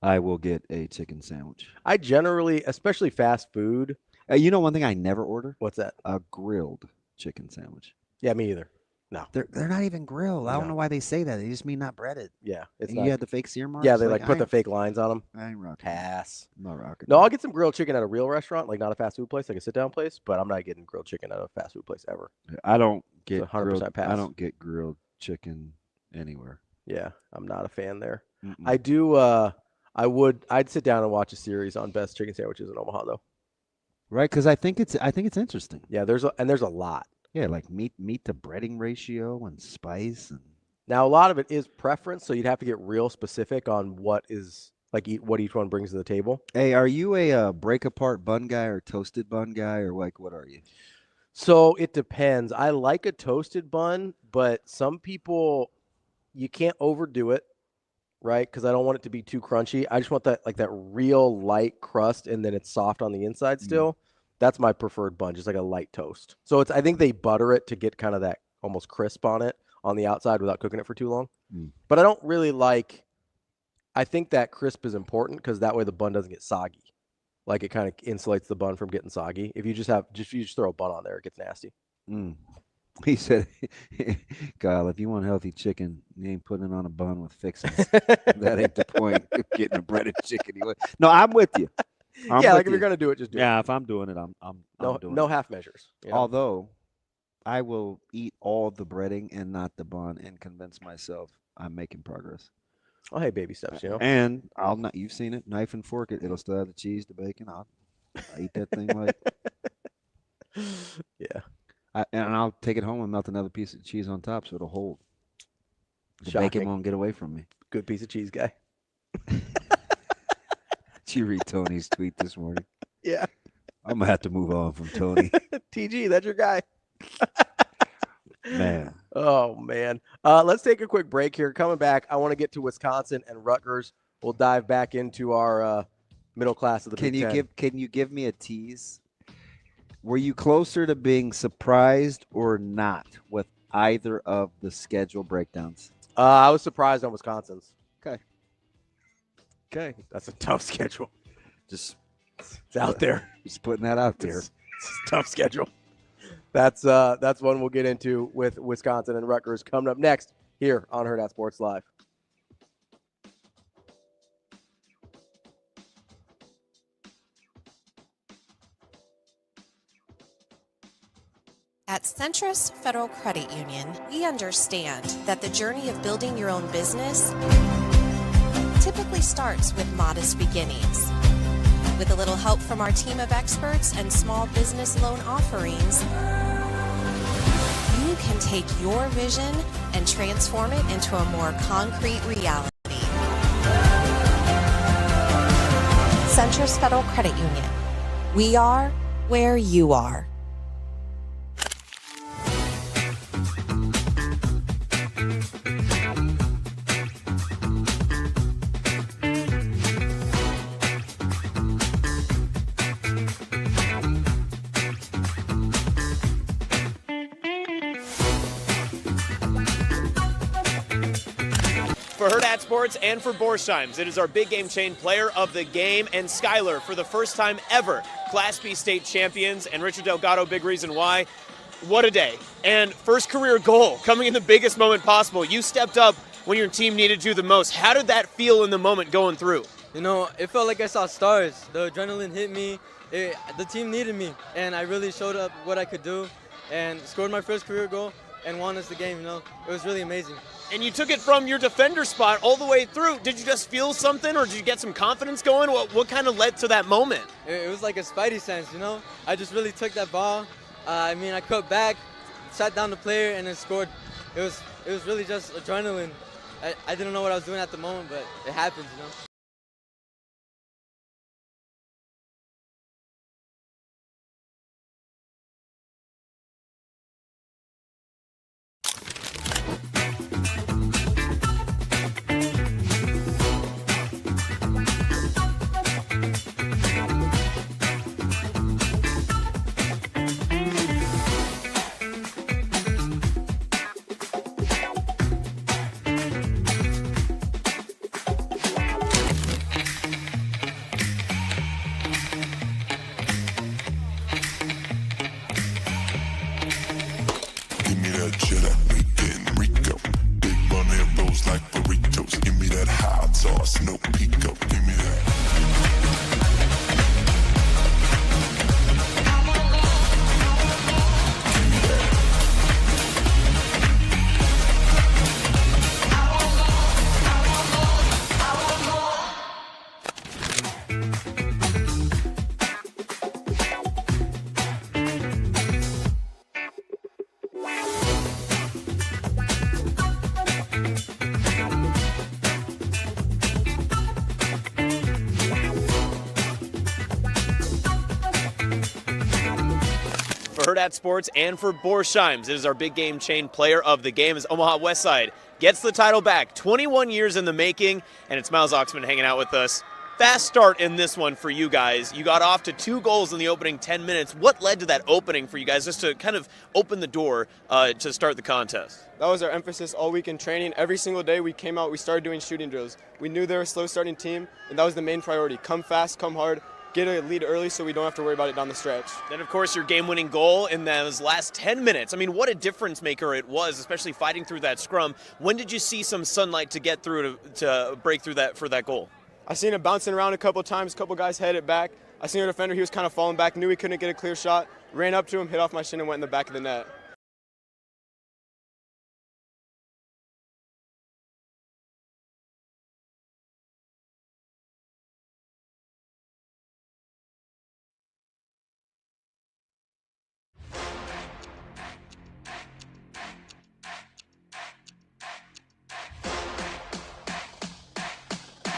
I will get a chicken sandwich. I generally, especially fast food. You know one thing I never order? What's that? A grilled chicken sandwich. Yeah, me either. No. They're not even grilled. I don't know why they say that. They just mean not breaded. Yeah. It's and not. you had the fake sear marks? Yeah, they like put the fake lines on them. I ain't rocking. Pass. I'm not rocking. No, I'll get some grilled chicken at a real restaurant, like not a fast food place, like a sit-down place, but I'm not getting grilled chicken at a fast food place ever. I don't get It's 100% grilled, pass. I don't get grilled chicken anywhere. Yeah, I'm not a fan there. Mm-mm. I do. I'd sit down and watch a series on best chicken sandwiches in Omaha, though. Right, because I think it's interesting. Yeah, there's a lot. Yeah, like meat to breading ratio and spice. And Now, a lot of it is preference, so you'd have to get real specific on what is what each one brings to the table. Hey, are you a break apart bun guy or toasted bun guy, or like what are you? So it depends. I like a toasted bun, but some people, you can't overdo it, right? Because I don't want it to be too crunchy. I just want that real light crust, and then it's soft on the inside still. That's my preferred bun, just like a light toast. So I think they butter it to get kind of that almost crisp on it on the outside without cooking it for too long. But I don't really like. I think that crisp is important because that way the bun doesn't get soggy. Like it kind of insulates the bun from getting soggy. If you just throw a bun on there, it gets nasty. He said, Kyle, if you want healthy chicken, you ain't putting it on a bun with fixings. That ain't the point of getting a breaded chicken. No, I'm with you. If you're gonna do it, just do it. Yeah, if I'm doing it, I'm doing it. No half measures. You know? Although I will eat all the breading and not the bun and convince myself I'm making progress. Oh, hey, baby steps, you know. And I'll not. You've seen it. Knife and fork it. It'll still have the cheese, the bacon. I'll eat that thing like. Yeah. And I'll take it home and melt another piece of cheese on top so it'll hold. The Shocking. bacon won't get away from me. Good piece of cheese guy. Did you read Tony's tweet this morning? Yeah. I'm gonna have to move on from Tony. TG, that's your guy. Man. Oh, man. Let's take a quick break here. Coming back, I want to get to Wisconsin and Rutgers. We'll dive back into our middle class of the Big Ten. Can you give me a tease? Were you closer to being surprised or not with either of the schedule breakdowns? I was surprised on Wisconsin's. Okay. That's a tough schedule. It's out there. Just putting that out there. It's a tough schedule. That's one we'll get into with Wisconsin and Rutgers coming up next here on Hurrdat Sports Live. At Centrus Federal Credit Union, we understand that the journey of building your own business typically starts with modest beginnings. With a little help from our team of experts and small business loan offerings, you can take your vision and transform it into a more concrete reality. Centrus Federal Credit Union. We are where you are. For Hurrdat Sports and for Borsheim's, it is our big game chain player of the game, and Skyler, for the first time ever, Class B state champions, and Richard Delgado, big reason why. What a day. And first career goal, coming in the biggest moment possible. You stepped up when your team needed you the most. How did that feel in the moment going through? You know, it felt like I saw stars. The adrenaline hit me. The team needed me, and I really showed up what I could do and scored my first career goal and won us the game, you know. It was really amazing. And you took it from your defender spot all the way through. Did you just feel something, or did you get some confidence going? What kind of led to that moment? It was like a spidey sense, you know. I just really took that ball. I cut back, sat down the player, and then scored. It was really just adrenaline. I didn't know what I was doing at the moment, but it happens, you know. Hurrdat Sports and for Borsheim's. It is our big game chain player of the game as Omaha Westside gets the title back. 21 years in the making, and it's Miles Oxman hanging out with us. Fast start in this one for you guys. You got off to 2 goals in the opening 10 minutes. What led to that opening for you guys, just to kind of open the door to start the contest? That was our emphasis all week in training. Every single day we came out, we started doing shooting drills. We knew they were a slow starting team, and that was the main priority. Come fast, come hard, get a lead early so we don't have to worry about it down the stretch. Then, of course, your game-winning goal in those last 10 minutes. I mean, what a difference maker it was, especially fighting through that scrum. When did you see some sunlight to get through to break through that for that goal? I seen it bouncing around a couple times. A couple guys headed it back. I seen our defender. He was kind of falling back. Knew he couldn't get a clear shot. Ran up to him, hit off my shin, and went in the back of the net.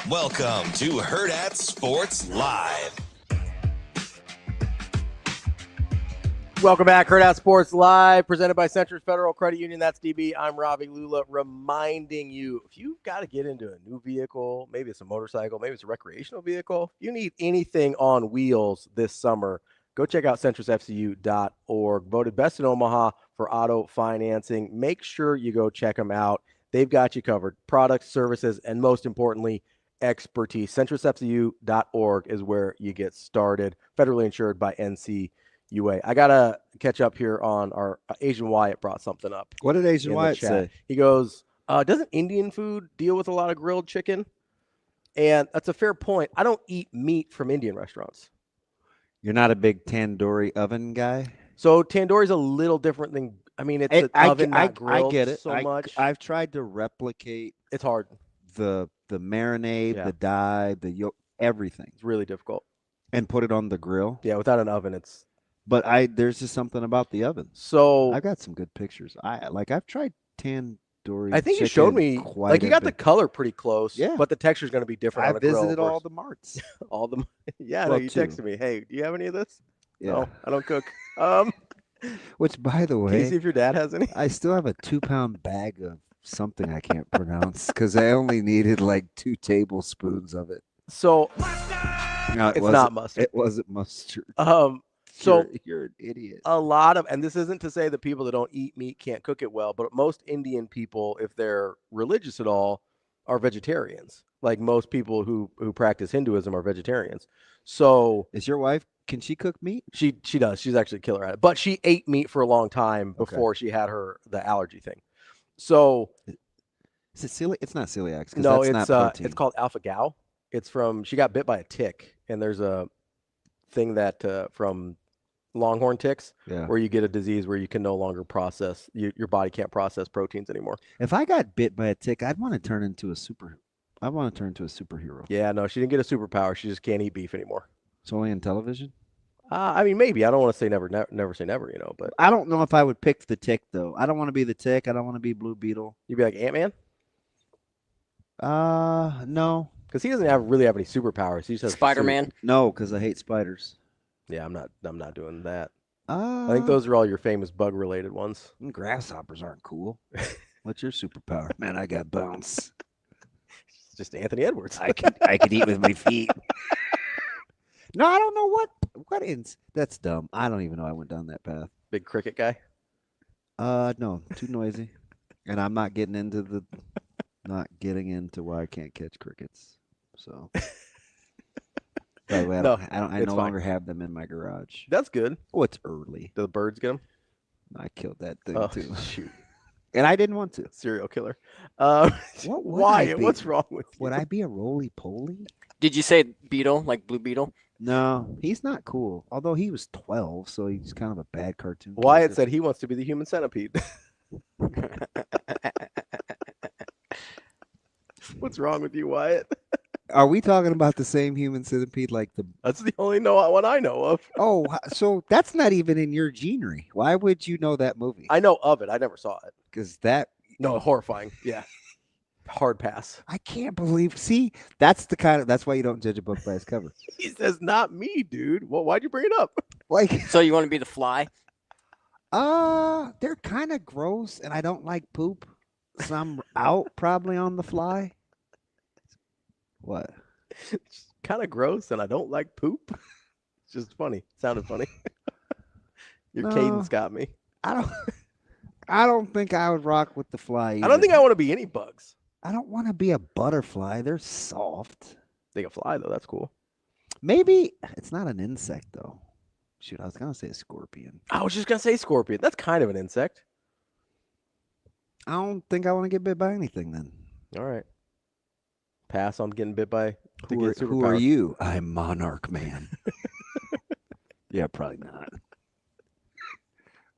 Welcome to Hurrdat Sports Live. Welcome back, Hurrdat Sports Live, presented by Centris Federal Credit Union. That's DB. I'm Ravi. Lulla, reminding you, if you've got to get into a new vehicle, maybe it's a motorcycle, maybe it's a recreational vehicle, if you need anything on wheels this summer, go check out centrisfcu.org. Voted best in Omaha for auto financing. Make sure you go check them out. They've got you covered. Products, services, and most importantly, expertise. centrisfcu.org is where you get started. Federally insured by NCUA. I got to catch up here on our Asian Wyatt brought something up. What did Asian Wyatt say? He goes, doesn't Indian food deal with a lot of grilled chicken? And that's a fair point. I don't eat meat from Indian restaurants. You're not a big tandoori oven guy? So tandoori is a little different than, I mean, it's an oven, not grilled. I get it. So much. I've tried to replicate. It's hard. The marinade, the dye, the yolk, everything. It's really difficult. And put it on the grill. Yeah, without an oven, it's. But there's just something about the oven. So I got some good pictures. I've tried tandoori. I think you showed me, like, you got the color pretty close. Yeah. But the texture is going to be different. I visited all the marts. all the. Yeah, well, no, you texted me. Hey, do you have any of this? Yeah. No, I don't cook. Which, by the way, can you see if your dad has any? I still have a 2-pound bag of something I can't pronounce because I only needed like 2 tablespoons of it. So no, it's not mustard. It wasn't mustard. So you're an idiot. A lot of, and this isn't to say that people that don't eat meat can't cook it well, but most Indian people, if they're religious at all, are vegetarians. Like most people who practice Hinduism are vegetarians. So is your wife? Can she cook meat? She does. She's actually a killer at it. But she ate meat for a long time before she had the allergy thing. So is it celiac? It's not celiac. No, it's called alpha-gal. It's from, she got bit by a tick, and there's a thing that from longhorn ticks where you get a disease where you can no longer process, your body can't process proteins anymore. If I got bit by a tick, I'd want to turn into a superhero. Yeah, no, she didn't get a superpower. She just can't eat beef anymore. It's only in television? I mean, maybe. I don't want to say never say never, but I don't know if I would pick the tick, though. I don't want to be the tick. I don't want to be Blue Beetle. You'd be like Ant-Man? No. Because he doesn't really have any superpowers. He just has Spider-Man? No, because I hate spiders. Yeah, I'm not doing that. I think those are all your famous bug-related ones. Grasshoppers aren't cool. What's your superpower? Man, I got bounce. It's just Anthony Edwards. I could eat with my feet. No, I don't know what is. That's dumb. I don't even know I went down that path. Big cricket guy? No, too noisy. And I'm not getting into why I can't catch crickets. So, by the way, I no longer have them in my garage. That's good. Oh, it's early. Do the birds get them? I killed that thing too. Shoot. And I didn't want to. Serial killer. Why? What's wrong with you? Would I be a roly-poly? Did you say beetle, like Blue Beetle? No, he's not cool. Although he was 12, so he's kind of a bad cartoon. Wyatt said he wants to be the human centipede. What's wrong with you, Wyatt? Are we talking about the same human centipede? That's the only one I know of. Oh, so that's not even in your genre. Why would you know that movie? I know of it. I never saw it. Because no, horrifying. Yeah. Hard pass. I can't believe. See, that's why you don't judge a book by its cover. He says, "Not me, dude." Well, why'd you bring it up? So you want to be the Fly? They're kind of gross, and I don't like poop. So I'm out probably on the fly. What? It's kind of gross, and I don't like poop. It's just funny. Sounded funny. Your cadence got me. I don't think I would rock with the fly either. I don't think I want to be any bugs. I don't want to be a butterfly. They're soft. They can fly, though. That's cool. Maybe it's not an insect, though. Shoot, I was going to say a scorpion. I was just going to say scorpion. That's kind of an insect. I don't think I want to get bit by anything then. All right. Pass on getting bit by. Who are you? I'm Monarch Man. Yeah, probably not.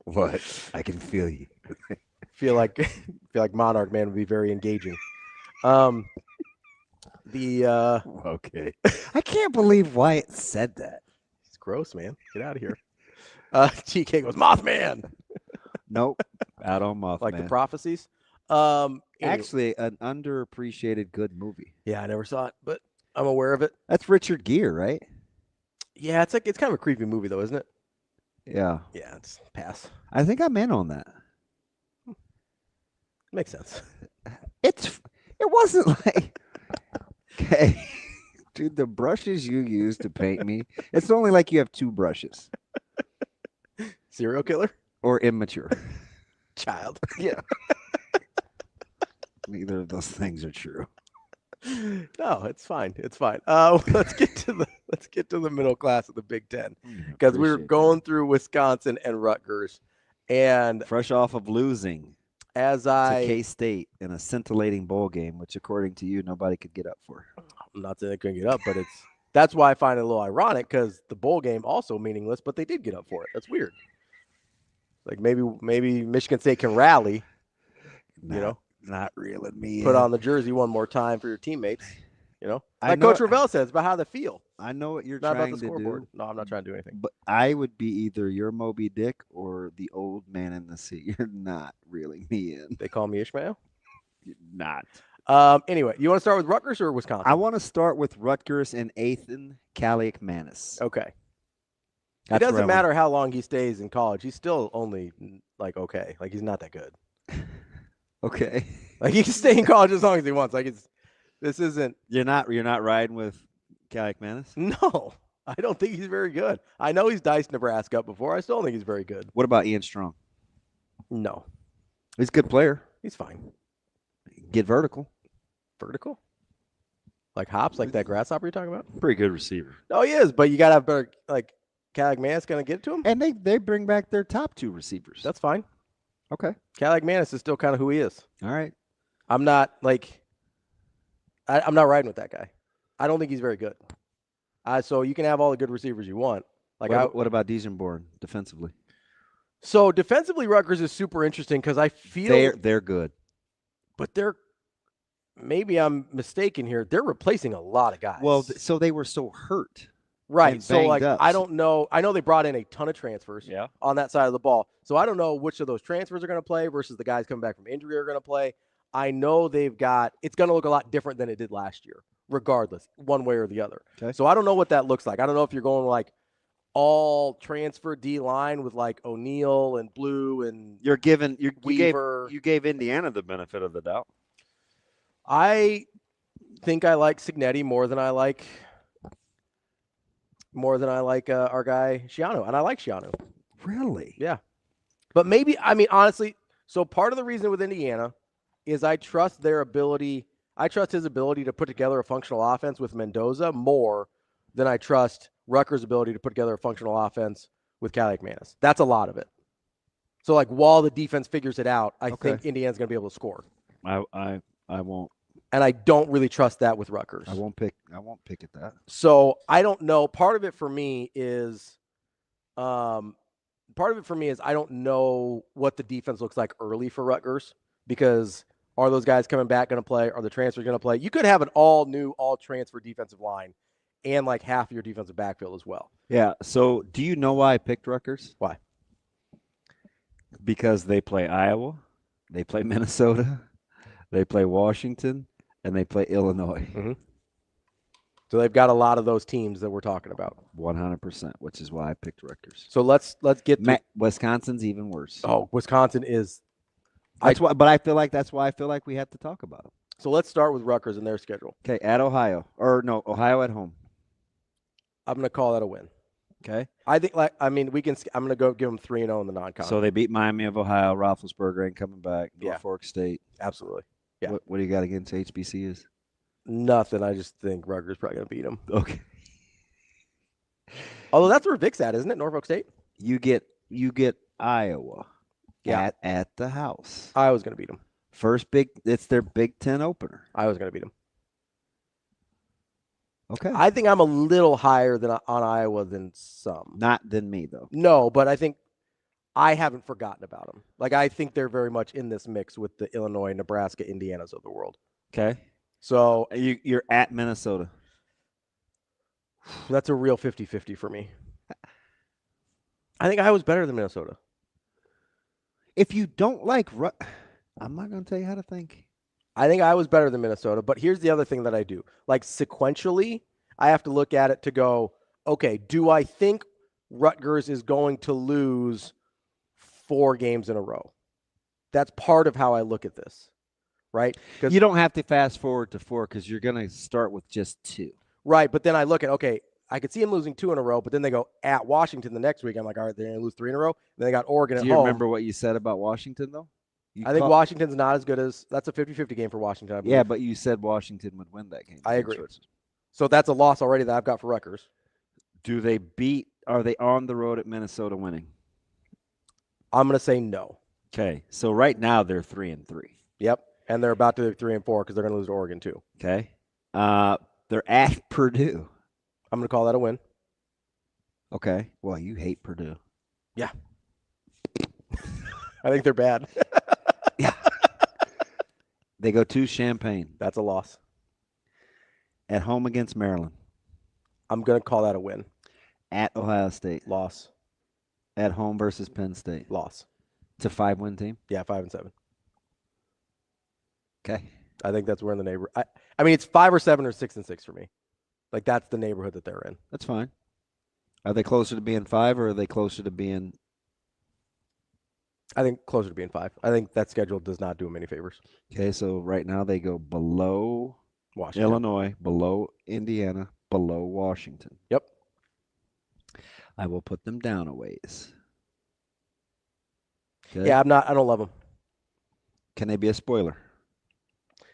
What? I can feel you. feel like Monarch Man would be very engaging. Okay. I can't believe Wyatt said that. It's gross, man. Get out of here. TK goes, Mothman. Nope. Out on Mothman. Like the prophecies. Actually, an underappreciated good movie. Yeah, I never saw it, but I'm aware of it. That's Richard Gere, right? Yeah, it's kind of a creepy movie, though, isn't it? Yeah. Yeah, it's pass. I think I'm in on that. Makes sense. It wasn't like, okay, dude, the brushes you use to paint me, it's only like you have two brushes. Serial killer? Or immature. Child. Yeah. Neither of those things are true. No, it's fine. It's fine. Let's get to the middle class of the Big Ten, because we were going through Wisconsin and Rutgers, and fresh off of losing to K-State in a scintillating bowl game, which according to you nobody could get up for. I'm not saying they couldn't get up, but that's why I find it a little ironic, because the bowl game also meaningless, but they did get up for it. That's weird. Like maybe Michigan State can rally, Not reeling me put in. on the jersey one more time for your teammates. I Like know- Coach Revelle says about how they feel. I know what you're Not about trying the to scoreboard. do. No, I'm not trying to do anything. But I would be either your Moby Dick or the old man in the sea. You're not reeling me in. They call me Ishmael? You're not. Anyway, you want to start with Rutgers or Wisconsin? I want to start with Rutgers and Ethan Kaliakmanis. Okay. That's It where doesn't I matter how long he stays in college. He's still only okay. Like, he's not that good. Okay. Like, he can stay in college as long as he wants. Like, this isn't. You're not riding with Kaliakmanis? No, I don't think he's very good. I know he's diced Nebraska up before. I still don't think he's very good. What about Ian Strong? No. He's a good player. He's fine. Get vertical. Vertical? Like hops, like that grasshopper you're talking about? Pretty good receiver. No, he is, but you got to have better, like, Kaliakmanis going to get it to him? And they bring back their top two receivers. That's fine. Okay. Kaliakmanis is still kind of who he is. All right. I'm not, I'm not riding with that guy. I don't think he's very good. So you can have all the good receivers you want. What about Dijonborn defensively? So defensively, Rutgers is super interesting because I feel they're good, but maybe I'm mistaken here. They're replacing a lot of guys. Well, so they were so hurt, right? and So banged up. I don't know. I know they brought in a ton of transfers. Yeah. On that side of the ball. So I don't know which of those transfers are going to play versus the guys coming back from injury are going to play. I know it's going to look a lot different than it did last year, regardless, one way or the other. Okay. So I don't know what that looks like. I don't know if you're going like all transfer D line with like O'Neal and Blue and You Weaver. gave Indiana the benefit of the doubt. I think I like Signetti more than I like our guy Schiano, and I like Schiano. Really? Yeah. But maybe, honestly, so part of the reason with Indiana is I trust his ability to put together a functional offense with Mendoza more than I trust Rutgers' ability to put together a functional offense with Kaliakmanis. That's a lot of it. So, while the defense figures it out, I think Indiana's going to be able to score. I won't. And I don't really trust that with Rutgers. I won't pick at that. So I don't know. Part of it for me is I don't know what the defense looks like early for Rutgers, because are those guys coming back going to play? Are the transfers going to play? You could have an all transfer defensive line and half of your defensive backfield as well. Yeah. So do you know why I picked Rutgers? Why? Because they play Iowa, they play Minnesota, they play Washington, and they play Illinois. Mm-hmm. So they've got a lot of those teams that we're talking about. 100%, which is why I picked Rutgers. So let's get to Wisconsin's even worse. Oh, Wisconsin is. That's why, but I feel like that's why I feel like we have to talk about them. So let's start with Rutgers and their schedule. Okay, at Ohio, Ohio at home. I'm going to call that a win. Okay. I think, I'm going to go give them 3-0 in the non-con. So they beat Miami of Ohio. Roethlisberger ain't coming back. Yeah. Norfolk State. Absolutely. Yeah. What do you got against HBCUs? Nothing. I just think Rutgers probably going to beat them. Okay. Although that's where Vic's at, isn't it? Norfolk State. You get Iowa. Yeah. At the house. Iowa's going to beat them. It's their Big Ten opener. Iowa's going to beat them. Okay. I think I'm a little higher on Iowa than some. Not than me, though. No, but I think I haven't forgotten about them. Like, I think they're very much in this mix with the Illinois, Nebraska, Indianas of the world. Okay. So you're at Minnesota. That's a real 50-50 for me. I think Iowa's better than Minnesota. If you don't like I'm not going to tell you how to think. I think Iowa's better than Minnesota, but here's the other thing that I do. Like, sequentially, I have to look at it to go, okay, do I think Rutgers is going to lose 4 games in a row? That's part of how I look at this, right? You don't have to fast forward to 4 because you're going to start with just 2. Right, but then I look at, okay, I could see them losing 2 in a row, but then they go at Washington the next week. I'm like, all right, they're going to lose 3 in a row. Then they got Oregon at home. Do you remember what you said about Washington, though? I think Washington's not as good as – that's a 50-50 game for Washington, I believe. Yeah, but you said Washington would win that game. I agree. So that's a loss already that I've got for Rutgers. Are they on the road at Minnesota winning? I'm going to say no. Okay, so right now they're 3-3. Yep, and they're about to be 3-4 because they're going to lose to Oregon too. Okay. They're at Purdue. I'm going to call that a win. Okay. Well, you hate Purdue. Yeah. I think they're bad. Yeah. They go to Champaign. That's a loss. At home against Maryland. I'm going to call that a win. At Ohio State. Loss. At home versus Penn State. Loss. It's a 5-win team? Yeah, 5-7. Okay. I think that's where in the neighborhood. I mean, it's 5 or 7 or 6-6 for me. Like, that's the neighborhood that they're in. That's fine. Are they closer to being 5 or are they closer to being? I think closer to being 5. I think that schedule does not do them any favors. Okay, so right now they go below Washington, Illinois, below Indiana, below Washington. Yep. I will put them down a ways. Okay. Yeah, I don't love them. Can they be a spoiler?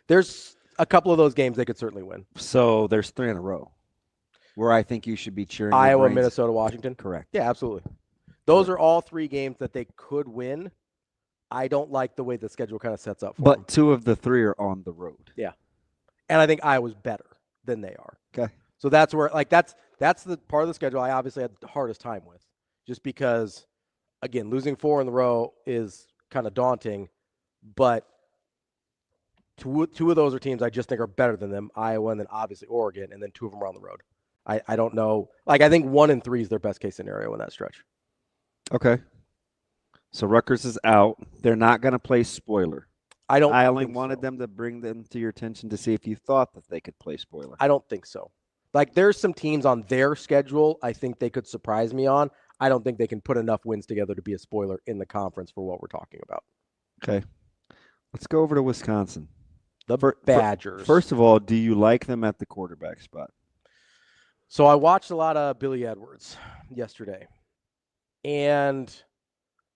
There's a couple of those games they could certainly win. So there's 3 in a row where I think you should be cheering. Iowa, Minnesota, Washington. Correct. Yeah, absolutely. Those are all 3 games that they could win. I don't like the way the schedule kind of sets up for them. But 2 of the 3 are on the road. Yeah. And I think Iowa's better than they are. Okay. So that's where, like, that's the part of the schedule I obviously had the hardest time with. Just because, again, losing 4 in the row is kind of daunting. But two of those are teams I just think are better than them, Iowa and then obviously Oregon, and then 2 of them are on the road. I don't know. Like, I think 1 and 3 is their best case scenario in that stretch. Okay. So Rutgers is out. They're not going to play spoiler. I only wanted them to bring them to your attention to see if you thought that they could play spoiler. I don't think so. Like, there's some teams on their schedule I think they could surprise me on. I don't think they can put enough wins together to be a spoiler in the conference for what we're talking about. Okay. Let's go over to Wisconsin. The Badgers. First of all, do you like them at the quarterback spot? So I watched a lot of Billy Edwards yesterday, and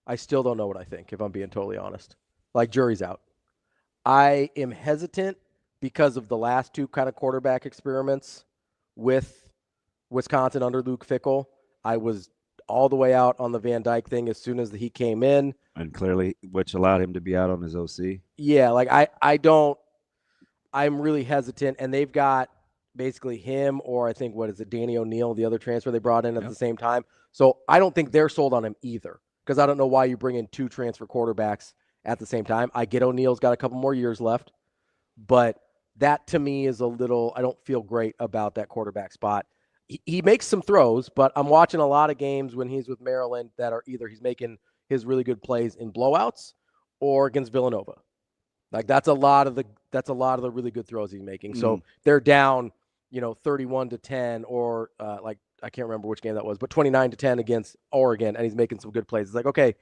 I still don't know what I think, if I'm being totally honest. Like, jury's out. I am hesitant because of the last 2 kind of quarterback experiments with Wisconsin under Luke Fickell. I was all the way out on the Van Dyke thing as soon as he came in. And clearly, which allowed him to be out on his OC. Yeah, like I'm really hesitant, and they've got basically him or I think, Danny O'Neal, the other transfer they brought in at the same time. So I don't think they're sold on him either because I don't know why you bring in 2 transfer quarterbacks at the same time. I get O'Neal's got a couple more years left, but that to me is a little – I don't feel great about that quarterback spot. He makes some throws, but I'm watching a lot of games when he's with Maryland that are either he's making his really good plays in blowouts or against Villanova. Like that's a lot of the really good throws he's making. So they're down, 31-10 or like I can't remember which game that was, but 29-10 against Oregon, and he's making some good plays. It's like, okay,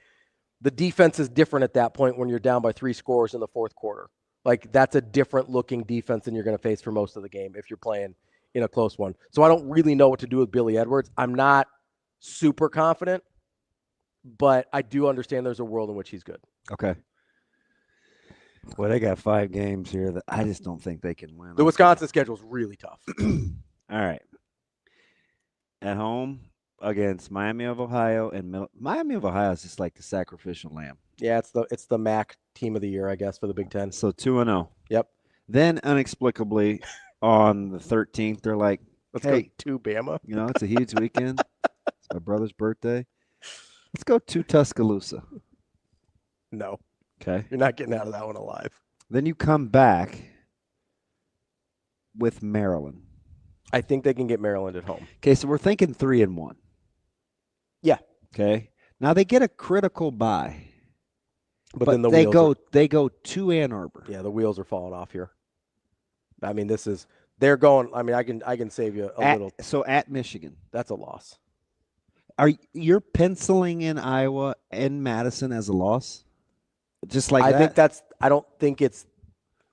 the defense is different at that point when you're down by 3 scores in the fourth quarter. Like, that's a different looking defense than you're going to face for most of the game if you're playing in a close one. So I don't really know what to do with Billy Edwards. I'm not super confident, but I do understand there's a world in which he's good. Okay. Well, they got 5 games here that I just don't think they can win. The Wisconsin schedule is really tough. All right. At home against Miami of Ohio and Miami of Ohio is just like the sacrificial lamb. Yeah, it's the MAC team of the year, I guess, for the Big Ten. So 2-0. Yep. Then inexplicably on the 13th, they're like, let's hey, go to Bama. It's a huge weekend. It's my brother's birthday. Let's go to Tuscaloosa. No. Okay. You're not getting out of that one alive. Then you come back with Maryland. I think they can get Maryland at home. Okay, so we're thinking 3-1. Yeah. Okay. Now they get a critical bye. But then they go to Ann Arbor. Yeah, the wheels are falling off here. I mean, they're going. I mean, I can save you a little. So at Michigan, that's a loss. You're penciling in Iowa and Madison as a loss? Just like I don't think it's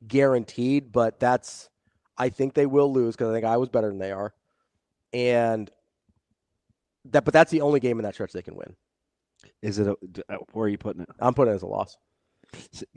guaranteed, but I think they will lose because I think Iowa's better than they are, but that's the only game in that stretch they can win. Is it? Where are you putting it? I'm putting it as a loss.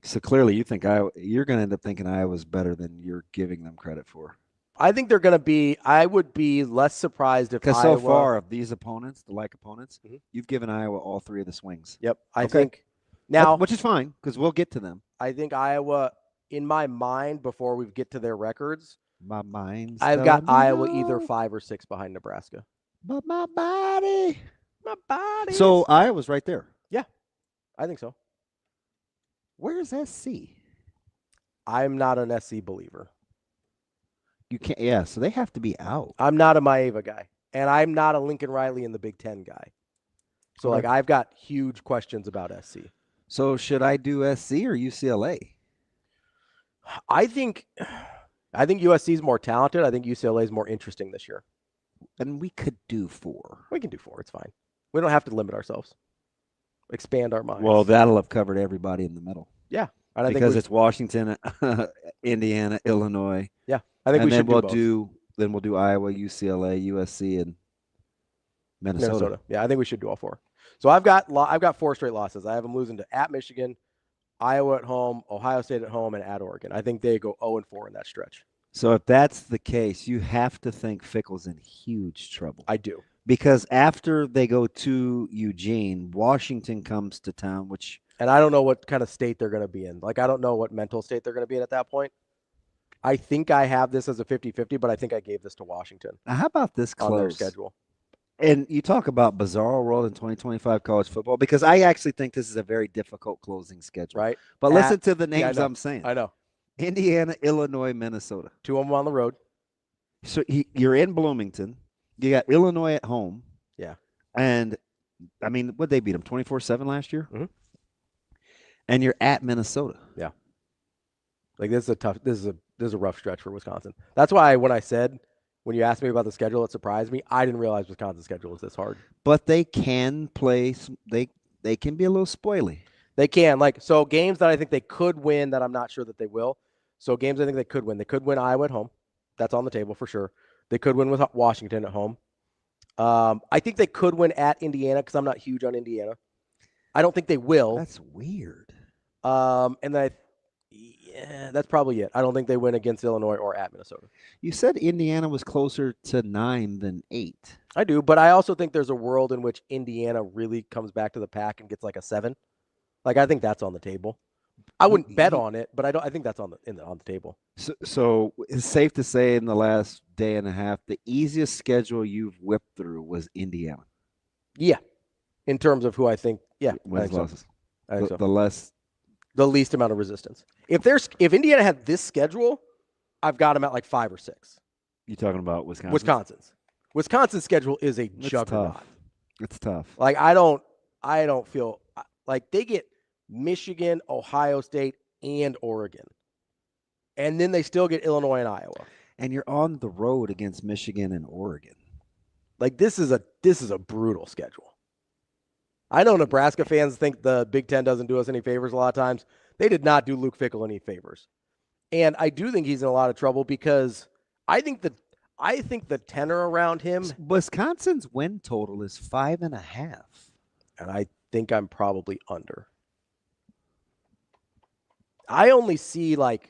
So clearly, you think you're going to end up thinking Iowa's better than you're giving them credit for. I think they're going to be. I would be less surprised if because Iowa, so far of these opponents, the like opponents, you've given Iowa all 3 of the swings. Yep, I think now, which is fine because we'll get to them. I think Iowa, in my mind, before we get to their records, my mind's I've got Iowa either 5 or 6 behind Nebraska. But my body. body. So Iowa's right there. Yeah, I think so. Where's SC? I'm not an SC believer. You can't. Yeah, so they have to be out. I'm not a Maeva guy, and I'm not a Lincoln Riley in the Big Ten guy. So, like, I've got huge questions about SC. So, should I do SC or UCLA? I think USC is more talented. I think UCLA is more interesting this year. And we could do 4. We can do 4. It's fine. We don't have to limit ourselves. Expand our minds. Well, that'll have covered everybody in the middle. Yeah. Because it's Washington, Indiana, Illinois. Yeah. I think we should Then we'll do Iowa, UCLA, USC, and Minnesota. Yeah, I think we should do all 4. So I've got 4 straight losses. I have them losing to at Michigan, Iowa at home, Ohio State at home, and at Oregon. I think they go 0-4 in that stretch. So if that's the case, you have to think Fickle's in huge trouble. I do. Because after they go to Eugene, Washington comes to town, and I don't know what kind of state they're going to be in. Like, I don't know what mental state they're going to be in at that point. I think I have this as a 50-50, but I think I gave this to Washington. Now, how about this close? On their schedule. And you talk about bizarre world in 2025 college football, because I actually think this is a very difficult closing schedule. Right. But listen to the names I'm saying. I know. Indiana, Illinois, Minnesota. 2 of them on the road. So you're in Bloomington. You got Illinois at home. Yeah. And, I mean, what'd they beat them, 24-7 last year? Mm-hmm. And you're at Minnesota. Yeah. Like, this is a rough stretch for Wisconsin. That's why when you asked me about the schedule, it surprised me. I didn't realize Wisconsin's schedule was this hard. But they can play. They can be a little spoily. They can. So games that I think they could win that I'm not sure that they will. So games I think they could win. They could win Iowa at home. That's on the table for sure. They could win with Washington at home. I think they could win at Indiana because I'm not huge on Indiana. I don't think they will. That's weird. That's probably it. I don't think they win against Illinois or at Minnesota. You said Indiana was closer to 9 than 8. I do, but I also think there's a world in which Indiana really comes back to the pack and gets like a 7. Like, I think that's on the table. I wouldn't bet on it, but I think that's on the table. So it's safe to say in the last day and a half, the easiest schedule you've whipped through was Indiana. Yeah, in terms of who I think. Yeah, wins losses. I think so. The least amount of resistance. If Indiana had this schedule, I've got them at like 5 or 6. You talking about Wisconsin? Wisconsin's schedule is a juggernaut. It's tough. Like, I don't feel like they get Michigan, Ohio State, and Oregon. And then they still get Illinois and Iowa. And you're on the road against Michigan and Oregon. Like this is a brutal schedule. I know Nebraska fans think the Big Ten doesn't do us any favors a lot of times. They did not do Luke Fickell any favors. And I do think he's in a lot of trouble because I think the tenor around him. Wisconsin's win total is 5.5. And I think I'm probably under. I only see like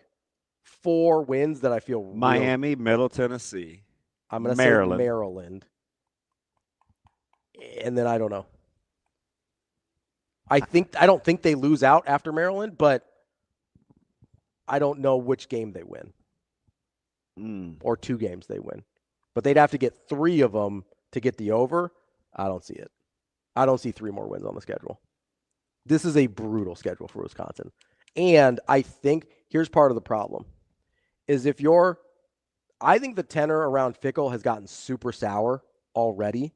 4 wins that I feel Miami, Middle Tennessee. I'm going to say Maryland. And then I don't know. I don't think they lose out after Maryland, but I don't know which game they win. Or 2 games they win. But they'd have to get 3 of them to get the over. I don't see it. I don't see 3 more wins on the schedule. This is a brutal schedule for Wisconsin. And I think here's part of the problem is I think the tenor around Fickell has gotten super sour already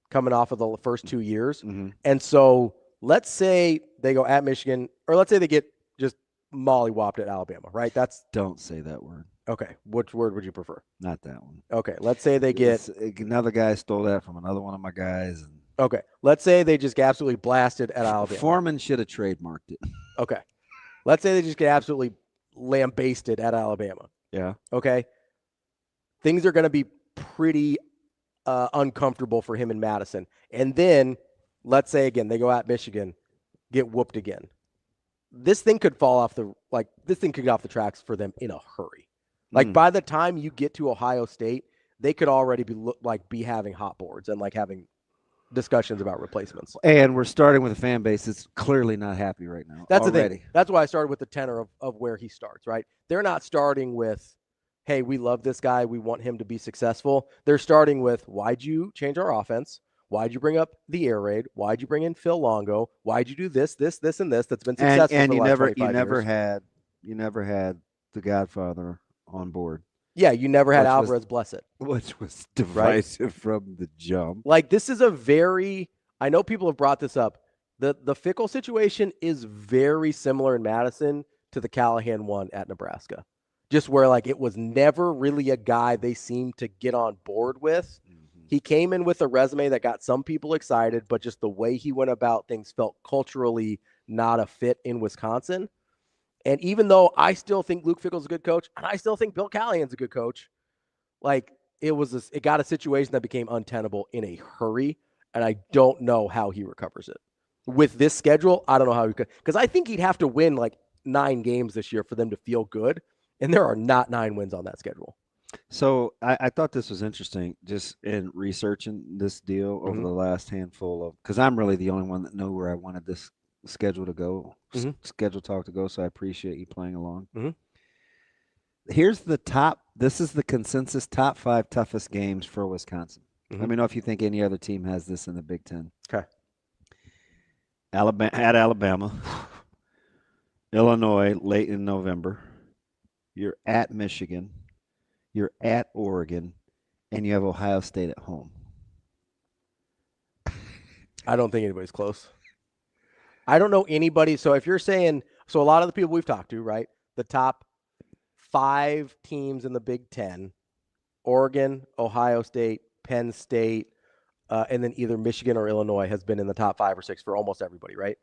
coming off of the first 2 years. Mm-hmm. And so let's say they go at Michigan, or let's say they get just mollywopped at Alabama, right? Don't say that word. Okay. Which word would you prefer? Not that one. Okay. Let's say they get another guy stole that from another one of my guys. Okay. Let's say they just get absolutely blasted at Alabama. Foreman should have trademarked it. Okay. Let's say they just get absolutely lambasted at Alabama. Yeah. Okay. Things are going to be pretty uncomfortable for him in Madison. And then let's say again, they go at Michigan, get whooped again. This thing could fall off the tracks for them in a hurry. Like by the time you get to Ohio State, they could already be having hot boards and like having discussions about replacements. And we're starting with a fan base that's clearly not happy right now. That's already. The thing. That's why I started with the tenor of where he starts, right? They're not starting with, hey, we love this guy, we want him to be successful. They're starting with, why'd you change our offense? Why'd you bring up the air raid? Why'd you bring in Phil Longo? Why'd you do this, and this that's been successful and for you the last never 25 years? You never had the Godfather on board. Yeah, you never had Alvarez bless it. Which was divisive from the jump. Like this is I know people have brought this up. The Fickell situation is very similar in Madison to the Callahan one at Nebraska. Just where like it was never really a guy they seemed to get on board with. He came in with a resume that got some people excited, but just the way he went about things felt culturally not a fit in Wisconsin. And even though I still think Luke Fickell's a good coach, and I still think Bill Callahan's a good coach, like it got a situation that became untenable in a hurry, and I don't know how he recovers it. With this schedule, I don't know how he could, because I think he'd have to win like 9 games this year for them to feel good, and there are not 9 wins on that schedule. So I thought this was interesting just in researching this deal over the last handful of, because I'm really the only one that knew where I wanted this schedule to go, schedule talk to go. So I appreciate you playing along. Here's this is the consensus top 5 toughest games for Wisconsin. Let me know if you think any other team has this in the Big Ten. Okay. Alabama, Illinois late in November. You're at Michigan. You're at Oregon, and you have Ohio State at home. I don't think anybody's close. I don't know anybody. So if you're saying, a lot of the people we've talked to, right, the top 5 teams in the Big Ten, Oregon, Ohio State, Penn State, and then either Michigan or Illinois has been in the top 5 or 6 for almost everybody, right?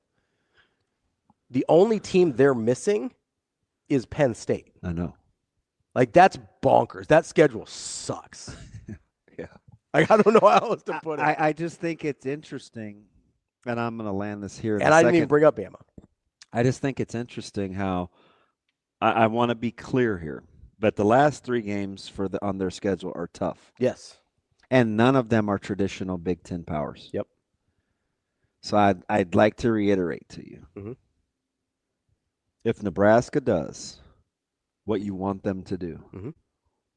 The only team they're missing is Penn State. I know. Like, that's bonkers. That schedule sucks. Yeah. Like, I don't know how else to put it. I just think it's interesting, and I'm going to land this here in and a I second. didn't even bring up Bama. I just think it's interesting how I want to be clear here, but the last 3 games on their schedule are tough. Yes. And none of them are traditional Big Ten powers. Yep. So I'd like to reiterate to you, if Nebraska does what you want them to do,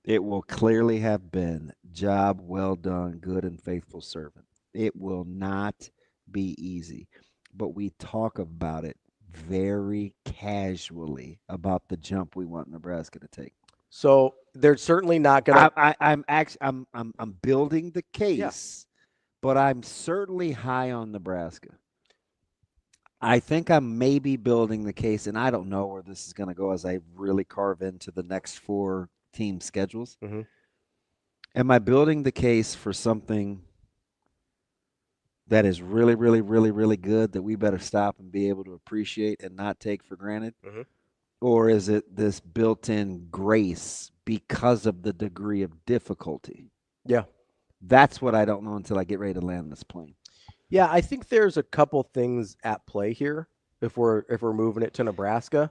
it will clearly have been job well done, good and faithful servant. It will not be easy, but we talk about it very casually about the jump we want Nebraska to take. So they're certainly not going to. I'm building the case, but I'm certainly high on Nebraska. I think I'm maybe building the case, and I don't know where this is going to go as I really carve into the next 4 team schedules. Mm-hmm. Am I building the case for something that is really, really, really, really good that we better stop and be able to appreciate and not take for granted? Mm-hmm. Or is it this built-in grace because of the degree of difficulty? Yeah. That's what I don't know until I get ready to land this plane. Yeah, I think there's a couple things at play here if we're moving it to Nebraska.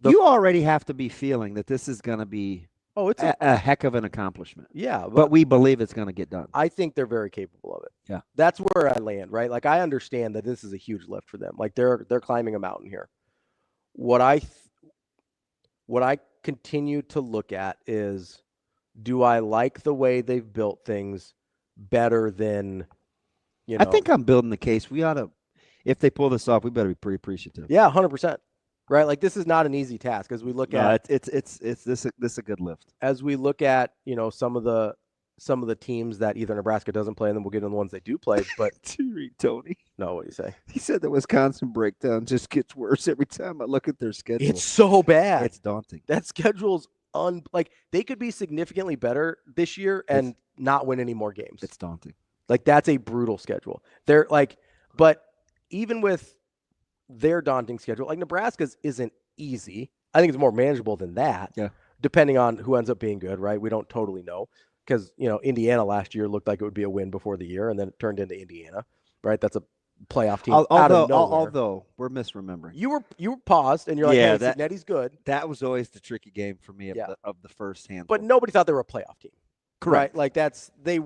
You already have to be feeling that this is going to be it's a heck of an accomplishment. Yeah, but we believe it's going to get done. I think they're very capable of it. Yeah. That's where I land, right? Like, I understand that this is a huge lift for them. Like, they're climbing a mountain here. What I continue to look at is, do I like the way they've built things better than, I think I'm building the case. We ought to, if they pull this off, we better be pretty appreciative. Yeah, 100%. Right? Like, this is not an easy task as we look at. It's this a good lift. As we look at, some of the teams that either Nebraska doesn't play, and then we'll get into the ones they do play. But Did you read Tony? No, what do you say? He said the Wisconsin breakdown just gets worse every time I look at their schedule. It's so bad. It's daunting. That schedule's like, they could be significantly better this year and not win any more games. It's daunting. Like, that's a brutal schedule. They're like, but even with their daunting schedule, like, Nebraska's isn't easy. I think it's more manageable than that. Yeah. Depending on who ends up being good, right? We don't totally know because, Indiana last year looked like it would be a win before the year, and then it turned into Indiana, right? That's a playoff team out of nowhere. Although we're misremembering. You were paused, and you're like, hey, Cignetti's good. That was always the tricky game for me of the first handful. But nobody thought they were a playoff team. Correct. Right? Like, they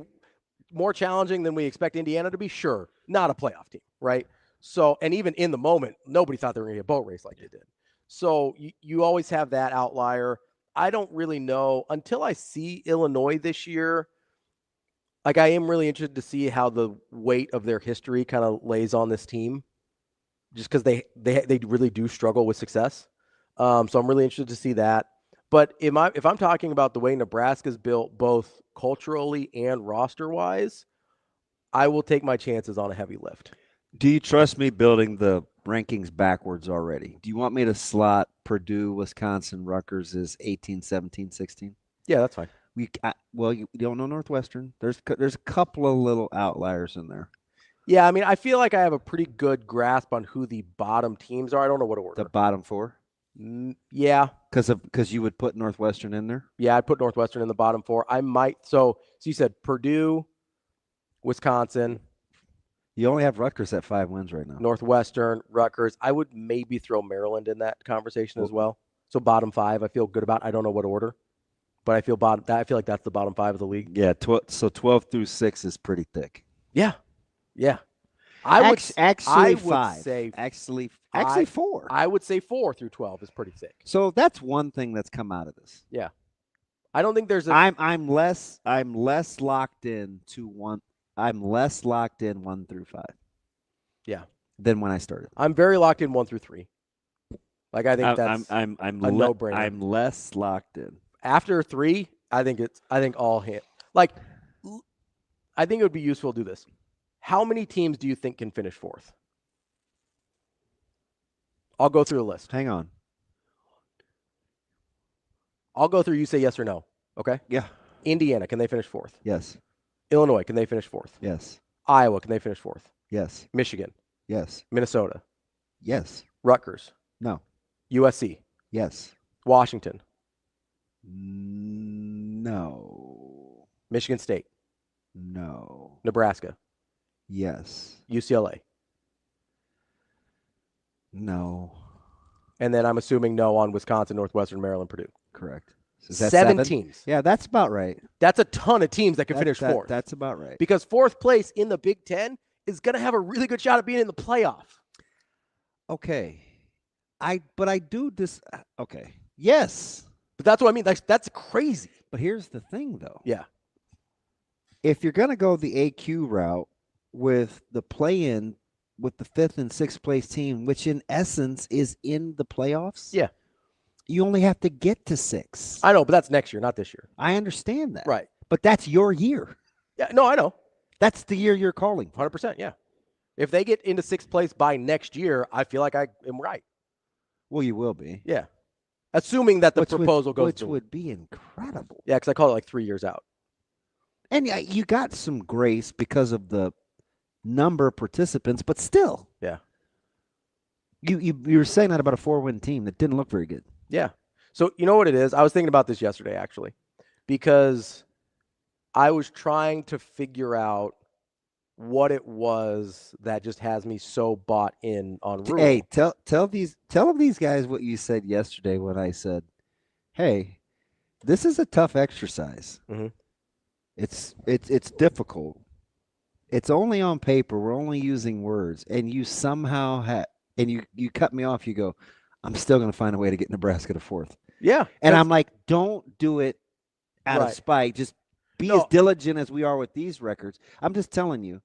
more challenging than we expect Indiana to be, sure. Not a playoff team, right? So, and even in the moment, nobody thought they were going to get a boat race like they did. So you always have that outlier. I don't really know until I see Illinois this year. Like, I am really interested to see how the weight of their history kind of lays on this team, just because they really do struggle with success. So I'm really interested to see that. But if I'm talking about the way Nebraska's built, both culturally and roster wise, I will take my chances on a heavy lift. Do you trust me building the rankings backwards already? Do you want me to slot Purdue, Wisconsin, Rutgers as 18, 17, 16? Yeah, that's fine. You don't know Northwestern. There's a couple of little outliers in there. Yeah, I mean, I feel like I have a pretty good grasp on who the bottom teams are. I don't know what order. The bottom four? Yeah. Because you would put Northwestern in there? Yeah, I'd put Northwestern in the bottom four. I might. So you said Purdue, Wisconsin. You only have Rutgers at 5 wins right now. Northwestern, Rutgers. I would maybe throw Maryland in that conversation as well. So bottom five, I feel good about. I don't know what order, but I feel like that's the bottom five of the league. Yeah, so 12 through 6 is pretty thick. Yeah, yeah. I would actually four. I would say 4 through 12 is pretty thick. So that's one thing that's come out of this. Yeah, I don't think there's a. I'm less locked in to one. I'm less locked in 1 through 5. Yeah. Than when I started. I'm very locked in 1 through 3. Like, I think that's I'm a no-brainer. I'm less locked in. After 3, I think all hand. Like, I think it would be useful to do this. How many teams do you think can finish 4th? I'll go through the list. Hang on. I'll go through. You say yes or no. Okay? Yeah. Indiana, can they finish 4th? Yes. Illinois, can they finish 4th? Yes. Iowa, can they finish 4th? Yes. Michigan? Yes. Minnesota? Yes. Rutgers? No. USC? Yes. Washington? No. Michigan State? No. Nebraska? Yes. UCLA? No. And then I'm assuming no on Wisconsin, Northwestern, Maryland, Purdue. Correct. Is that 7 teams. Yeah, that's about right. That's a ton of teams that can finish 4th. That's about right. Because 4th place in the Big Ten is going to have a really good shot at being in the playoff. Okay. But I do this. Okay. Yes. But that's what I mean. That's crazy. But here's the thing, though. Yeah. If you're going to go the AQ route with the play-in with the 5th and 6th place team, which in essence is in the playoffs. Yeah. You only have to get to 6. I know, but that's next year, not this year. I understand that. Right. But that's your year. Yeah, no, I know. That's the year you're calling. 100%, yeah. If they get into 6th place by next year, I feel like I am right. Well, you will be. Yeah. Assuming that the proposal goes which through. would be incredible. Yeah, because I call it like 3 years out. And yeah, you got some grace because of the number of participants, but still. Yeah. You were saying that about a 4-win team that didn't look very good. Yeah. So you know what it is? I was thinking about this yesterday, actually, because I was trying to figure out what it was that just has me so bought in on Rule. Hey, tell these guys what you said yesterday when I said, "Hey, this is a tough exercise. Mm-hmm. It's difficult. It's only on paper. We're only using words, and you somehow and you cut me off. You go, I'm still going to find a way to get Nebraska to 4th. Yeah, and I'm like, don't do it out of spite. Just be as diligent as we are with these records. I'm just telling you.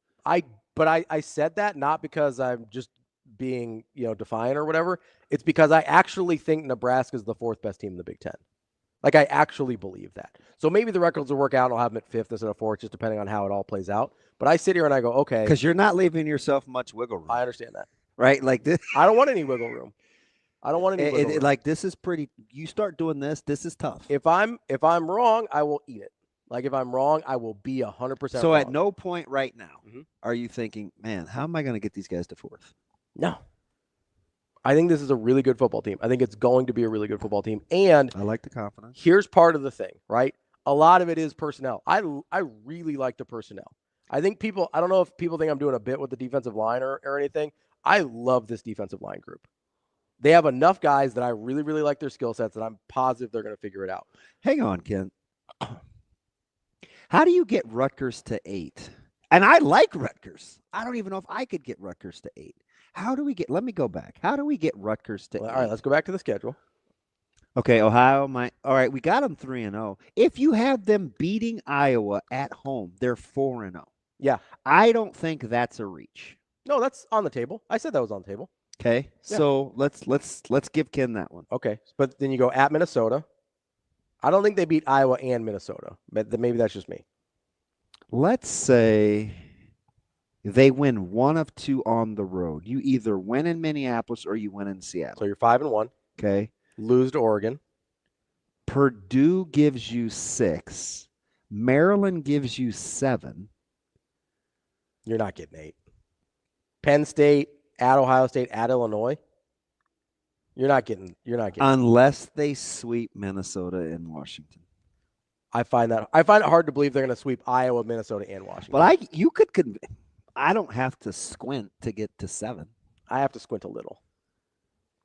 But I said that not because I'm just being defiant or whatever. It's because I actually think Nebraska is the 4th best team in the Big Ten. Like, I actually believe that. So maybe the records will work out and I'll have them at 5th instead of 4th, just depending on how it all plays out. But I sit here and I go, okay. Because you're not leaving yourself much wiggle room. I understand that. Right? Like this. I don't want any wiggle room. I don't want any wiggle room. Like, this is pretty. You start doing this is tough. If I'm wrong, I will eat it. Like, if I'm wrong, I will be 100% So wrong. at no point right now are you thinking, man, how am I going to get these guys to 4th? No. I think this is a really good football team. I think it's going to be a really good football team. And I like the confidence. Here's part of the thing, right? A lot of it is personnel. I really like the personnel. I don't know if people think I'm doing a bit with the defensive line or anything. I love this defensive line group. They have enough guys that I really, really like their skill sets, and I'm positive they're going to figure it out. Hang on, Ken. How do you get Rutgers to 8? And I like Rutgers. I don't even know if I could get Rutgers to 8. Let me go back. How do we get Rutgers to 8? All right, let's go back to the schedule. Okay, Ohio, all right, we got them 3-0. If you have them beating Iowa at home, they're 4-0. Yeah. I don't think that's a reach. No, that's on the table. I said that was on the table. Okay. Yeah. So let's give Ken that one. Okay. But then you go at Minnesota. I don't think they beat Iowa and Minnesota, but maybe that's just me. Let's say they win one of 2 on the road. You either win in Minneapolis or you win in Seattle. So you're 5-1. Okay. Lose to Oregon. Purdue gives you 6. Maryland gives you 7. You're not getting 8. Penn State, at Ohio State, at Illinois. You're not getting unless they sweep Minnesota and Washington. I find it hard to believe they're going to sweep Iowa, Minnesota, and Washington. But I don't have to squint to get to 7. I have to squint a little.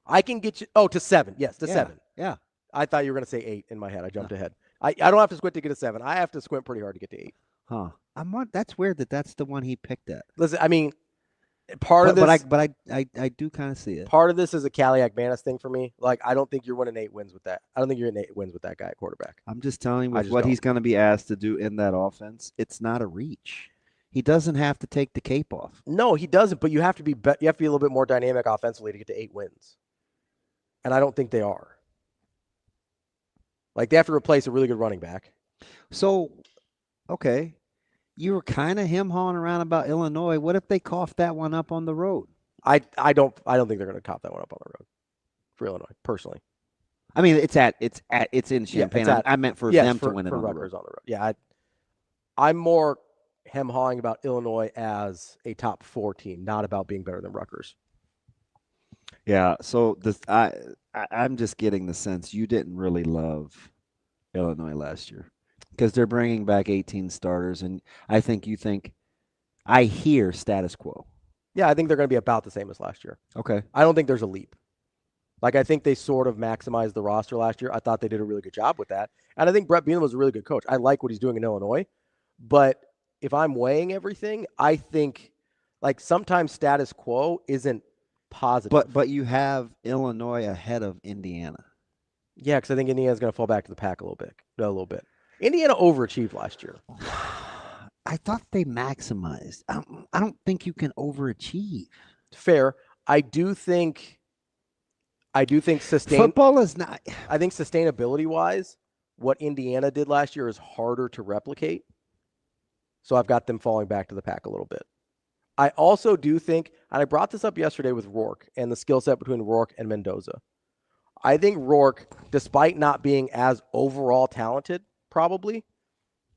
I can get you to 7. Yes, to 7. Yeah. I thought you were going to say 8 in my head. I jumped ahead. I don't have to squint to get to 7. I have to squint pretty hard to get to 8. Huh. That's weird that's the one he picked at. Listen, I mean, part of this, but I do kind of see it. Part of this is a Kaliak-Banis thing for me. Like, I don't think you're winning 8 wins with that. I don't think you're in 8 wins with that guy at quarterback. I'm just telling you what he's going to be asked to do in that offense. It's not a reach. He doesn't have to take the cape off. No, he doesn't. But you have to be a little bit more dynamic offensively to get to 8 wins. And I don't think they are. Like, they have to replace a really good running back. So, okay. You were kind of him-hawing around about Illinois. What if they cough that one up on the road? I don't think they're going to cough that one up on the road for Illinois, personally. I mean, it's in Champaign. Yeah, I meant for them to win it for on the Rutgers road. on the road. Yeah, I'm more hem-hawing about Illinois as a top 4 team, not about being better than Rutgers. Yeah, so I'm just getting the sense you didn't really love Illinois last year because they're bringing back 18 starters, and I hear status quo. Yeah, I think they're going to be about the same as last year. Okay. I don't think there's a leap. Like, I think they sort of maximized the roster last year. I thought they did a really good job with that. And I think Brett Bielema was a really good coach. I like what he's doing in Illinois. But if I'm weighing everything, I think, like, sometimes status quo isn't positive. But you have Illinois ahead of Indiana. Yeah, because I think Indiana's going to fall back to the pack a little bit. Indiana overachieved last year. I thought they maximized. I don't think you can overachieve. Fair. I do think football is not. I think sustainability-wise, what Indiana did last year is harder to replicate. So I've got them falling back to the pack a little bit. I also do think, and I brought this up yesterday with Rourke and the skill set between Rourke and Mendoza. I think Rourke, despite not being as overall talented, probably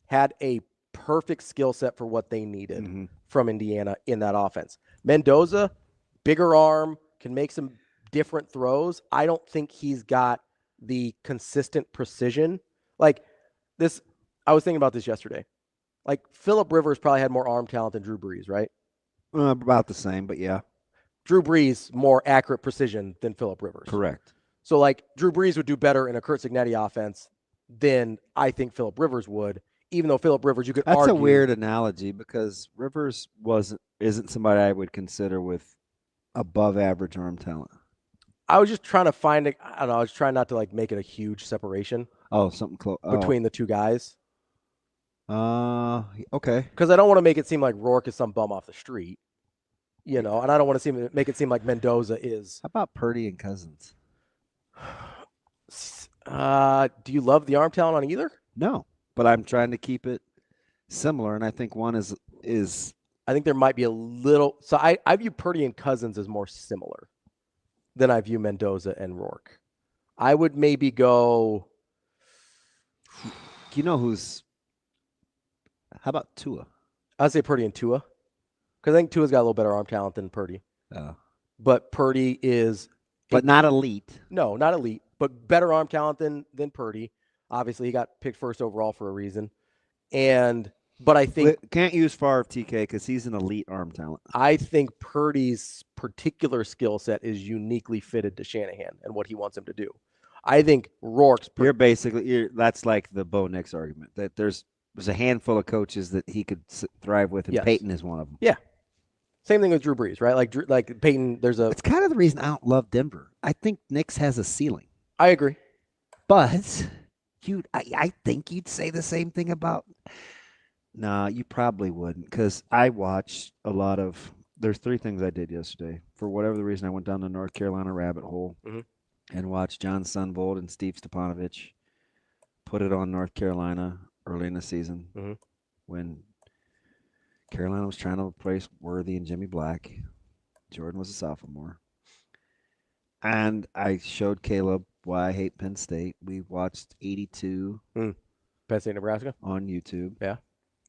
had a perfect skill set for what they needed from Indiana in that offense. Mendoza, bigger arm, can make some different throws. I don't think he's got the consistent precision. Like this, I was thinking about this yesterday. Like Phillip Rivers probably had more arm talent than Drew Brees, right? About the same, but yeah. Drew Brees, more accurate precision than Phillip Rivers. Correct. So, like, Drew Brees would do better in a Curt Cignetti offense than I think Phillip Rivers would, even though Phillip Rivers, you could argue. That's a weird analogy because Rivers isn't somebody I would consider with above average arm talent. I was just trying to find it. I don't know. I was trying not to, like, make it a huge separation. Oh, something close. Between the two guys. Okay. Because I don't want to make it seem like Rourke is some bum off the street, and I don't want to make it seem like Mendoza is. How about Purdy and Cousins? Do you love the arm talent on either? No, but I'm trying to keep it similar, and I think one is. I think there might be a little. So I view Purdy and Cousins as more similar than I view Mendoza and Rourke. I would maybe go. You know who's? How about Tua? I'd say Purdy and Tua, because I think Tua's got a little better arm talent than Purdy. Oh. But Purdy is. But not elite. No, not elite, but better arm talent than Purdy. Obviously, he got picked first overall for a reason. But I think can't use Favre TK because he's an elite arm talent. I think Purdy's particular skill set is uniquely fitted to Shanahan and what he wants him to do. I think Rourke's. That's like the Bo Nix argument that there's a handful of coaches that he could thrive with, and Yes. Peyton is one of them. Yeah. Same thing with Drew Brees, right? Like Peyton, It's kind of the reason I don't love Denver. I think Nix has a ceiling. I agree. But I think you'd say the same thing about. Nah, you probably wouldn't, because I watched a lot of. There's 3 things I did yesterday. For whatever the reason, I went down the North Carolina rabbit hole and watched John Sunvold and Steve Stepanovich put it on North Carolina early in the season when Carolina was trying to replace Worthy and Jimmy Black. Jordan was a sophomore. And I showed Caleb why I hate Penn State. We watched 82 Penn State, Nebraska on YouTube. Yeah.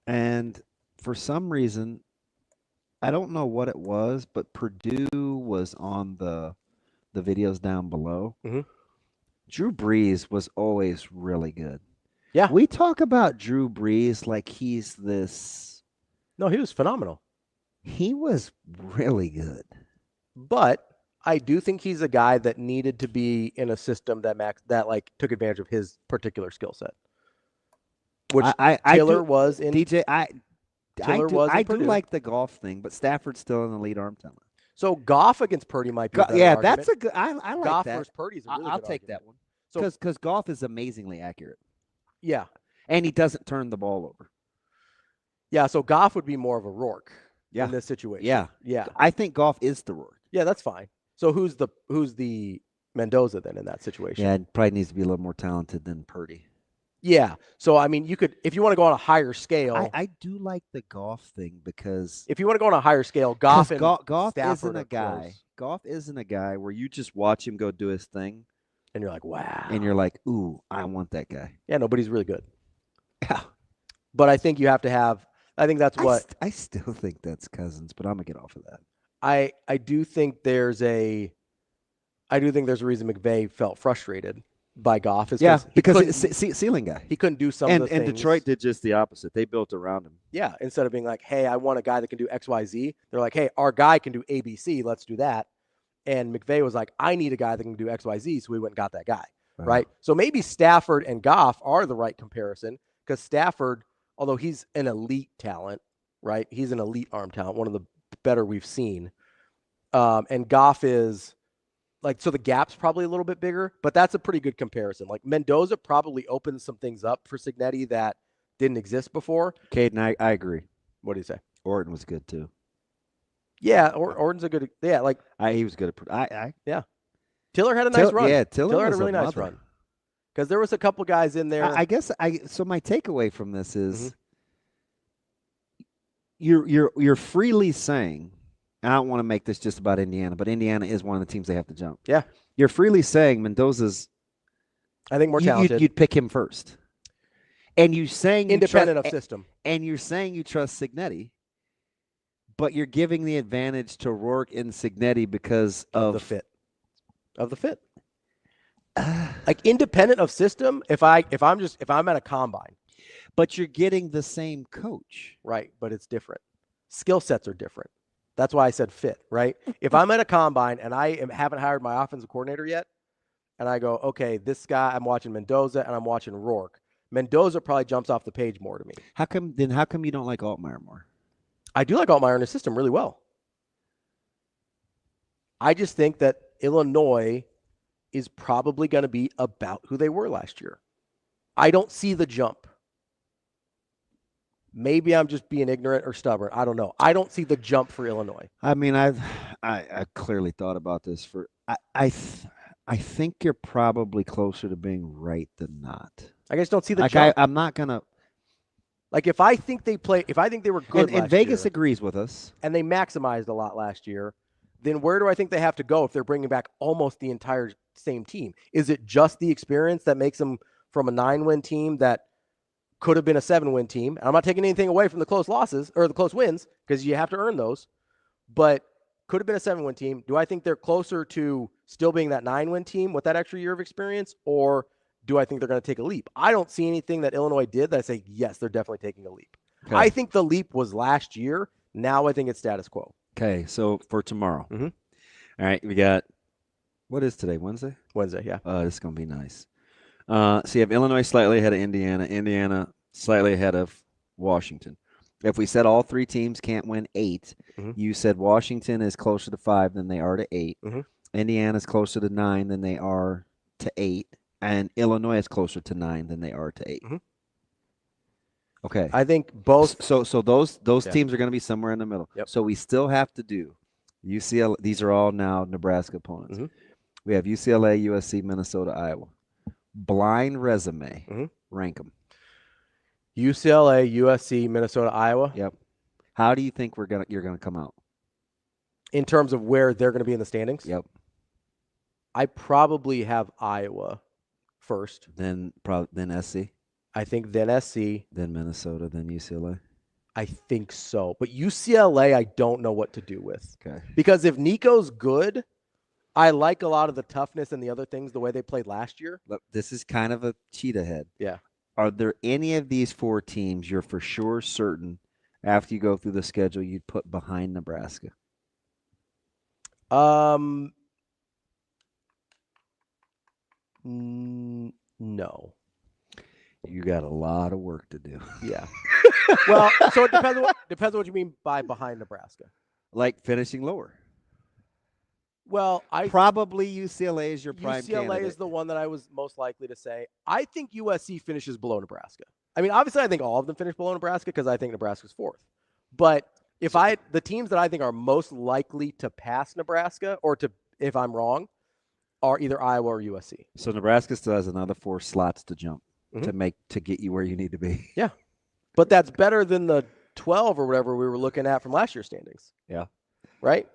And for some reason, I don't know what it was, but Purdue was on the videos down below. Drew Brees was always really good. Yeah. We talk about Drew Brees like he's this. No, he was phenomenal. He was really good. But I do think he's a guy that needed to be in a system that like took advantage of his particular skill set. Which Taylor was in. DJ, I do Purdue. like the golf thing, but Stafford's still an elite arm talent. So Goff against Purdy might be. That's a good. I like Goff that. versus Purdy's a really I'll good take argument. that one. Because Goff is amazingly accurate. Yeah. And he doesn't turn the ball over. Yeah, so Goff would be more of a Rourke in this situation. Yeah. Yeah. I think Goff is the Rourke. Yeah, that's fine. So who's the Mendoza then in that situation? Yeah, it probably needs to be a little more talented than Purdy. Yeah. So I mean, you could, if you want to go on a higher scale. I do like the Goff thing because if you want to go on a higher scale, Goff isn't a guy. Goff isn't a guy where you just watch him go do his thing, and you're like, wow, and you're like, ooh, I want that guy. Yeah, no, but he's really good. Yeah. But I think you have to have. I think that's what I still think that's Cousins, but I'm gonna get off of that. I do think there's a reason McVay felt frustrated by Goff. Because it's ceiling guy. He couldn't do some of the things. And Detroit did just the opposite. They built around him. Yeah, instead of being like, hey, I want a guy that can do X, Y, Z, they're like, hey, our guy can do A, B, C, let's do that. And McVay was like, I need a guy that can do X, Y, Z, so we went and got that guy, right? So maybe Stafford and Goff are the right comparison because Stafford, although he's an elite talent, right? He's an elite arm talent, one of the better we've seen. And Goff is like, so the gap's probably a little bit bigger, but that's a pretty good comparison. Like Mendoza probably opened some things up for Cignetti that didn't exist before. Caden, I agree. What do you say? Orton was good too. Yeah, Orton's a good. Yeah, like he was good at. Yeah, Tiller had a nice run. Yeah, Tiller had a really nice run because there was a couple guys in there. I guess so my takeaway from this is you're freely saying and I don't want to make this just about Indiana, but Indiana is one of the teams they have to jump. Yeah. You're freely saying Mendoza's, I think, more talented. You'd pick him first. And you're saying independent of system. And you're saying you trust Cignetti, but you're giving the advantage to Rourke and Cignetti because of the fit. Of the fit. Like independent of system, if I'm at a combine. But you're getting the same coach. Right, but it's different. Skill sets are different. That's why I said fit, right? If I'm at a combine and haven't hired my offensive coordinator yet, and I go, okay, this guy, I'm watching Mendoza and I'm watching Rourke. Mendoza probably jumps off the page more to me. How come you don't like Altmaier more? I do like Altmaier in his system really well. I just think that Illinois is probably going to be about who they were last year. I don't see the jump. Maybe I'm just being ignorant or stubborn. I don't know. I don't see the jump for Illinois. I mean, I clearly thought about this. I think you're probably closer to being right than not. I just don't see the jump. I'm not gonna. Like if I think they were good, and Vegas agrees with us, and they maximized a lot last year, then where do I think they have to go if they're bringing back almost the entire same team? Is it just the experience that makes them from a 9-win team that could have been a 7-win team? And I'm not taking anything away from the close losses or the close wins because you have to earn those, but could have been a 7-win team. Do I think they're closer to still being that 9-win team with that extra year of experience, or do I think they're going to take a leap? I don't see anything that Illinois did that I say, yes, they're definitely taking a leap. Okay. I think the leap was last year. Now I think it's status quo. Okay, so for tomorrow. Mm-hmm. All right, we got, what is today, Wednesday? Wednesday, yeah. This is going to be nice. So you have Illinois slightly ahead of Indiana slightly ahead of Washington. If we said all three teams can't win 8, you said Washington is closer to 5 than they are to 8. Indiana is closer to 9 than they are to 8. And Illinois is closer to 9 than they are to 8. Okay. I think both. So those teams are going to be somewhere in the middle. Yep. So we still have to do UCLA. These are all now Nebraska opponents. We have UCLA, USC, Minnesota, Iowa. Blind resume. Rank them. UCLA, USC, Minnesota, Iowa. Yep. How do you think you're going to come out in terms of where they're going to be in the standings? Yep. I probably have Iowa first. Then SC. I think then SC. Then Minnesota. Then UCLA. I think so. But UCLA, I don't know what to do with. Okay. Because if Nico's good, I like a lot of the toughness and the other things the way they played last year. Look, this is kind of a cheetah head. Yeah. Are there any of these 4 teams you're for sure certain after you go through the schedule you'd put behind Nebraska? No. You got a lot of work to do. Yeah. Well, so it depends on what you mean by behind Nebraska. Like finishing lower. Well, probably UCLA is your prime UCLA candidate. is the one that I was most likely to say. I think USC finishes below Nebraska. I mean, obviously, I think all of them finish below Nebraska because I think Nebraska's 4th. But the teams that I think are most likely to pass Nebraska, or to, if I'm wrong, are either Iowa or USC. So Nebraska still has another 4 slots to jump to get you where you need to be. Yeah, but that's better than the 12 or whatever we were looking at from last year's standings. Yeah, right.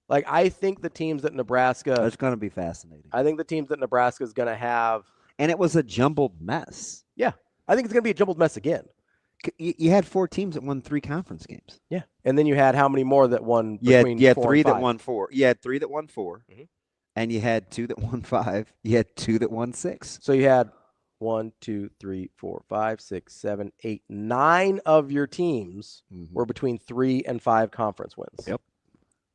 Like, I think the teams that Nebraska... That's going to be fascinating. I think the teams that Nebraska is going to have... And it was a jumbled mess. Yeah. I think it's going to be a jumbled mess again. You had 4 teams that won 3 conference games. Yeah. And then you had how many more that won between you had 3 that won 4. You had 3 that won 4. And you had 2 that won 5. You had 2 that won 6. So you had 1, 2, 3, 4, 5, 6, 7, 8, 9 of your teams were between 3 and 5 conference wins. Yep.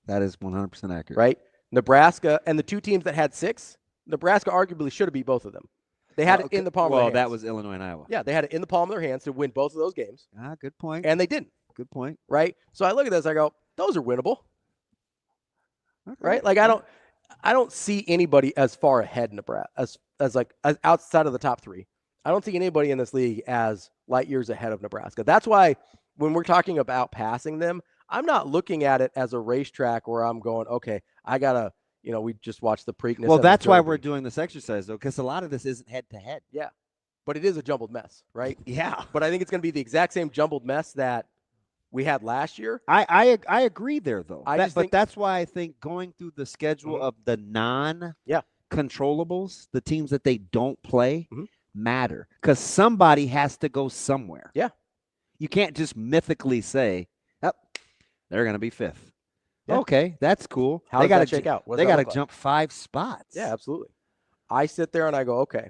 That is 100% accurate. Right? Nebraska, and the 2 teams that had 6, Nebraska arguably should have beat both of them. They had it in the palm of their hands. Well, that was Illinois and Iowa. Yeah, they had it in the palm of their hands to win both of those games. Good point. And they didn't. Good point. Right? So I look at this, I go, those are winnable. Okay. Right? Like, I don't see anybody as far ahead Nebraska as outside of the top 3. I don't see anybody in this league as light years ahead of Nebraska. That's why when we're talking about passing them, I'm not looking at it as a racetrack where I'm going, okay, I got to, we just watched the Preakness. Well, that's why we're doing this exercise, though, because a lot of this isn't head-to-head. Yeah, but it is a jumbled mess, right? Yeah. But I think it's going to be the exact same jumbled mess that we had last year. I agree there, though. But that's why I think going through the schedule of the non-controllables, the teams that they don't play, matter. Because somebody has to go somewhere. Yeah. You can't just mythically say, oh, they're going to be 5th. Yeah. Okay, that's cool. How does that shake out? They got to jump 5 spots. Yeah, absolutely. I sit there and I go, okay,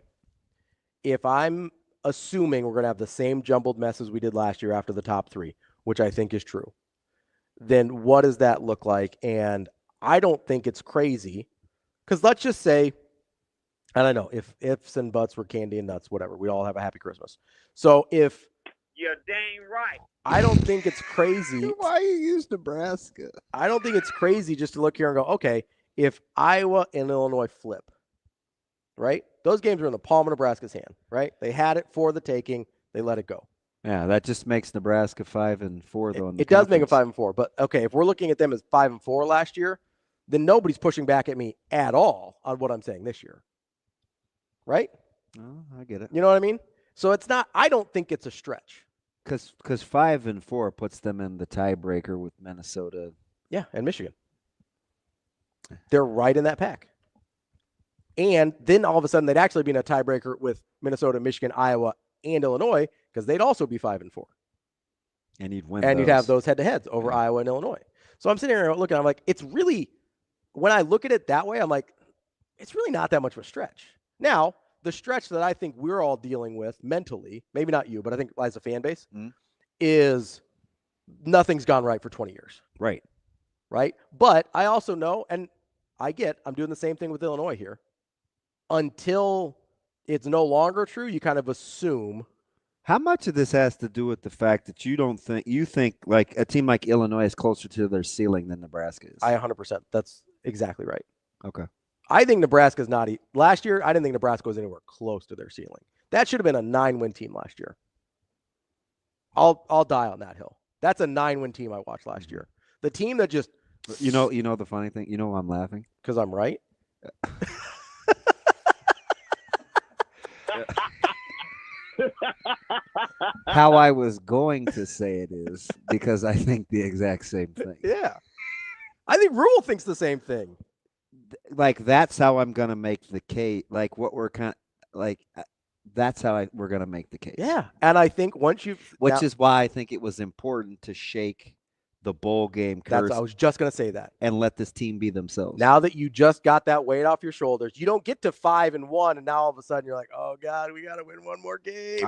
if I'm assuming we're going to have the same jumbled mess as we did last year after the top 3, which I think is true, then what does that look like? And I don't think it's crazy because let's just say, I don't know, if ifs and buts were candy and nuts, whatever, we all have a happy Christmas. So if you're dang right. I don't think it's crazy. Why you use Nebraska? I don't think it's crazy just to look here and go, okay, if Iowa and Illinois flip, right? Those games are in the palm of Nebraska's hand, right? They had it for the taking. They let it go. Yeah, that just makes Nebraska 5-4 though. It does make it 5-4, but okay, if we're looking at them as 5-4 last year, then nobody's pushing back at me at all on what I'm saying this year, right? Oh, I get it. You know what I mean? So it's not. I don't think it's a stretch. Because 5-4 puts them in the tiebreaker with Minnesota. Yeah, and Michigan. They're right in that pack. And then all of a sudden they'd actually be in a tiebreaker with Minnesota, Michigan, Iowa, and Illinois because they'd also be 5-4. And you'd win. And you'd have those head-to-heads over Iowa and Illinois. So I'm sitting here looking, I'm like, it's really, when I look at it that way, I'm like, it's really not that much of a stretch. Now, the stretch that I think we're all dealing with mentally, maybe not you, but I think as a fan base, is nothing's gone right for 20 years. Right. Right? But I also know, and I'm doing the same thing with Illinois here. Until it's no longer true, you kind of assume. How much of this has to do with the fact that you think like a team like Illinois is closer to their ceiling than Nebraska is? 100%. That's exactly right. Okay. I think Nebraska's not. Last year, I didn't think Nebraska was anywhere close to their ceiling. That should have been a 9-win team last year. I'll die on that hill. That's a 9-win team I watched last year. The team that just. You know the funny thing. You know why I'm laughing? Because I'm right. How I was going to say it is because I think the exact same thing. Yeah. I think Rule thinks the same thing. Like, that's how I'm going to make the case. Like, what we're kind of like, that's how we're going to make the case. Yeah. And I think once which is why I think it was important to shake the bowl game curse. I was just going to say that. And let this team be themselves. Now that you just got that weight off your shoulders, you don't get to 5-1, and now all of a sudden you're like, oh, God, we got to win one more game.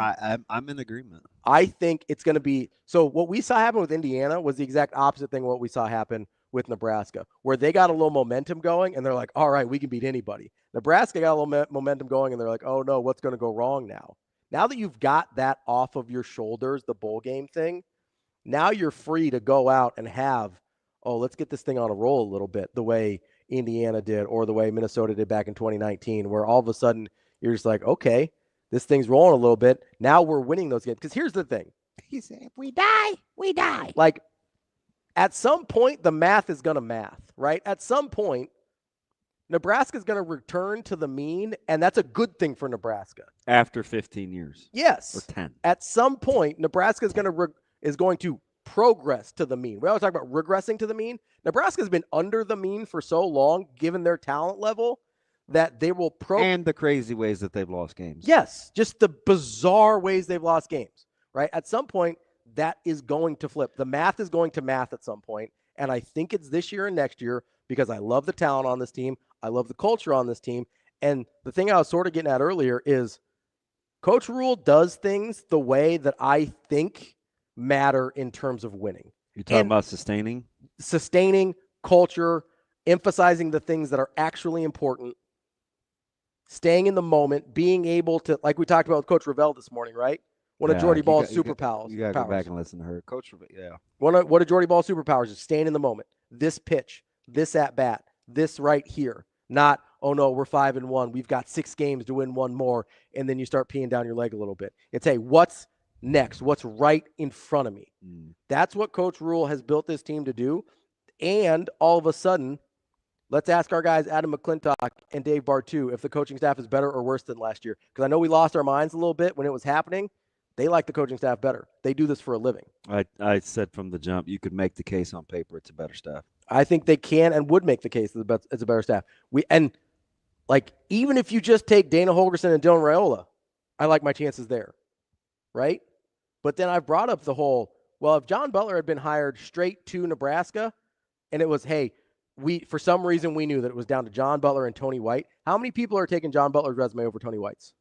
I'm in agreement. I think it's going to be – so what we saw happen with Indiana was the exact opposite thing of what we saw happen with Nebraska, where they got a little momentum going, and they're like, all right, we can beat anybody. Nebraska got a little momentum going, and they're like, oh, no, what's going to go wrong now? Now that you've got that off of your shoulders, the bowl game thing, now you're free to go out and have, let's get this thing on a roll a little bit, the way Indiana did or the way Minnesota did back in 2019, where all of a sudden you're just like, okay, this thing's rolling a little bit. Now we're winning those games. Because here's the thing. He said, if we die, we die. Like, at some point, the math is going to math, right? At some point, Nebraska is going to return to the mean, and that's a good thing for Nebraska. After 15 years. Yes. Or 10. At some point, Nebraska is going to progress to the mean. We always talk about regressing to the mean. Nebraska's been under the mean for so long, given their talent level, that they will and the crazy ways that they've lost games. Yes, just the bizarre ways they've lost games, right? At some point, that is going to flip. The math is going to math at some point, and I think it's this year and next year because I love the talent on this team. I love the culture on this team. And the thing I was sort of getting at earlier is Coach Rule does things the way that I think matter in terms of winning. You're talking about sustaining culture, emphasizing the things that are actually important, staying in the moment, being able to, like we talked about with Coach Revelle this morning, right? One of Jordy Ball's superpowers. You got to go back and listen to her. Coach Revelle, yeah. One of Jordy Ball's superpowers is staying in the moment. This pitch, this at-bat, this right here. Not, oh, no, we're 5-1. We've got 6 games to win one more, and then you start peeing down your leg a little bit. It's, hey, what's next? What's right in front of me? That's what Coach Rule has built this team to do. And all of a sudden, let's ask our guys, Adam McClintock and Dave Bartu, if the coaching staff is better or worse than last year. Because I know we lost our minds a little bit when it was happening. They like the coaching staff better. They do this for a living. I said from the jump, you could make the case on paper it's a better staff. I think they can and would make the case that it's a better staff. Even if you just take Dana Holgerson and Dylan Raiola, I like my chances there, right? But then I've brought up the whole, well, if John Butler had been hired straight to Nebraska and it was, hey, for some reason we knew that it was down to John Butler and Tony White, how many people are taking John Butler's resume over Tony White's?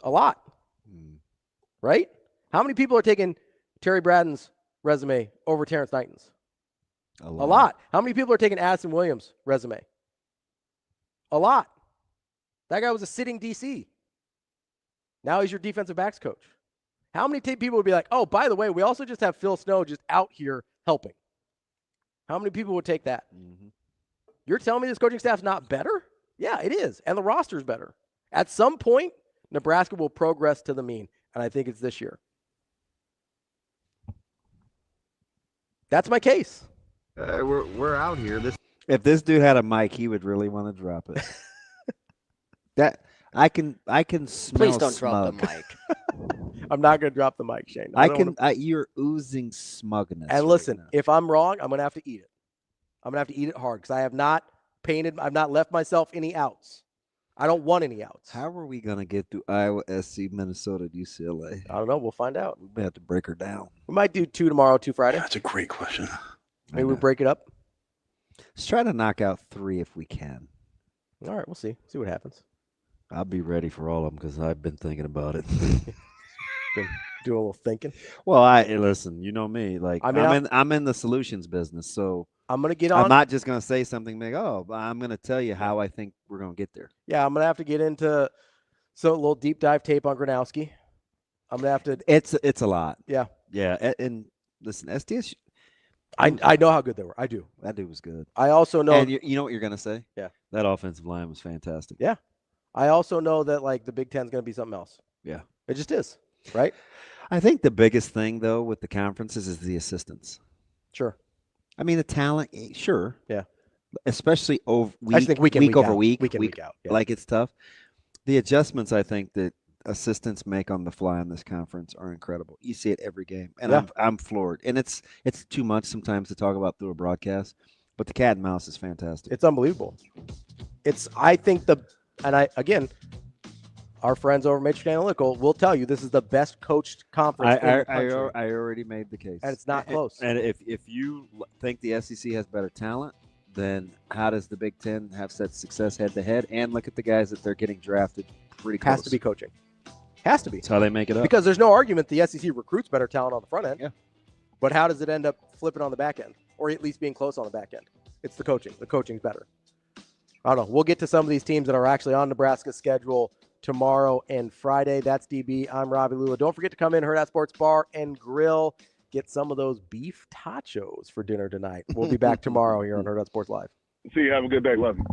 A lot, right? How many people are taking Terry Braden's resume over Terrence Knighton's? A lot. How many people are taking Addison Williams' resume? A lot. That guy was a sitting DC. Now he's your defensive backs coach. How many people would be like, oh, by the way, we also just have Phil Snow just out here helping? How many people would take that? Mm-hmm. You're telling me this coaching staff's not better? Yeah, it is. And the roster's better. At some point, Nebraska will progress to the mean, and I think it's this year. That's my case. We're out here. If this dude had a mic, he would really want to drop it. That I can smell. Please don't smug. drop the mic. I'm not going to drop the mic, Shane. You're oozing smugness. And listen, if I'm wrong, I'm going to have to eat it. I'm going to have to eat it hard because I have not I've not left myself any outs. I don't want any outs. How are we going to get through Iowa, SC, Minnesota, UCLA? I don't know. We'll find out. We may have to break her down. We might do 2 tomorrow, 2 Friday. That's a great question. Maybe we break it up. Let's try to knock out 3 if we can. All right, we'll see. See what happens. I'll be ready for all of them because I've been thinking about it. Been doing a little thinking. Well, listen. You know me. Like I'm in the solutions business, so I'm gonna get on. I'm not just gonna say something like, "Oh," I'm gonna tell you how I think we're gonna get there. Yeah, I'm gonna have to get into a little deep dive tape on Gronowski. I'm gonna have to. It's a lot. Yeah. Yeah, and listen, SDS. I know how good they were. I do. That dude was good. I also know. And you know what you're gonna say? Yeah. That offensive line was fantastic. Yeah. I also know that the Big Ten's gonna be something else. Yeah. It just is. Right? I think the biggest thing, though, with the conferences is the assistants. Sure. I mean, the talent, sure. Yeah. Especially over I just think week over out. week. Week in, week out. Yeah. Like, it's tough. The adjustments, I think, that assistants make on the fly in this conference are incredible. You see it every game. And I'm floored. And it's too much sometimes to talk about through a broadcast. But the cat and mouse is fantastic. It's unbelievable. I think our friends over Matrix Analytical will tell you this is the best coached conference in the country. I already made the case. And it's not close. And if you think the SEC has better talent, then how does the Big Ten have such success head-to-head? And look at the guys that they're getting drafted pretty close. Has to be coaching. Has to be. That's how they make it up. Because there's no argument the SEC recruits better talent on the front end. Yeah. But how does it end up flipping on the back end? Or at least being close on the back end? It's the coaching. The coaching's better. I don't know. We'll get to some of these teams that are actually on Nebraska's schedule tomorrow and Friday. That's DB. I'm Ravi Lulla. Don't forget to come in Hurrdat Sports Bar and Grill. Get some of those beef tachos for dinner tonight. We'll be back tomorrow here on Hurrdat Sports Live. See you. Have a good day. Love you.